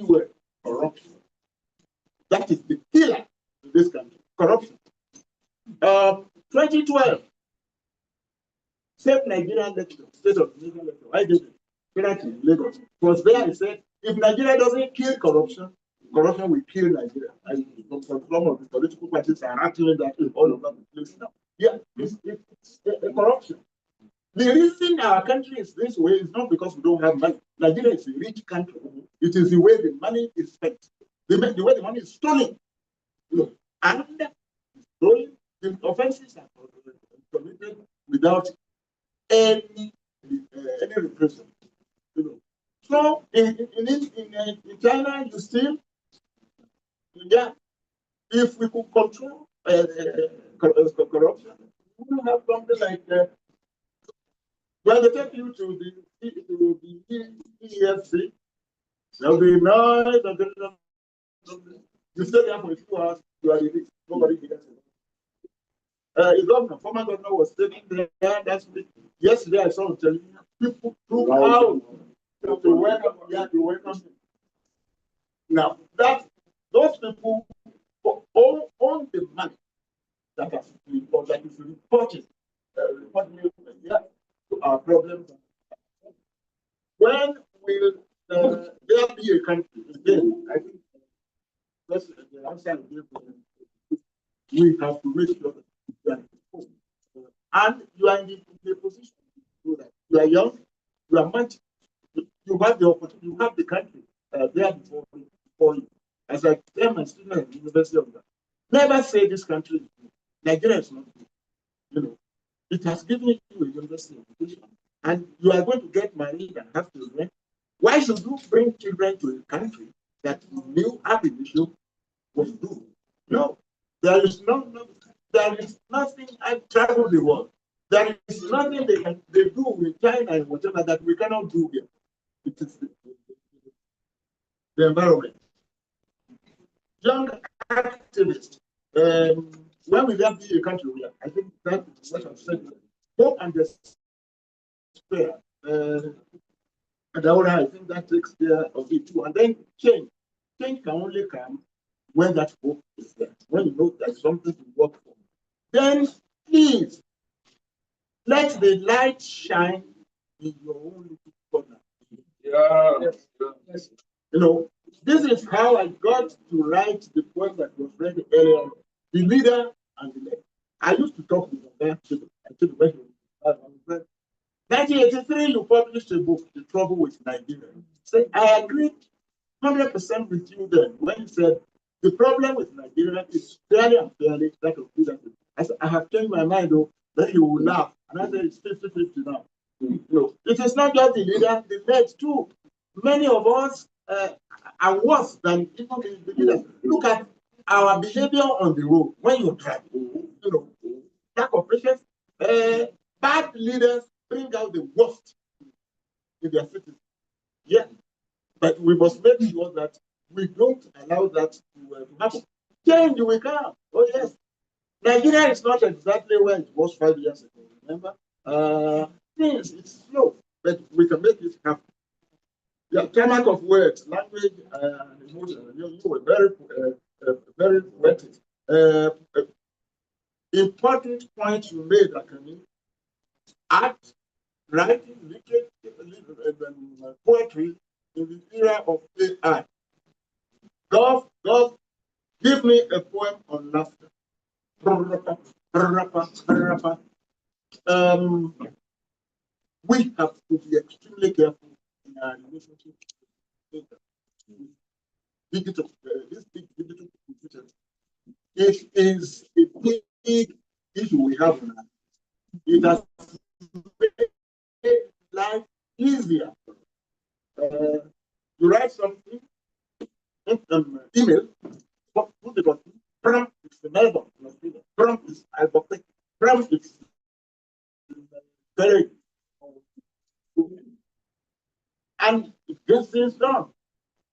word, corruption. That is the killer in this country, corruption. 2012, Save Nigeria lecture, State of Nigeria lecture. I did it. Currently, Lagos. Because there he said, if Nigeria doesn't kill corruption, corruption will kill Nigeria. And some of the political parties are actually that all over the place now. Yeah, it's corruption. The reason our country is this way is not because we don't have money. Nigeria is a rich country. It is the way the money is spent, the way the money is stolen. And stolen, the offenses are committed without any repression. So in China, you still, yeah, if we could control corruption, we will have something like well, they take you to EFC. There'll be noise. You stay there for a few hours, you are released. Nobody gets it. A governor, former governor was sitting there last week. Yesterday, I saw him telling people took out to welcome, to welcome him. Now, those people own the money that is reported, to our problems. When will there be a country? Again, I think that's the answer we have to make sure that and you are in the position to do that. You are young, you are much, you have the opportunity, you have the country there before you. As I tell my students at the University of Ibadan, never say this country is good. Nigeria is not good. You know, it has given you a university education, and you are going to get married and have children. Why should you bring children to a country that you knew ab initio was good? No, there is nothing. I travel the world. There is nothing they do with China and whatever that we cannot do here. It is the environment. Young activists. When will there be a country where I think that is what I've said. Hope and despair. And I think that takes care of it too. And then change. Change can only come when that hope is there, when you know there's something to work for. Then please let the light shine in your own little corner. Yeah. Yes. You know, this is how I got to write the poem that was read earlier, The Leader and the Left. I used to talk with them. I 1983, you published a book, The Trouble with Nigeria. So I agreed 100% with you then when you said the problem with Nigeria is fairly and fairly that of leadership. I said, I have changed my mind though, that you will laugh. And I said, it's 50-50 now. No, it is not just the leader, the led too. Many of us are worse than even the leaders. Look at our behavior on the road when you drive. You know, lack of patience. Bad leaders bring out the worst in their citizens. Yeah, but we must make sure that we don't allow that to happen. Change will come. Oh yes, Nigeria is not exactly where it was 5 years ago. Remember, things it's slow, but we can make it happen. Yeah, tarmac of words, language, emotion. You were very poetic. Important point you made, Akami. Art, writing, literature, poetry in the era of AI. God, give me a poem on laughter. We have to be extremely careful in our relationship with digital, this big digital computer. It is a big issue we have now. It has made life easier. You write something, email, put the button, prompt is the mailbox, prompt is alphabetic, prompt is very, and it gets things done.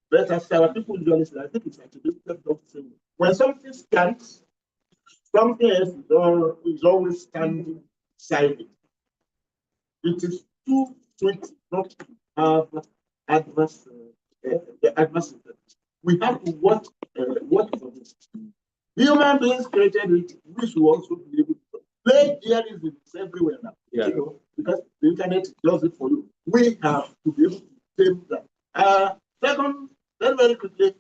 But as our people usually say, I think it's attributed to the same. When something stands, something else is always standing beside it. It is too sweet not to have adverse effects. We have to work for this. Human beings created it, we should also be able to. Plagiarism is everywhere now. Yeah. You know, because the internet does it for you. We have to be able to tame that. Second, very quickly,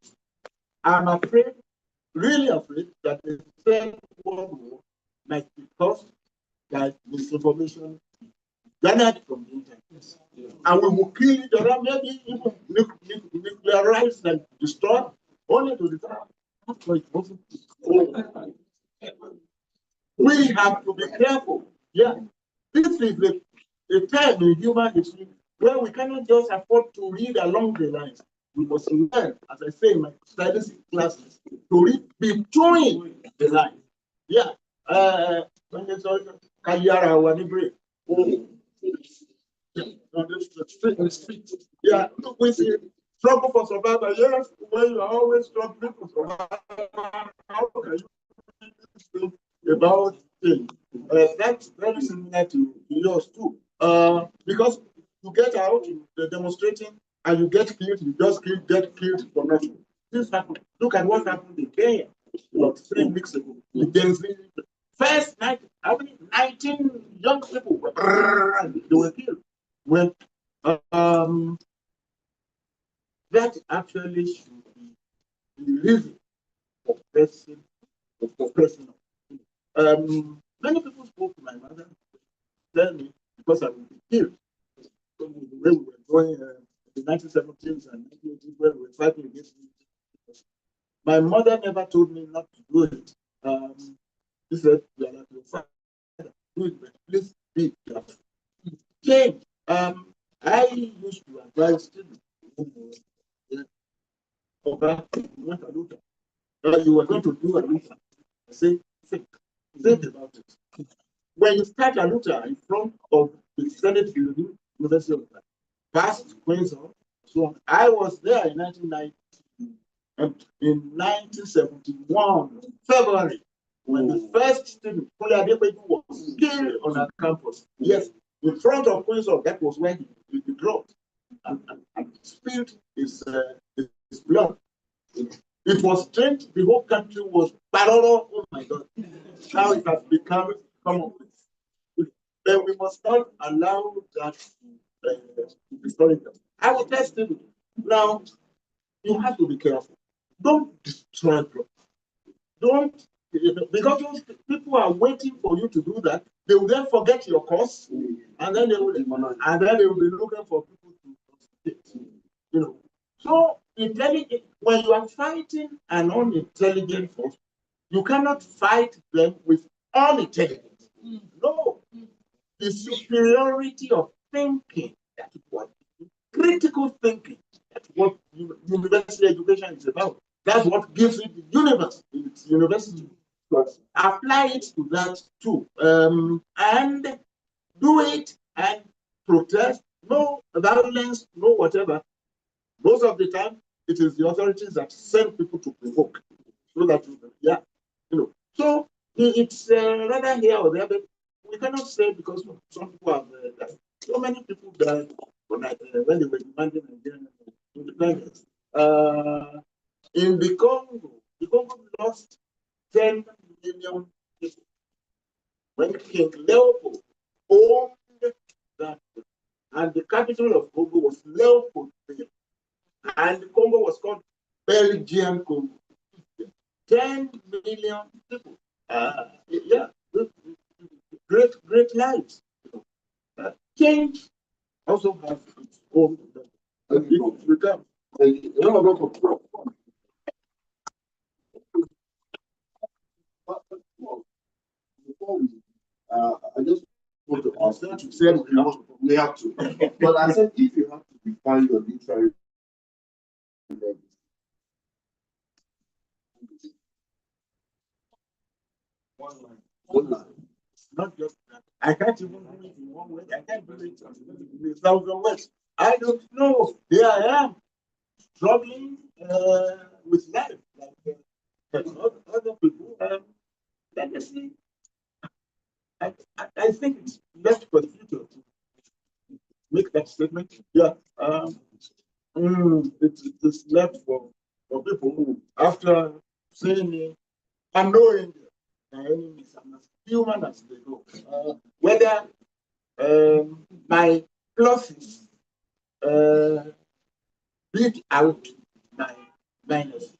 I'm afraid, really afraid, that the third world war might be caused by misinformation gathered from the internet. Yeah. And we will kill each other, maybe even nuclearize and destroy, only to the time after it wasn't. We have to be careful. Yeah. This is a time in human history where we cannot just afford to read along the lines. We must learn, as I say in my studies classes, to read between the lines. Yeah. When they saw Kayara Wanibre. on the street. Yeah, look, we see struggle for survival. Yes, when you are always struggling for survival, how can you think about things? That's very similar to yours too. Because you get out, you're demonstrating, and you get killed, you just get killed for nothing. This happened. Look at what happened in Kenya about 3 weeks ago. First night, how many 19 young people they were killed. Well, that actually should be the reason for person. Many people spoke to my mother, tell me because I will be killed. So the way we were going in the 1970s and 1980s when we were fighting against it. My mother never told me not to do it. She said, "You are like your father. Do it, but please be careful." Change. I used to advise students. About what I look at. You were going to do a Luta. I say, think about it. When you start a Luta in front of the Senate building, University of past Queensland, so I was there in 1990. In 1971, February, when the first student, was killed on our campus. Yes, in front of Queensland, that was when he dropped and spilled his blood. It was strange. The whole country was parallel. Oh my God! Now it has become common. Then we must not allow that to be historical. I will test it. Now you have to be careful. Don't destroy property. Don't, because those people are waiting for you to do that. They will then forget your cause, and then they will be looking for people to participate. You know. So when you are fighting an unintelligent force, you cannot fight them with unintelligence. No, the superiority of thinking. That's what critical thinking. That's what university education is about. That's what gives it the universe in its university. Apply it to that too, and do it and protest. No violence, no whatever. Most of the time, it is the authorities that send people to provoke, so that So it's rather here or there, but we cannot say because some people have died. So many people died when they were demanding Nigerian independence. In the Congo lost 10 million people when King Leopold owned that, and the capital of Congo was Leopoldville. And Congo was called Belgian Congo. 10 million people. Yeah, great lives. Change also has its own. Become. I just want to ask that you said we have to. But I said if you have to define your literary One line. Not just that. I can't even do it in one way. I can't do it in 1,000 words. I don't know. Here I am, struggling with life. Like other people. Legacy. I think it's left for the future to make that statement. Yeah. It's left for people who, after seeing me and knowing the enemies, I'm as human as they go. Whether my pluses beat out my minuses.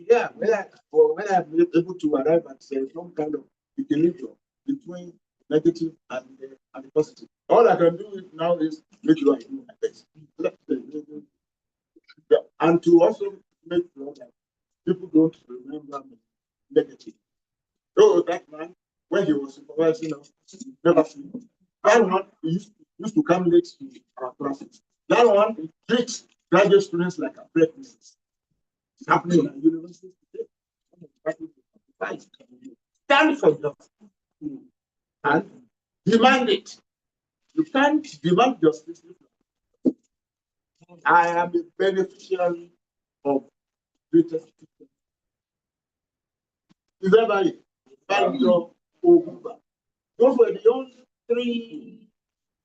Yeah, when I'm able to arrive at some kind of equilibrium between negative and the positive. All I can do now is make sure I do my best. Yeah, and to also make sure that people don't remember me negative. Oh, that man, when he was supervising us, never sleep. That one used to come late to our classes. That one he treats graduate students like a pregnant. It's happening at universities today. Stand for justice and demand it. You can't demand justice. I am a beneficiary of greatest. Is that right? Those were the only 3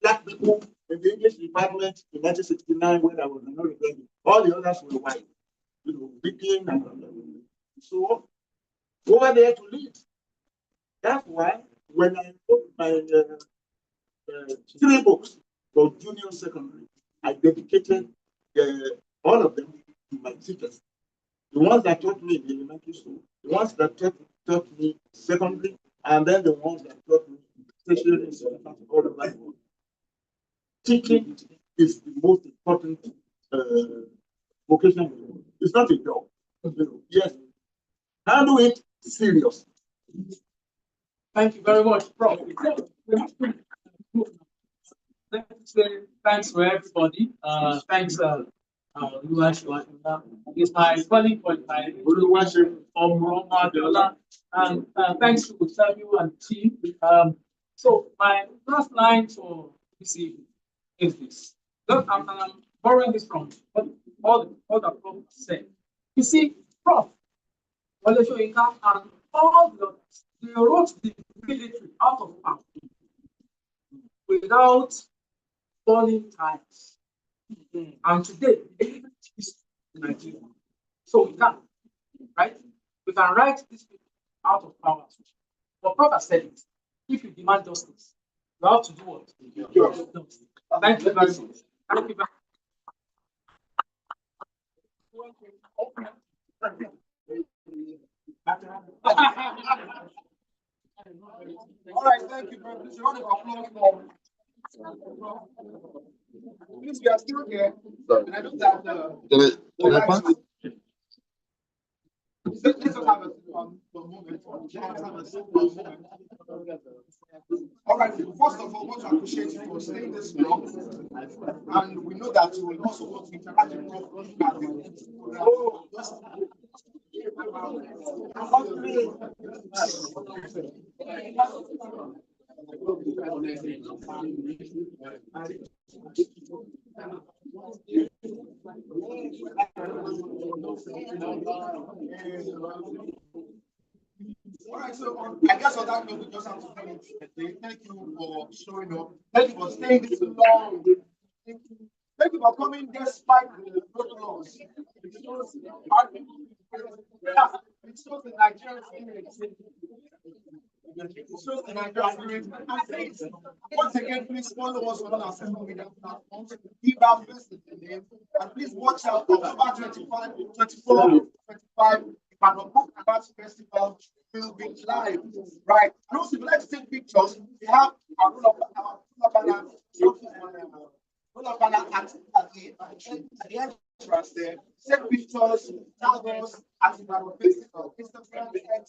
black people in the English department in 1969 when I was an undergraduate. All the others were white, beating and so on. Over there to lead. That's why when I wrote my 3 books for junior secondary, I dedicated all of them to my teachers. The ones that taught me in elementary school, the ones that taught me secondary, and then the ones that taught me tertiary all over the world. Teaching is the most important vocation. It's not a job. Yes. Handle it serious. Thank you very much, Prof. Thanks for everybody. Thanks, it's my calling point. And thanks to Samuel and team. So my last line for this evening is this. Look, I'm borrowing this from all that Prof said. You see, Prof, Wale Soyinka and all the others, they wrote the military out of power without burning tires. And today, is Nigeria. So we can, right? We can write these people out of power. But Prof has said it. If you demand justice, you have to do what? Thank you very much. Thank you very All right, thank you very much. Round of applause for. Please, we are still here. And I know that let's just have a moment. All right, first of all, I want to appreciate you for staying this long. And we know that you will also want to interact with all right, so I guess on that note, we just have to finish. Thank you for showing up. Thank you for staying this long. Thank you for coming despite the protocols. It shows the Nigerian spirit. It shows the Nigerian spirit. Once again, please follow us on our social media platforms. Give our face to the name. And please watch out for October 25, 24, 25. Ibadan Book and Arts Festival will be live. Right. And also, if you'd like to take pictures, we have our roll up banner at the entrance there. Take pictures, tag us at Ibadan Festival, Instagram, X,